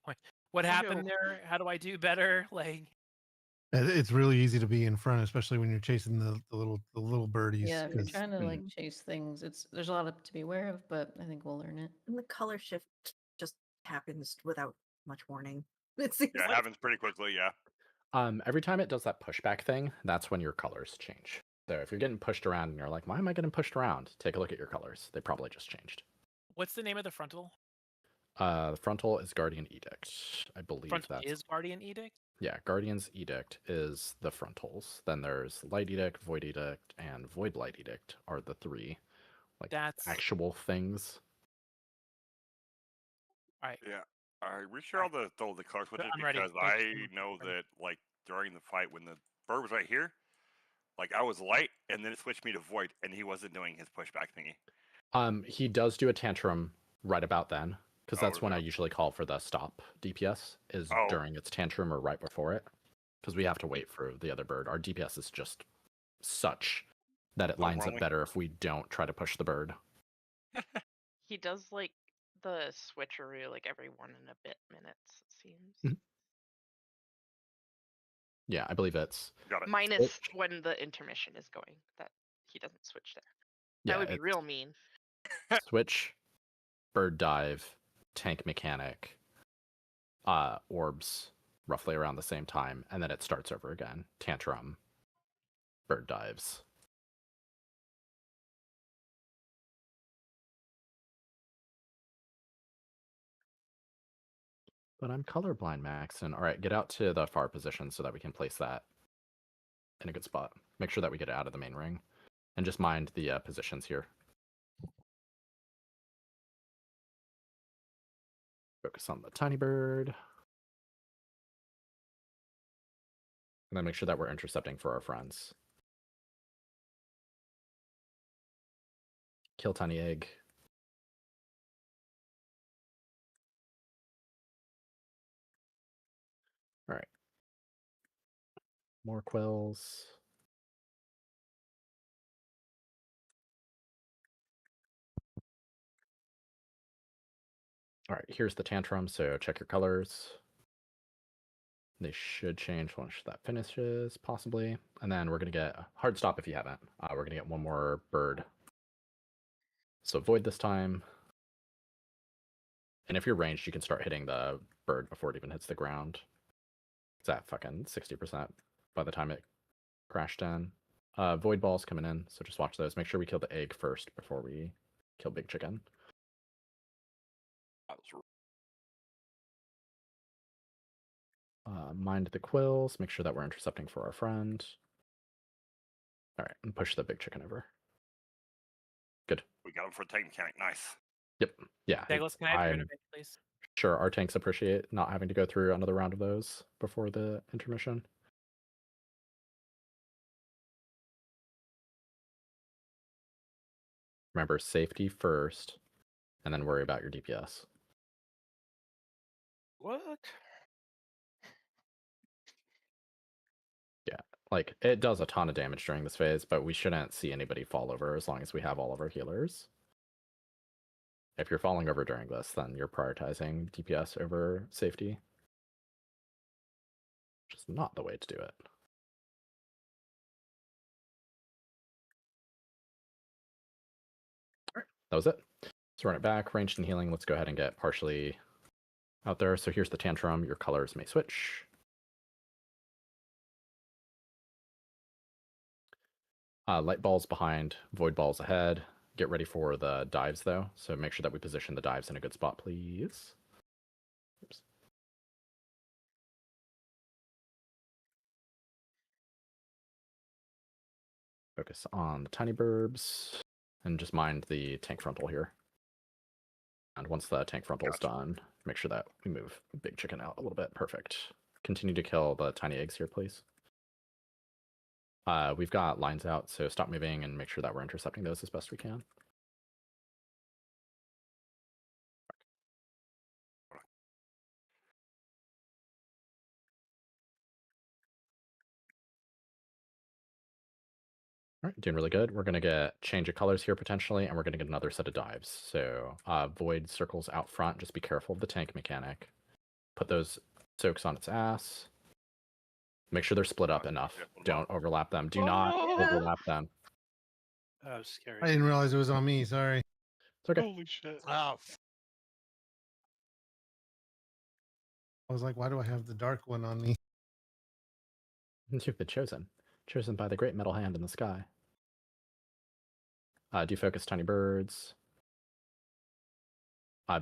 what happened there? How do I do better? Like, It's really easy to be in front, especially when you're chasing the little birdies. Yeah, if you're 'cause- trying to like chase things, there's a lot to be aware of, but I think we'll learn it. And the color shift just happens without much warning. It seems Yeah, it like happens pretty quickly. Yeah. Every time it does that pushback thing, that's when your colors change. So if you're getting pushed around and you're like, why am I getting pushed around? Take a look at your colors. They probably just changed. what's the name of the frontal? The frontal is Guardian Edict. I believe Frontal that's is Guardian Edict? Yeah, Guardian's Edict is the frontals. Then there's Light Edict, Void Edict, and Void Light Edict are the three That's actual things. Alright. Yeah. All right. Reshare all the colors with it I'm ready. because Thank I you. know that like during the fight when the bird was right here, like I was light and then it switched me to void and he wasn't doing his pushback thingy. He does do a tantrum right about then, because Oh, that's when I usually call for the stop DPS, is Oh. during its tantrum or right before it, because we have to wait for the other bird. Our DPS is just such that it lines up Overwhelming. better if we don't try to push the bird. He does like the switcheroo like every 1 and a bit minutes, it seems. Yeah, I believe it's Minus when the intermission is going, that he doesn't switch there. Yeah, That would be it's- real mean. switch, bird dive, tank mechanic, orbs roughly around the same time, and then it starts over again. Tantrum, bird dives. But I'm colorblind, Max, and all right, get out to the far position so that we can place that in a good spot. Make sure that we get it out of the main ring, and just mind the positions here. Focus on the tiny bird. And then make sure that we're intercepting for our friends. Kill tiny egg. All right. More quills. All right, here's the tantrum, so check your colors. They should change once that finishes, possibly. And then we're going to get a hard stop if you haven't. We're going to get one more bird. So void this time. And if you're ranged, you can start hitting the bird before it even hits the ground. It's at fucking 60% by the time it crashed in. Void balls coming in, so just watch those. Make sure we kill the egg first before we kill big chicken. Mind the quills. Make sure that we're intercepting for our friend. All right, and push the big chicken over. Good. We got him for tank mechanic. Nice. Yep. Yeah. Douglas, can I have your I'm intervention, please? sure our tanks appreciate not having to go through another round of those before the intermission. Remember, safety first, and then worry about your DPS. What? Yeah, like, it does a ton of damage during this phase, but we shouldn't see anybody fall over as long as we have all of our healers. If you're falling over during this, then you're prioritizing DPS over safety. Which is not the way to do it. Alright, that was it. Let's run it back. Ranged and healing. Let's go ahead and get partially out there. So here's the tantrum. Your colors may switch. Light balls behind, void balls ahead. Get ready for the dives, though. So make sure that we position the dives in a good spot, please. Oops. Focus on the tiny burbs. And just mind the tank frontal here. And once the tank frontal is done, make sure that we move big chicken out a little bit. Perfect. Continue to kill the tiny eggs here, please. We've got lines out, so stop moving and make sure that we're intercepting those as best we can. All right, doing really good. We're going to get change of colors here potentially, and we're going to get another set of dives. So void circles out front. Just be careful of the tank mechanic. Put those soaks on its ass. Make sure they're split up enough. Don't overlap them. Do not overlap them. That was scary. I didn't realize it was on me. Sorry. It's okay. Holy shit. Oh, I was like, why do I have the dark one on me? You've been chosen. Chosen by the great metal hand in the sky. Do focus tiny birds.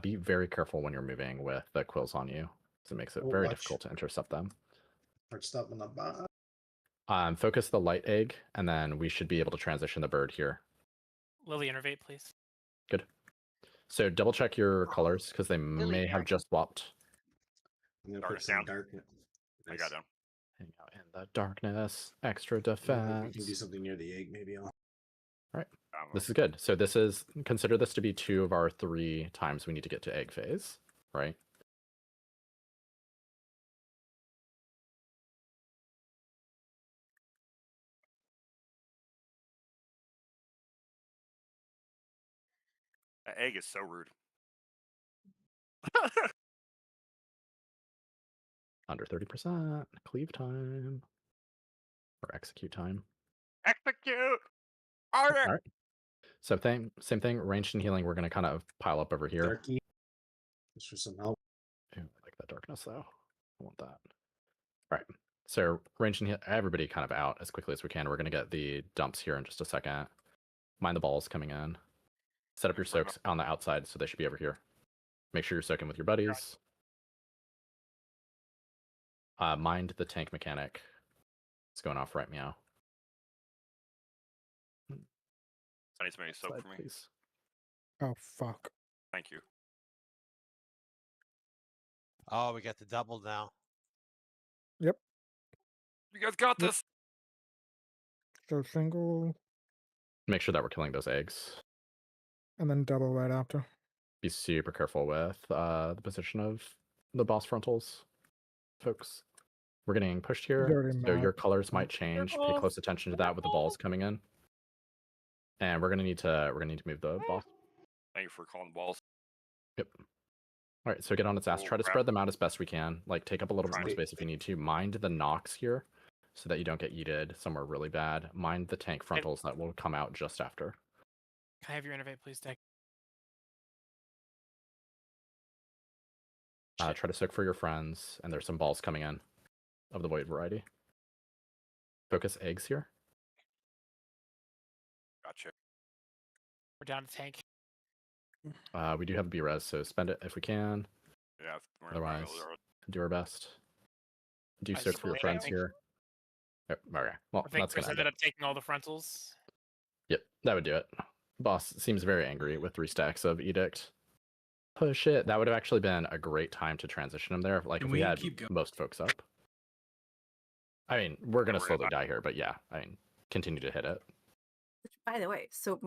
Be very careful when you're moving with the quills on you, because it makes it very difficult to intercept them. Focus the light egg, and then we should be able to transition the bird here. Lily, innervate, please. Good. So double check your colors, because they may have just swapped. I'm gonna Darkness put some down. dark. I got down. Hang out in the darkness. Extra We can defense. do something near the egg, maybe. All right. This is good. So this is, consider this to be 2 of our 3 times we need to get to egg phase, right? That egg is so rude. Under 30%. Cleave time. Or execute time. Execute! All right. So same thing, ranged and healing, we're going to kind of pile up over here. Darky. Just for some help. Ooh, I like that darkness, though. I want that. All right. So ranged and heal, everybody kind of out as quickly as we can. We're going to get the dumps here in just a second. Mind the balls coming in. Set up your soaks on the outside, so they should be over here. Make sure you're soaking with your buddies. Mind the tank mechanic. It's going off right meow. I need somebody to soak Slide, for me. please. Oh, fuck. Thank you. oh, we got the double now. Yep. You guys got this. So single Make sure that we're killing those eggs. and then double right after. Be super careful with the position of the boss frontals, folks. We're getting pushed here, Very so your mad. colors might change. Pay close attention to that with the balls coming in. And we're gonna need to move the boss. Thank you for calling balls. Yep. All right, so get on its ass. Oh, Try to crap. spread them out as best we can. Like, take up a little bit more Trying. space if you need to. Mind the knocks here, so that you don't get yeeted somewhere really bad. Mind the tank frontals that will come out just after. Can I have your innervate, please, Dick? Try to soak for your friends, and there's some balls coming in of the void variety. Focus eggs here. Gotcha. We're down to tank. We do have a B-res, so spend it if we can. Yeah. Otherwise, do our best. do I search for your friends think- here. Oh, okay, well, I think that's Chris gonna end ended it. up taking all the frontals. Yep, that would do it. Boss seems very angry with 3 stacks of Edict. Push it. That would have actually been a great time to transition him there. Like Can if we we had keep going? most folks up. I mean, we're gonna Don't worry slowly about die here, but yeah, I mean, continue to hit it. Which, by the way, so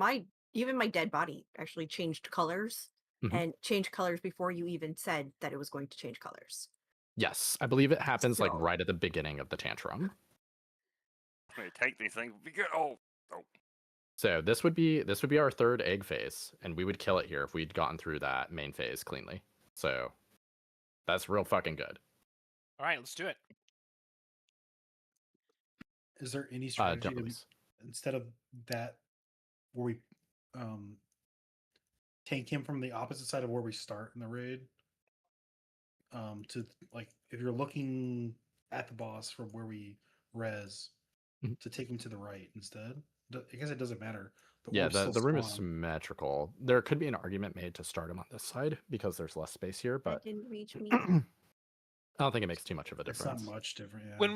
even my dead body actually changed colors Mhm. and changed colors before you even said that it was going to change colors. Yes, I believe it happens like So- right at the beginning of the tantrum. I'm gonna take these things. Be good. Oh. So this would be our 3rd egg phase, and we would kill it here if we'd gotten through that main phase cleanly. So that's real fucking good. All right, let's do it. Is there any strategy Don't to, lose. instead of that where we tank him from the opposite side of where we start in the raid? To like if you're looking at the boss from where we res, Mhm. to take him to the right instead. I guess it doesn't matter. But Yeah, orbs still the room is spawn. symmetrical. There could be an argument made to start him on this side because there's less space here, That but didn't reach me. I don't think it makes too much of a It's difference. not much different. Yeah. When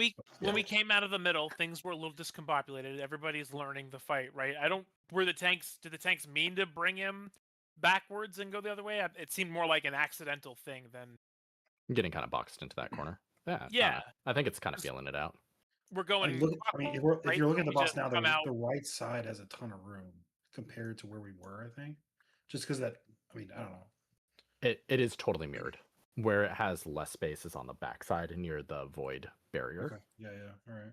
we came out of the middle, things were a little discombobulated. Everybody's learning the fight, right? Did the tanks mean to bring him backwards and go the other way? It seemed more like an accidental thing than I'm getting kind of boxed into that corner. Yeah. I don't Yeah. know. I think it's kind of feeling it out. we're I going. mean, if right? you're looking at We the boss just now, come out. the right side has a ton of room compared to where we were. I think just because that. I mean, I don't know. It is totally mirrored. Where it has less space is on the backside near the void barrier. Okay. Yeah. All right.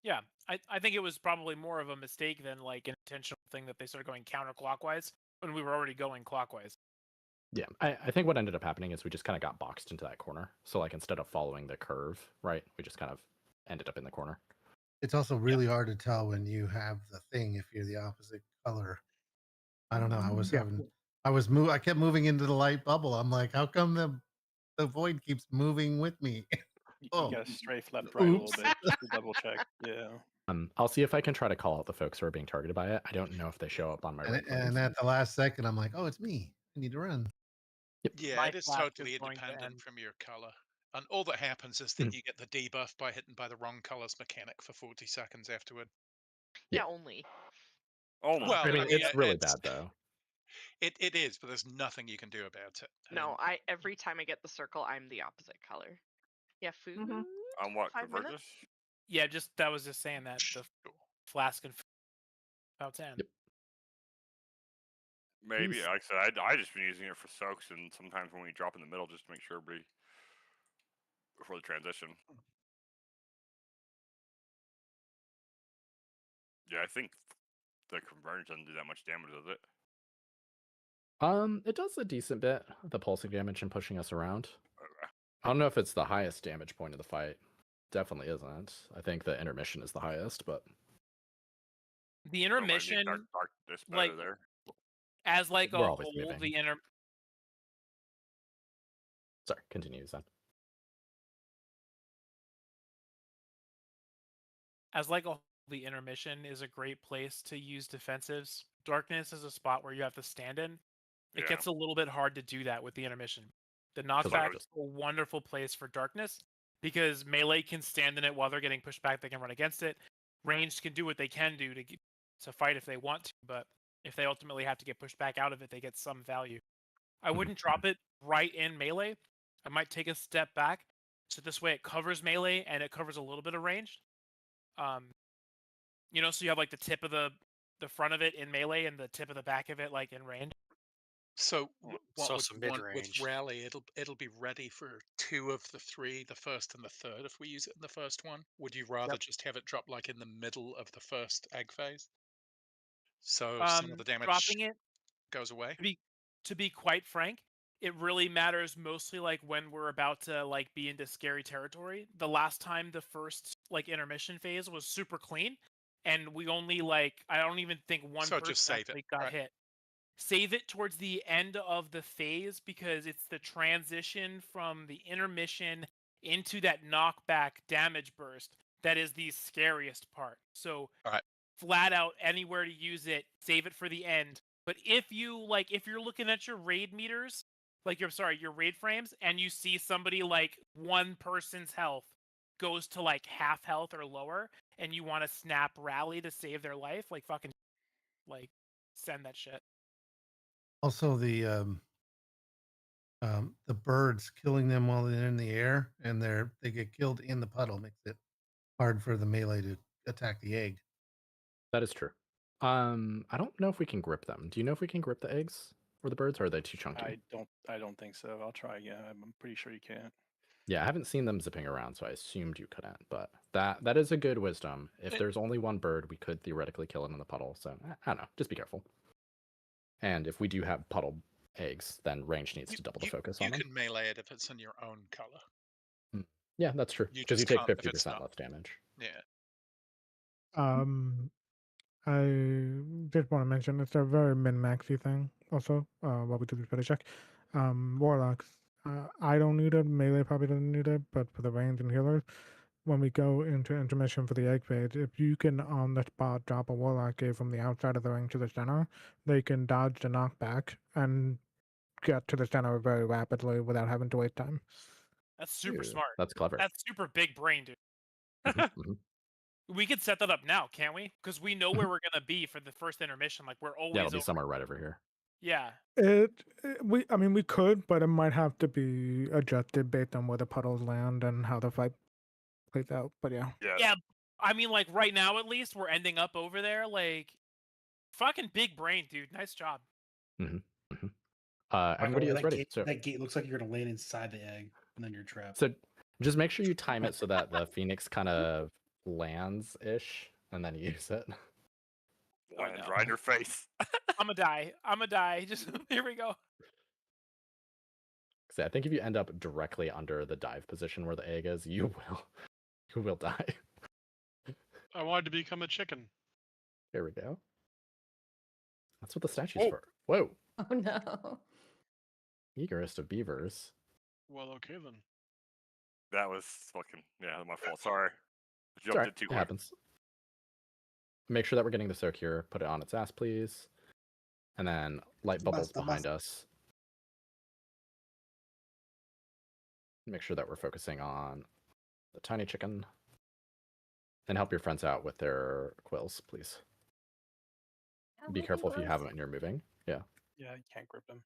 Yeah, I think it was probably more of a mistake than like an intentional thing that they started going counterclockwise when we were already going clockwise. Yeah, I think what ended up happening is we just kind of got boxed into that corner. So like instead of following the curve, right, we just kind of ended up in the corner. It's also really hard to tell when you have the thing if you're the opposite color. I don't know. I kept moving into the light bubble. I'm like, how come the void keeps moving with me? You Oh, gotta strafe left, right a little oops. bit just to double check. Yeah. I'll see if I can try to call out the folks who are being targeted by it. I don't know if they show up on my And, right. and at the last second, I'm like, oh, it's me. I need to run. Yeah, My it is flash was totally going to independent end. from your color. And all that happens is that you get the debuff by hitting by the wrong color's mechanic for 40 seconds afterward. Yeah, only. Oh my. Well, I mean, I mean, it's really it's- bad though. It is, but there's nothing you can do about it. No, every time I get the circle, I'm the opposite color. Yeah, food. On what? 5 Convergence? minutes? Yeah, that was just saying that the flask and about 10. Maybe. Please. Like I said, I just been using it for soaks, and sometimes when we drop in the middle, just to make sure everybody before the transition. Yeah, I think the convergence doesn't do that much damage, does it? It does a decent bit, the pulsing damage and pushing us around. I don't know if it's the highest damage point of the fight. Definitely isn't. I think the intermission is the highest, but The intermission, This better like there. as like a We're whole, always moving. the sorry, continue, Zen. as like a whole, the intermission is a great place to use defensives. Darkness is a spot where you have to stand in. It Yeah. gets a little bit hard to do that with the intermission. The I knockback just- is a wonderful place for darkness because melee can stand in it while they're getting pushed back. They can run against it. Ranged can do what they can do to fight if they want to, but if they ultimately have to get pushed back out of it, they get some value. I wouldn't drop it right in melee. I might take a step back, so this way it covers melee and it covers a little bit of ranged. So you have like the tip of the front of it in melee and the tip of the back of it like in range. So So what would some you want with mid-range. rally? It'll be ready for 2 of the 3, the first and the third, if we use it in the first one. Would you rather just have it drop like in the middle of the first egg phase? So some of the damage Dropping it goes away. to be quite frank, it really matters mostly like when we're about to like be into scary territory. The last time the first like intermission phase was super clean, and we only I don't even think one So person just save it, actually got right? hit. Save it towards the end of the phase because it's the transition from the intermission into that knockback damage burst that is the scariest part. So flat out anywhere to use it, save it for the end. But if you're looking at your raid meters, your raid frames, and you see somebody like one person's health goes to like half health or lower, and you want to snap rally to save their life, like fucking, like send that shit. Also, the birds killing them while they're in the air and they get killed in the puddle makes it hard for the melee to attack the egg. That is true. I don't know if we can grip them. Do you know if we can grip the eggs or the birds, or are they too chunky? I don't think so. I'll try again. I'm pretty sure you can't. Yeah, I haven't seen them zipping around, so I assumed you couldn't. But that is a good wisdom. If there's only one bird, we could theoretically kill it in the puddle. So I don't know. Just be careful. And if we do have puddle eggs, then range needs to double the focus on You them. can melee it if it's in your own color. Yeah, that's true. You Because you just take can't if it's 50% not. less damage. Yeah. I did want to mention it's a very min-maxy thing also, while we do this better check. Warlocks, I don't need it, melee probably doesn't need it, but for the ranged and healers, when we go into intermission for the egg phase, if you can on the spot drop a Warlock egg from the outside of the ring to the center, they can dodge the knockback and get to the center very rapidly without having to waste time. That's super Ooh, smart. that's clever. That's super big brain, dude. We could set that up now, can't we? Because we know where we're gonna be for the first intermission. Like we're always Yeah, it'll be over. somewhere right over here. Yeah. We could, but it might have to be adjusted based on where the puddles land and how the fight plays out. But yeah. Yeah. I mean, like right now, at least we're ending up over there. Like, fucking big brain, dude. Nice job. Everybody is ready. So That gate looks like you're gonna land inside the egg, and then you're trapped. So just make sure you time it so that the phoenix kind of lands ish, and then you use it. Lands right in your face. I'm gonna die. Just here we go. So I think if you end up directly under the dive position where the egg is, you will die. I wanted to become a chicken. There we go. That's what the statue's for. Whoa. Oh no. Eagerest of beavers. Well, okay then. That was fucking my fault. Sorry. I It's jumped alright, in too it quick. happens. Make sure that we're getting the soak here. Put it on its ass, please. And then light bubbles behind us. Make sure that we're focusing on the tiny chicken. And help your friends out with their quills, please. Be careful if you have them and you're moving. Yeah. Yeah, you can't grip them.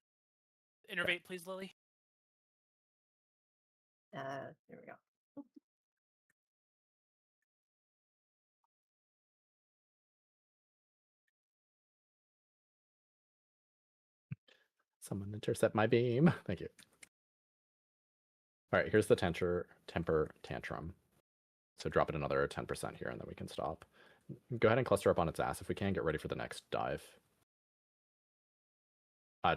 Innervate, please, Lily. There we go. Someone intercept my beam. Thank you. All right, here's the temper tantrum. So drop it another 10% here, and then we can stop. Go ahead and cluster up on its ass if we can. Get ready for the next dive.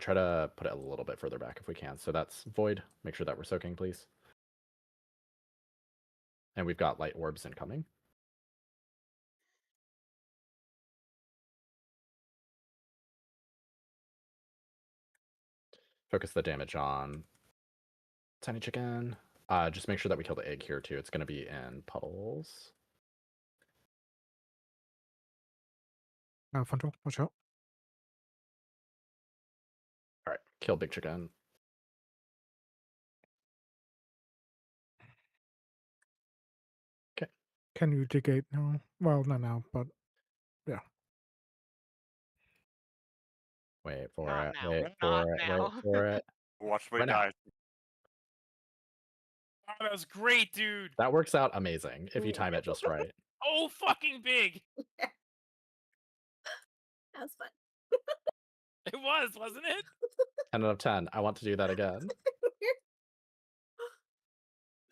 Try to put it a little bit further back if we can. So that's void. Make sure that we're soaking, please. And we've got light orbs incoming. Focus the damage on tiny chicken. Just make sure that we kill the egg here too. It's going to be in puddles. Frontal, watch out. All right, kill big chicken. Okay. Can you negate now? Well, not now, but yeah. Wait for Not it. now. Wait Not for it. now. Wait for it. Watch me Right now. die. Oh, that was great, dude. That works out amazing if you time it just right. Oh, fucking big. That was fun. It was, wasn't it? 10 out of 10. I want to do that again.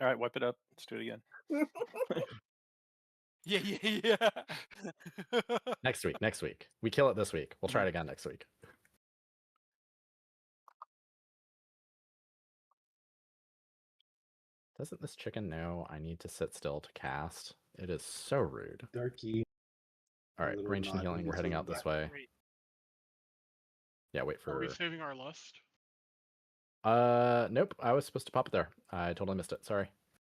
All right, wipe it up. Let's do it again. Yeah. Next week. We kill it this week. We'll try it again next week. Doesn't this chicken know I need to sit still to cast? It is so rude. Darky. All right, Little range and nod healing. We're means heading we're out this back. way. Great. Yeah, wait Are we for. saving our lust? Nope. I was supposed to pop it there. I totally missed it. Sorry.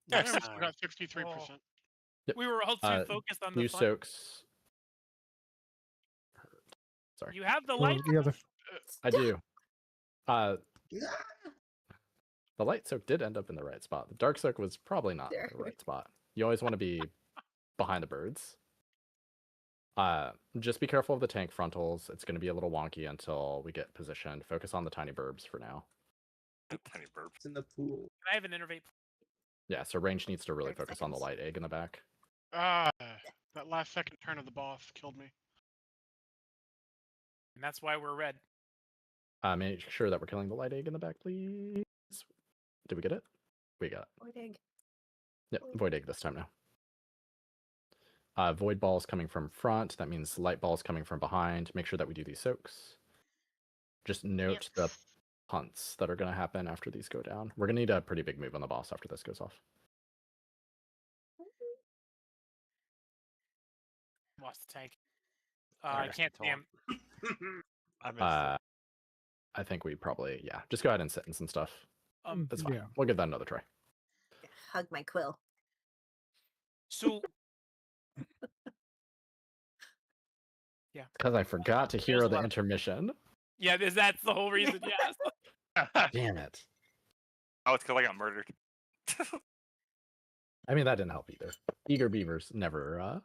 Yeah, we still got 63%. Yep. We were all too focused on the New fun. soaks. Sorry. You have the Well, light. yeah, I do. The light soak did end up in the right spot. The dark soak was probably not in the right spot. You always want to be behind the birds. Just be careful of the tank frontals. It's going to be a little wonky until we get positioned. Focus on the tiny burbs for now. Tiny burbs in the pool. Can I have an innervate? Yeah, so range needs to really focus on the light egg in the back. That last second turn of the boss killed me. And that's why we're red. Make sure that we're killing the light egg in the back, please. Did we get it? We got it. Void egg. Yep, void egg this time now. Void balls coming from front. That means light balls coming from behind. Make sure that we do these soaks. Just note the punts that are going to happen after these go down. We're going to need a pretty big move on the boss after this goes off. Lost the tank. I can't damn. I missed it. I think we probably, just go ahead and sit in some stuff. That's fine. Yeah. We'll give that another try. Hug my quill. So. Yeah. Because I forgot to hero the intermission. Yeah, that's the whole reason. Yes. Damn it. Oh, it's because I got murdered. I mean, that didn't help either. Eager beavers never.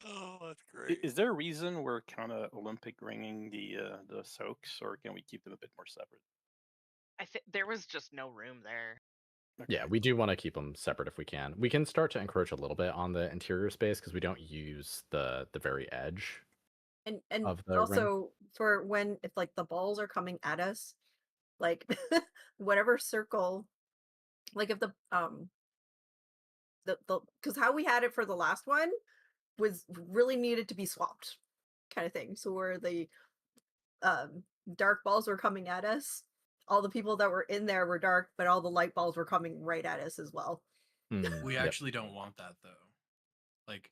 Oh, that's great. Is there a reason we're kind of Olympic ringing the soaks, or can we keep them a bit more separate? I think there was just no room there. Yeah, we do want to keep them separate if we can. We can start to encroach a little bit on the interior space because we don't use the very edge. And of the also ring. for when if like the balls are coming at us, like whatever circle, like if the because how we had it for the last one was really needed to be swapped, kind of thing. So where the dark balls were coming at us, all the people that were in there were dark, but all the light balls were coming right at us as well. We actually don't want that though. Like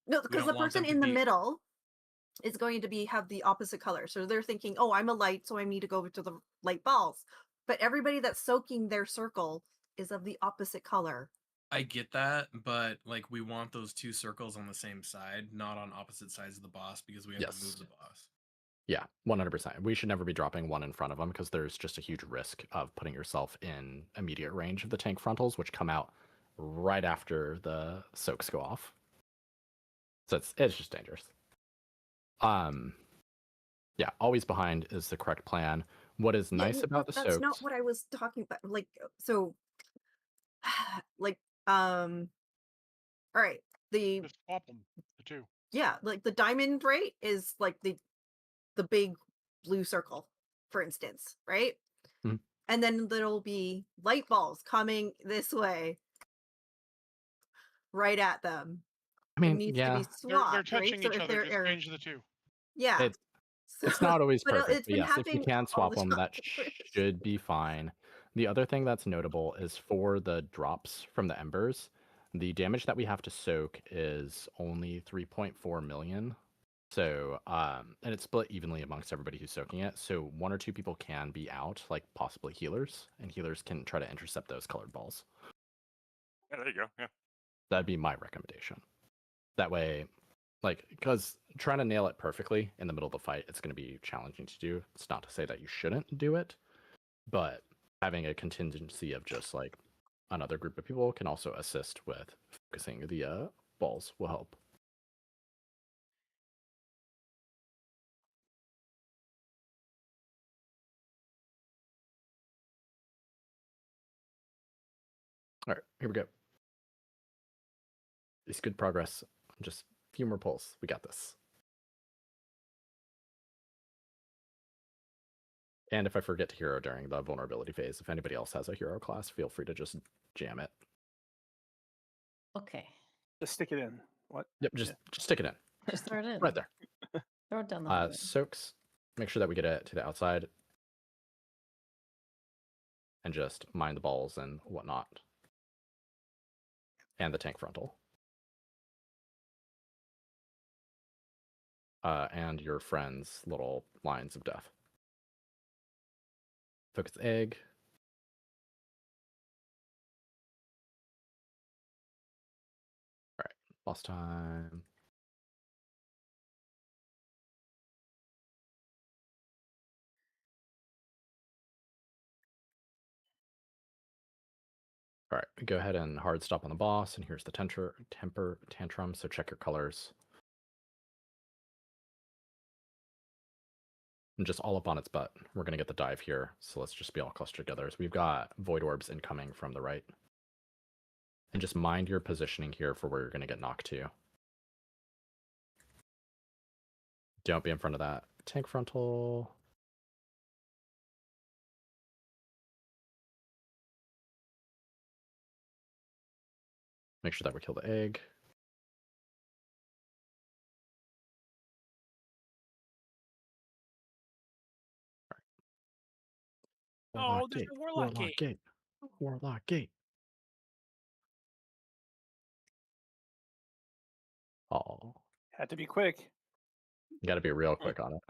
No, we because don't the want them person to in the be- middle is going to have the opposite color. So they're thinking, oh, I'm a light, so I need to go to the light balls. But everybody that's soaking their circle is of the opposite color. I get that, but like we want those two circles on the same side, not on opposite sides of the boss, because we have to move the boss. Yeah, 100%. We should never be dropping one in front of them because there's just a huge risk of putting yourself in immediate range of the tank frontals, which come out right after the soaks go off. So it's just dangerous. Yeah, always behind is the correct plan. What is nice about the That's soaks? not what I was talking about. Like, so, like, all right, Just swap them, the two. yeah, like the diamond, right, is like the big blue circle, for instance, right? Mhm. And then there'll be light balls coming this way, right at them. I mean, it needs yeah. to be They're swapped, touching right? So each if other. they're Just change the two. yeah, It's not always but perfect, it's but been yes, if you happening can all swap the them, that time. should be fine. The other thing that's notable is for the drops from the embers, the damage that we have to soak is only 3.4 million. So, and it's split evenly amongst everybody who's soaking it. So one or two people can be out, like possibly healers, and healers can try to intercept those colored balls. Yeah, there you go. Yeah. That'd be my recommendation. That way, like, because trying to nail it perfectly in the middle of the fight, it's going to be challenging to do. It's not to say that you shouldn't do it, but having a contingency of just like another group of people can also assist with focusing the balls will help. All right, here we go. It's good progress. Just a few more pulls. We got this. And if I forget to hero during the vulnerability phase, if anybody else has a hero class, feel free to just jam it. Okay. Just stick it in. What? Yep, just stick it in. Just throw it in. Right there. Throw it down the hallway. Soaks. Make sure that we get it to the outside. And just mine the balls and whatnot. And the tank frontal. And your friend's little lines of death. Focus egg. All right, boss time. right, go ahead and hard stop on the boss, and here's the temper tantrum. So check your colors. And just all up on its butt. We're gonna get the dive here, so let's just be all clustered together. So we've got void orbs incoming from the right. And just mind your positioning here for where you're gonna get knocked to. Don't be in front of that tank frontal. Make sure that we kill the egg. Oh, there's a Warlock gate. Warlock gate. Oh. Had to be quick. You gotta be real quick on it.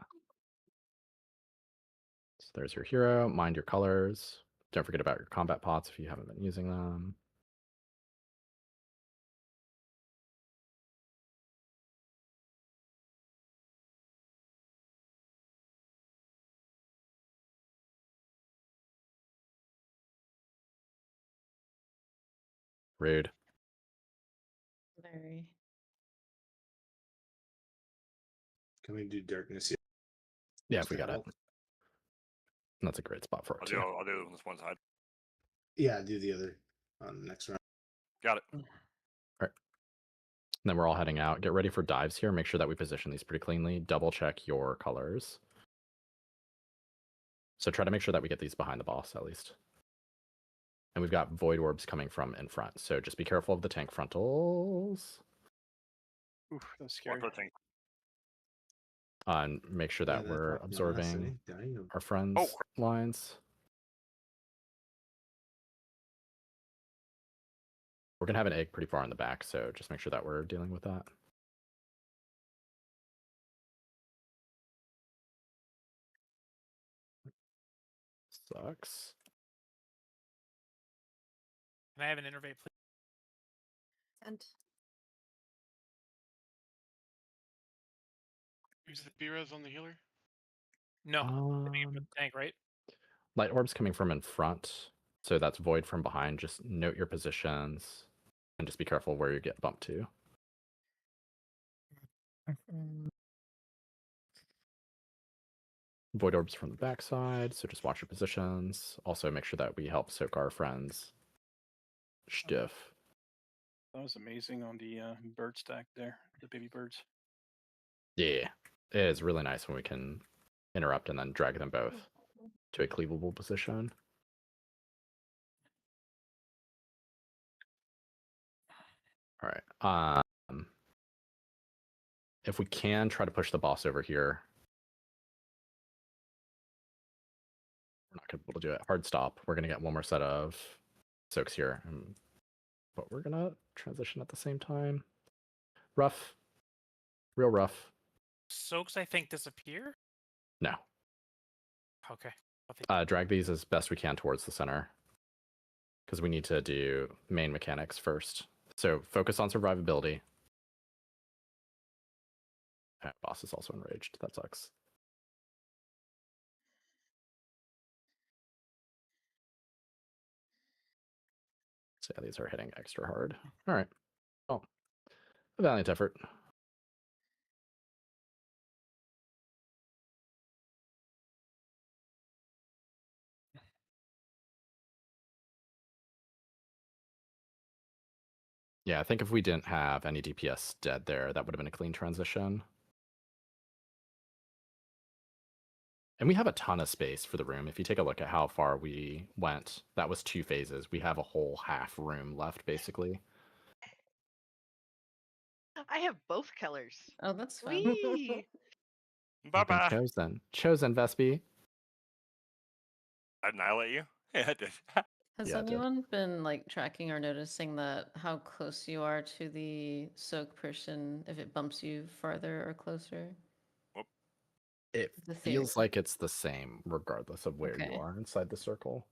So there's your hero. Mind your colors. Don't forget about your combat pots if you haven't been using them. Rude. Very. Can we do darkness yet? Yeah, if we got it. That's a great spot for it too. I'll do this one side. Yeah, do the other on the next round. Got it. All right. And then we're all heading out. Get ready for dives here. Make sure that we position these pretty cleanly. Double check your colors. So try to make sure that we get these behind the boss at least. And we've got void orbs coming from in front. So just be careful of the tank frontals. Oof, that was scary. And make sure that we're absorbing our friends' lines. We're going to have an egg pretty far in the back, so just make sure that we're dealing with that. Sucks. Can I have an innervate, please? And Is the B-res on the healer? No, tank, right? Light orbs coming from in front, so that's void from behind. Just note your positions and just be careful where you get bumped to. Void orbs from the backside, so just watch your positions. Also make sure that we help soak our friends. Stiff. That was amazing on the bird stack there, the baby birds. Yeah, it is really nice when we can interrupt and then drag them both to a cleavable position. All right. If we can, try to push the boss over here. We're not going to be able to do it. Hard stop. We're going to get one more set of soaks here. But we're going to transition at the same time. Rough. Real rough. Soaks, I think, disappear? No. Okay. Drag these as best we can towards the center. Because we need to do main mechanics first. So focus on survivability. Boss is also enraged. That sucks. So yeah, these are hitting extra hard. All right. Oh, a valiant effort. Yeah, I think if we didn't have any DPS dead there, that would have been a clean transition. And we have a ton of space for the room. If you take a look at how far we went, that was 2 phases. We have a whole half room left, basically. I have both colors. Oh, that's fun. Whee! Bye-bye. Chosen, Vespi. Annihilate you? Yeah, I did. Has Yeah, it did. anyone been like tracking or noticing that how close you are to the soak person if it bumps you farther or closer? It The theory. feels like it's the same regardless of where Okay. you are inside the circle.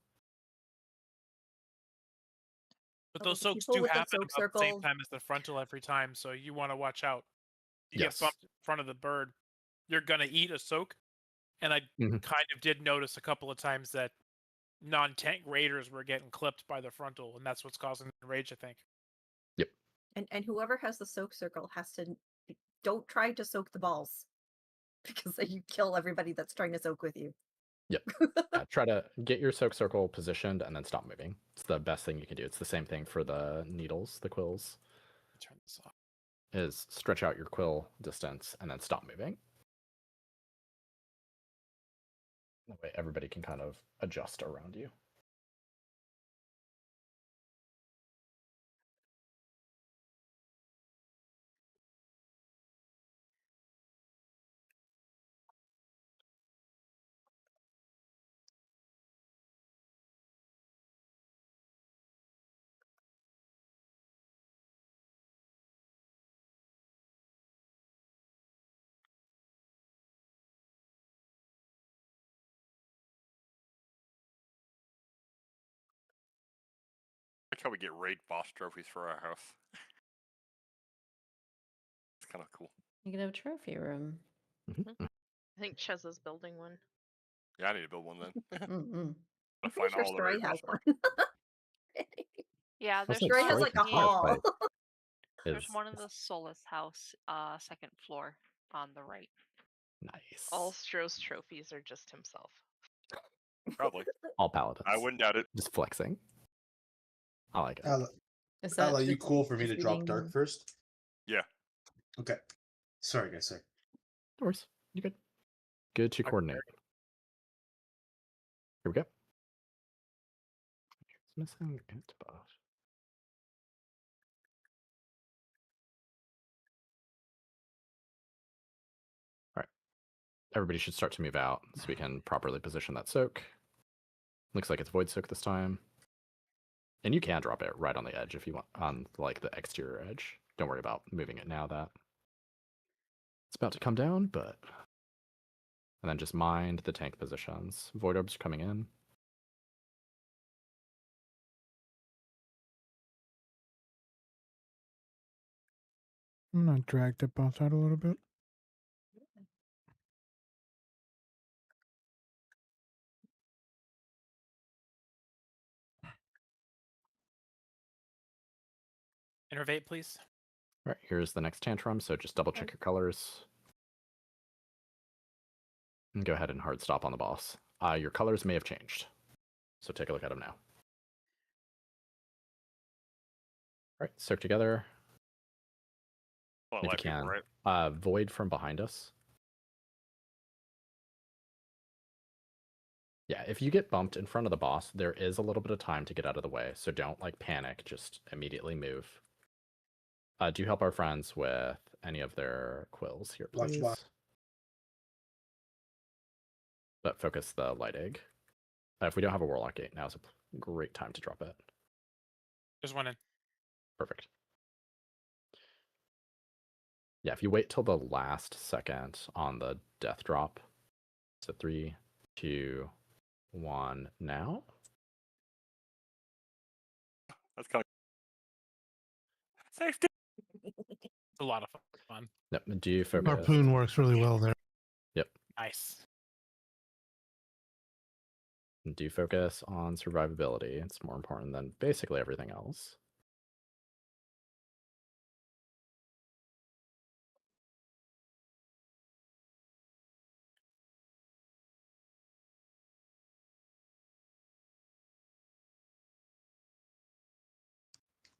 But Oh, those the soaks people do with the happen soak about the same circles. time as the frontal every time, so you want to watch out. You Yes. get bumped in front of the bird, you're gonna eat a soak. And I Mhm. kind of did notice a couple of times that non-tank raiders were getting clipped by the frontal, and that's what's causing the rage, I think. And whoever has the soak circle has to don't try to soak the balls because then you kill everybody that's trying to soak with you. Yep. Yeah, try to get your soak circle positioned and then stop moving. It's the best thing you can do. It's the same thing for the needles, the quills. Turn this off. Is stretch out your quill distance and then stop moving. That way everybody can kind of adjust around you. Like how we get raid boss trophies for our house. It's kind of cool. You can have a trophy room. I think Ches is building one. Yeah, I need to build one then. Mm-mm. I'll I'm pretty find sure all the Stray raid boss has one. Yeah, Sounds there's like Stray one. has Stray like can a help, hall. but There's is one in the Solus house, second floor on the right. nice. All Stroh's trophies are just himself. Probably. All paladins. I wouldn't doubt it. Just flexing. I like it. Is Al, are just you cool for me to drop reading- dark first? Yeah. Okay. Sorry, guys. Sorry. Of course. You good. Good to coordinate. Here we go. It's missing int buff. All right. Everybody should start to move out so we can properly position that soak. Looks like it's void soak this time. And you can drop it right on the edge if you want, on like the exterior edge. Don't worry about moving it now that it's about to come down, but... And then just mind the tank positions. Void orbs are coming in. I'm gonna drag the boss out a little bit. Innervate, please. All right, here's the next tantrum, so just double check your colors. And go ahead and hard stop on the boss. Your colors may have changed, so take a look at them now. All right, soak together. Well, If you like people, can. right? Void from behind us. Yeah, if you get bumped in front of the boss, there is a little bit of time to get out of the way, so don't like panic, just immediately move. Do you help our friends with any of their quills here, please? But focus the light egg. If we don't have a warlock gate, now's a great time to drop it. There's one in. Perfect. Yeah, if you wait till the last second on the death drop. So 3, 2, 1, now. That's kind of safety. It's a lot of fun. Yep. Do you focus? Harpoon works really well there. Yep. Nice. Do focus on survivability. It's more important than basically everything else.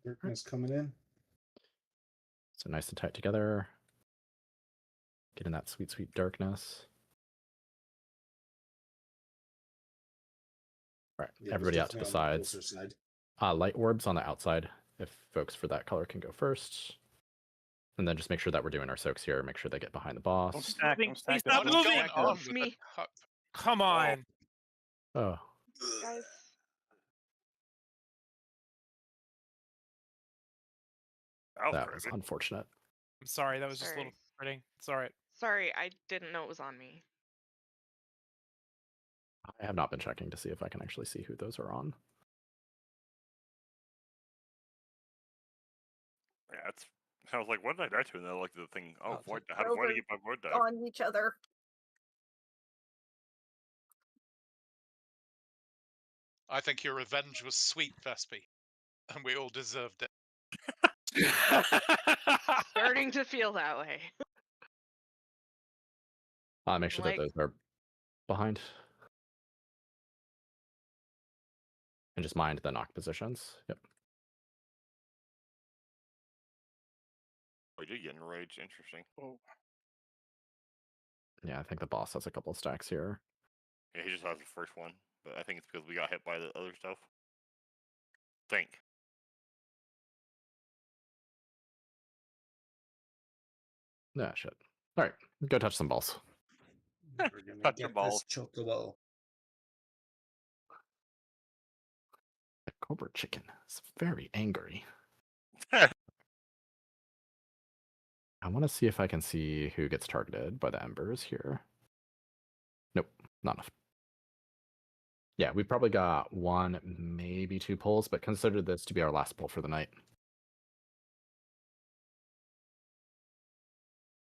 Darkness coming in. So nice and tight together. Get in that sweet, sweet darkness. All right, Yeah, everybody out to the sides. Side. Light orbs on the outside, if folks for that color can go first. And then just make sure that we're doing our soaks here. Make sure they get behind the boss. Don't stack. Don't stack. Please stop What is moving! going on It's with me. the cup? Come on! Oh, Guys. that was unfortunate. I'm sorry, that was just a little frustrating. It's alright. Sorry, I didn't know it was on me. I have not been checking to see if I can actually see who those are on. Yeah, it's. I was like, what did I die to? And then I looked at the thing. Oh, void. so How did those I are get my void die? on each other. I think your revenge was sweet, Vespi, and we all deserved it. Starting to feel that way. Make sure Like- that those are behind. And just mind the knock positions. Yep. We did get enraged. Interesting. Oh. Yeah, I think the boss has a couple stacks here. Yeah, he just has the first one, but I think it's because we got hit by the other stuff. Think. Nah, shit. All right, go touch some balls. We're gonna Touch your get balls. this chocobo. The Cobra Chicken is very angry. I want to see if I can see who gets targeted by the embers here. Nope, not enough. Yeah, we probably got one, maybe two pulls, but consider this to be our last pull for the night.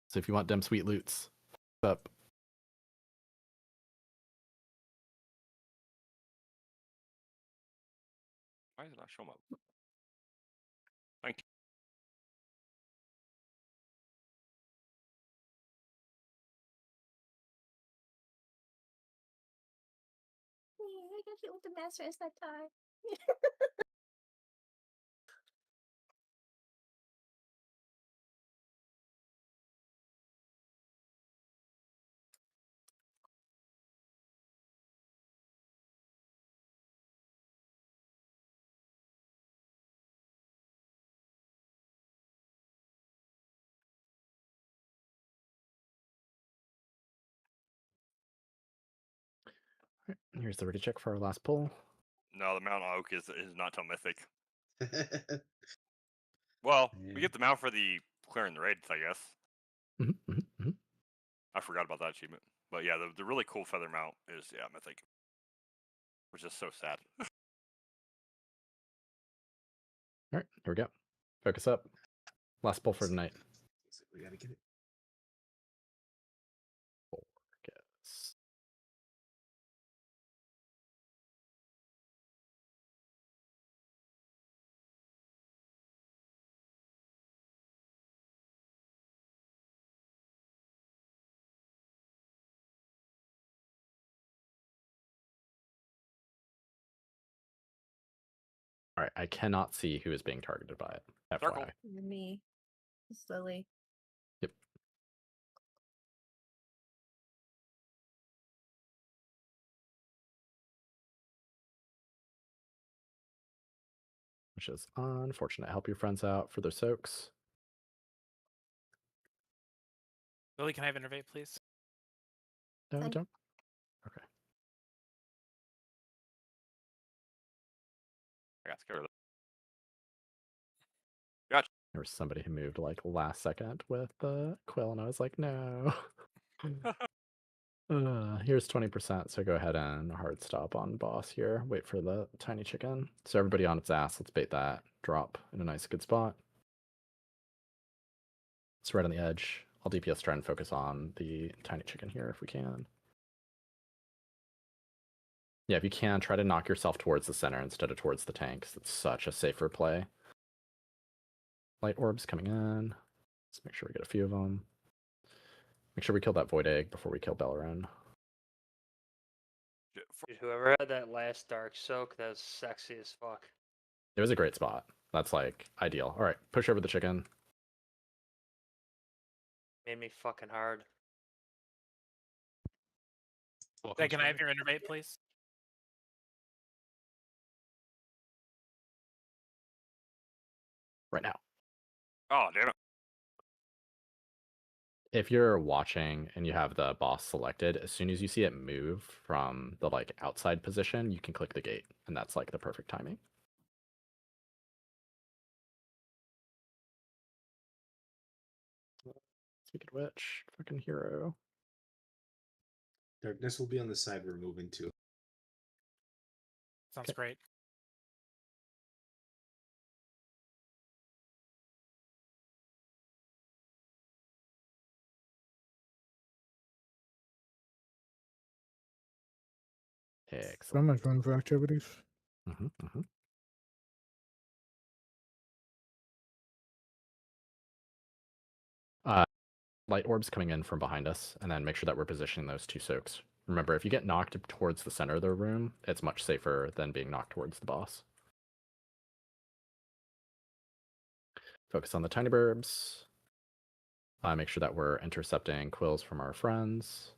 So if you want them sweet loots, what's up? Why is it not showing up? Thank you. I got hit with the masters that time. Here's the ready check for our last pull. No, the Mount Oak is not till Mythic. Well, we get the Mount for the clearing the raids, I guess. I forgot about that achievement. But yeah, the really cool feather mount is Mythic. Which is so sad. All right, here we go. Focus up. Last pull for tonight. We gotta get it. Focus. All right, I cannot see who is being targeted by it. Circle. FYI. Me. Slowly. Yep. Which is unfortunate. Help your friends out for their soaks. Lily, can I have Innervate, please? No, Fine. don't. Okay. I got scared of that. Gotcha. There was somebody who moved like last second with the quill, and I was like, no. Here's 20%, so go ahead and hard stop on boss here. Wait for the tiny chicken. So everybody on its ass, let's bait that drop in a nice good spot. It's right on the edge. I'll DPS try and focus on the tiny chicken here if we can. Yeah, if you can, try to knock yourself towards the center instead of towards the tanks. It's such a safer play. Light orbs coming in. Let's make sure we get a few of them. Make sure we kill that Void Egg before we kill Bellerin. Dude, whoever had that last Dark Soak, that was sexy as fuck. It was a great spot. That's like ideal. All right, push over the chicken. Made me fucking hard. Hey, can I have your Innervate, please? Right now. Oh, damn it. If you're watching and you have the boss selected, as soon as you see it move from the like outside position, you can click the gate, and that's like the perfect timing. Wicked Witch, fucking hero. Darkness will be on the side we're moving to. Sounds great. Excellent. I'm not going for activities. Light orbs coming in from behind us, and then make sure that we're positioning those 2 soaks. Remember, if you get knocked towards the center of the room, it's much safer than being knocked towards the boss. Focus on the tiny burbs. Make sure that we're intercepting quills from our friends.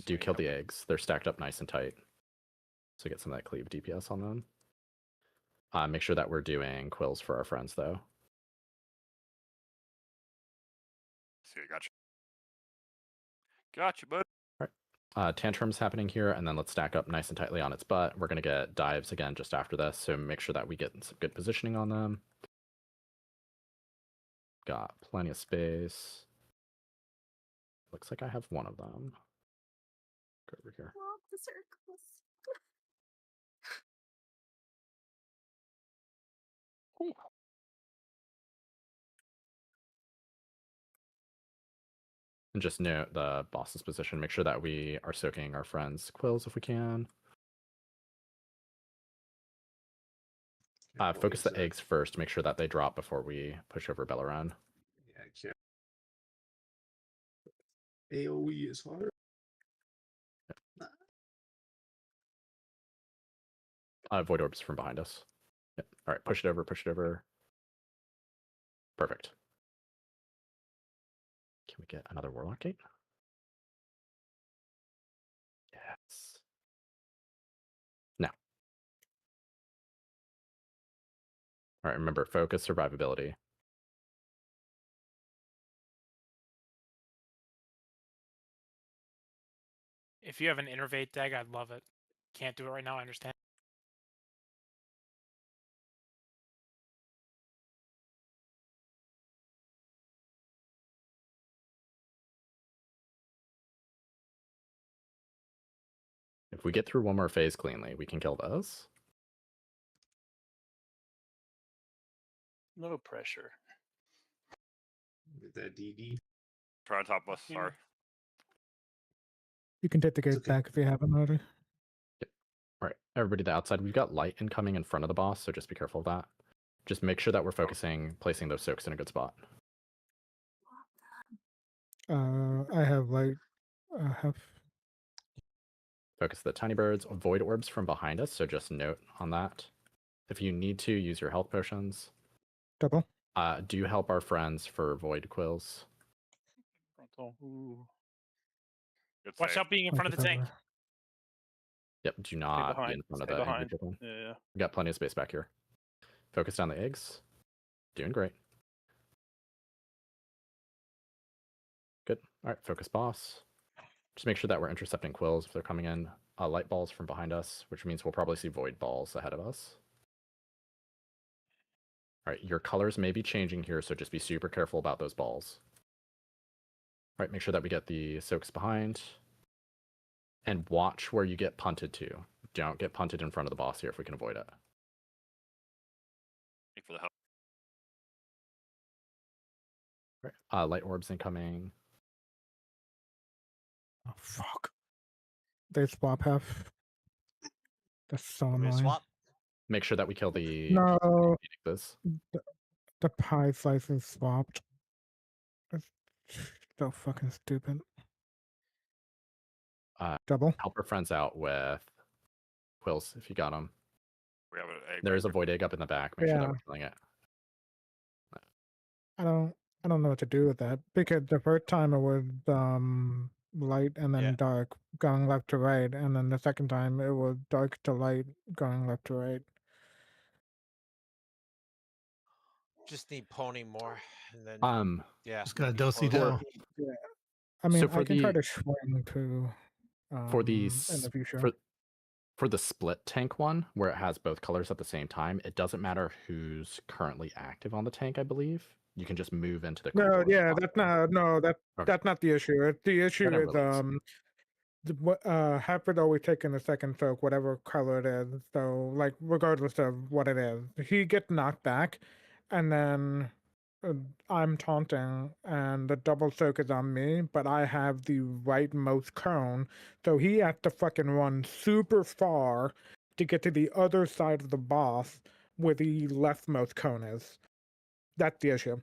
Do kill the eggs. They're stacked up nice and tight. So get some of that cleave DPS on them. Make sure that we're doing quills for our friends, though. See, gotcha. Gotcha, bud. All right. Tantrums happening here, and then let's stack up nice and tightly on its butt. We're going to get dives again just after this, so make sure that we get some good positioning on them. Got plenty of space. Looks like I have one of them. Go over here. Love the circles. And just note the boss's position. Make sure that we are soaking our friends' quills if we can. Focus the eggs first. Make sure that they drop before we push over Bellaran. Yeah, AoE is hard. Void orbs from behind us. Yep. All right, push it over, push it over. Perfect. Can we get another Warlock Gate? Yes. Now. All right, remember, focus, survivability. If you have an Innervate deck, I'd love it. Can't do it right now, I understand. If we get through one more phase cleanly, we can kill those. No pressure. Get that DD. Try on top of us, sorry. You can take the gate back if you haven't already. Yep. All right, everybody to the outside. We've got light incoming in front of the boss, so just be careful of that. Just make sure that we're focusing, placing those soaks in a good spot. I have light. I have. Focus the tiny birds, void orbs from behind us, so just note on that. If you need to, use your health potions. Double. Do you help our friends for void quills? Watch out being in front of the tank. Yep, do not be in front of the behind. one. Yeah. We got plenty of space back here. Focus on the eggs. Doing great. Good. All right, focus boss. Just make sure that we're intercepting quills if they're coming in. Light balls from behind us, which means we'll probably see void balls ahead of us. All right, your colors may be changing here, so just be super careful about those balls. All right, make sure that we get the soaks behind. And watch where you get punted to. Don't get punted in front of the boss here if we can avoid it. Thank you for the help. All right, light orbs incoming. Oh, fuck. They swap half. That's so annoying. Swap? Make sure that we kill the... No. This. The pie slice is swapped. That's so fucking stupid. Double. Help our friends out with quills if you got them. We have an egg. There is a void egg up in the back. Make sure that we're killing it. I don't know what to do with that because the first time it was light and then dark going left to right, and then the second time it was dark to light going left to right. Just need pony more, and then just gotta dosey down. Yeah, I mean, So for I can try the- to swing to For the in the future. for the split tank one, where it has both colors at the same time, it doesn't matter who's currently active on the tank, I believe. You can just move into the No, corridor. yeah, that's not Okay. that's not the issue. The issue Then it is relates. Halford always taking a second soak, whatever color it is. So like regardless of what it is, he gets knocked back, and then I'm taunting and the double soak is on me, but I have the rightmost cone, so he has to fucking run super far to get to the other side of the boss where the leftmost cone is. That's the issue.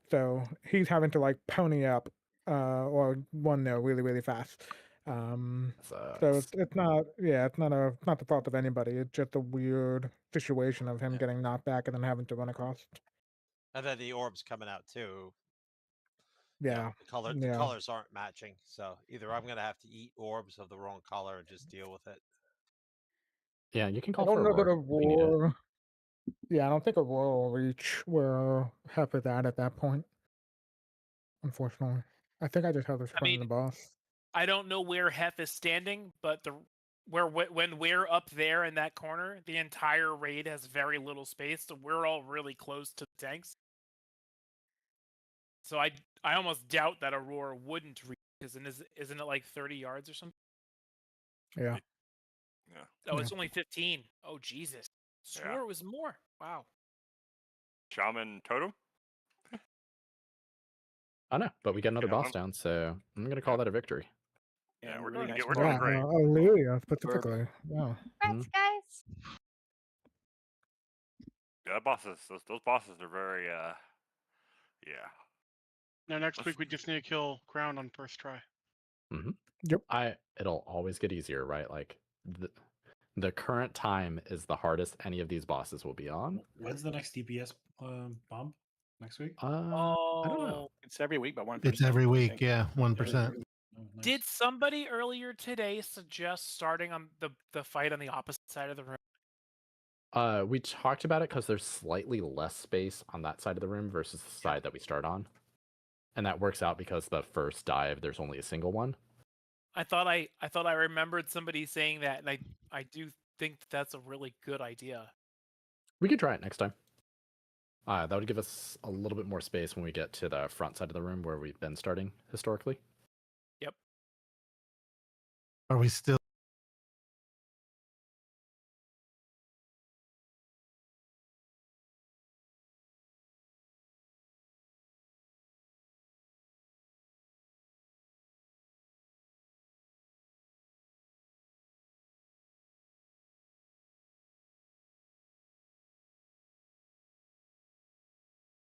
So he's having to like pony up or run there really, really fast. So it's not it's not the fault of anybody. It's just a weird situation of him getting knocked back and then having to run across. And then the orbs coming out too. Yeah. The colors aren't matching. So either I'm gonna have to eat orbs of the wrong color and just deal with it. Yeah, you can I call don't for know that a roar if you need it. roar. Yeah, I don't think a roar will reach where Hef is at that point. Unfortunately, I think I just have this in the boss. I don't know where Hef is standing, but when we're up there in that corner, the entire raid has very little space, so we're all really close to the tanks. So I almost doubt that Aurora wouldn't reach, isn't it like 30 yards or something? Yeah. Yeah. Oh, it's only 15. Oh, Jesus. Swore it was more. Wow. Shaman Totem? I know, but we get another boss down, so I'm gonna call that a victory. Yeah, And we're really doing, nice we're doing great. Aurelia specifically. Yeah. Thanks, guys. Yeah, those bosses are very yeah. Now next week we just need to kill Crown on first try. Mm-hmm. Yep. It'll always get easier, right? Like the current time is the hardest any of these bosses will be on. When's the next DPS bump? Next week? I don't know. It's every week, but 1%. It's every week, yeah, 1%. Did somebody earlier today suggest starting on the fight on the opposite side of the room? We talked about it because there's slightly less space on that side of the room versus the side that we start on. And that works out because the first dive, there's only a single one. I thought I remembered somebody saying that, and I do think that's a really good idea. We could try it next time. That would give us a little bit more space when we get to the front side of the room where we've been starting historically. Yep. Are we still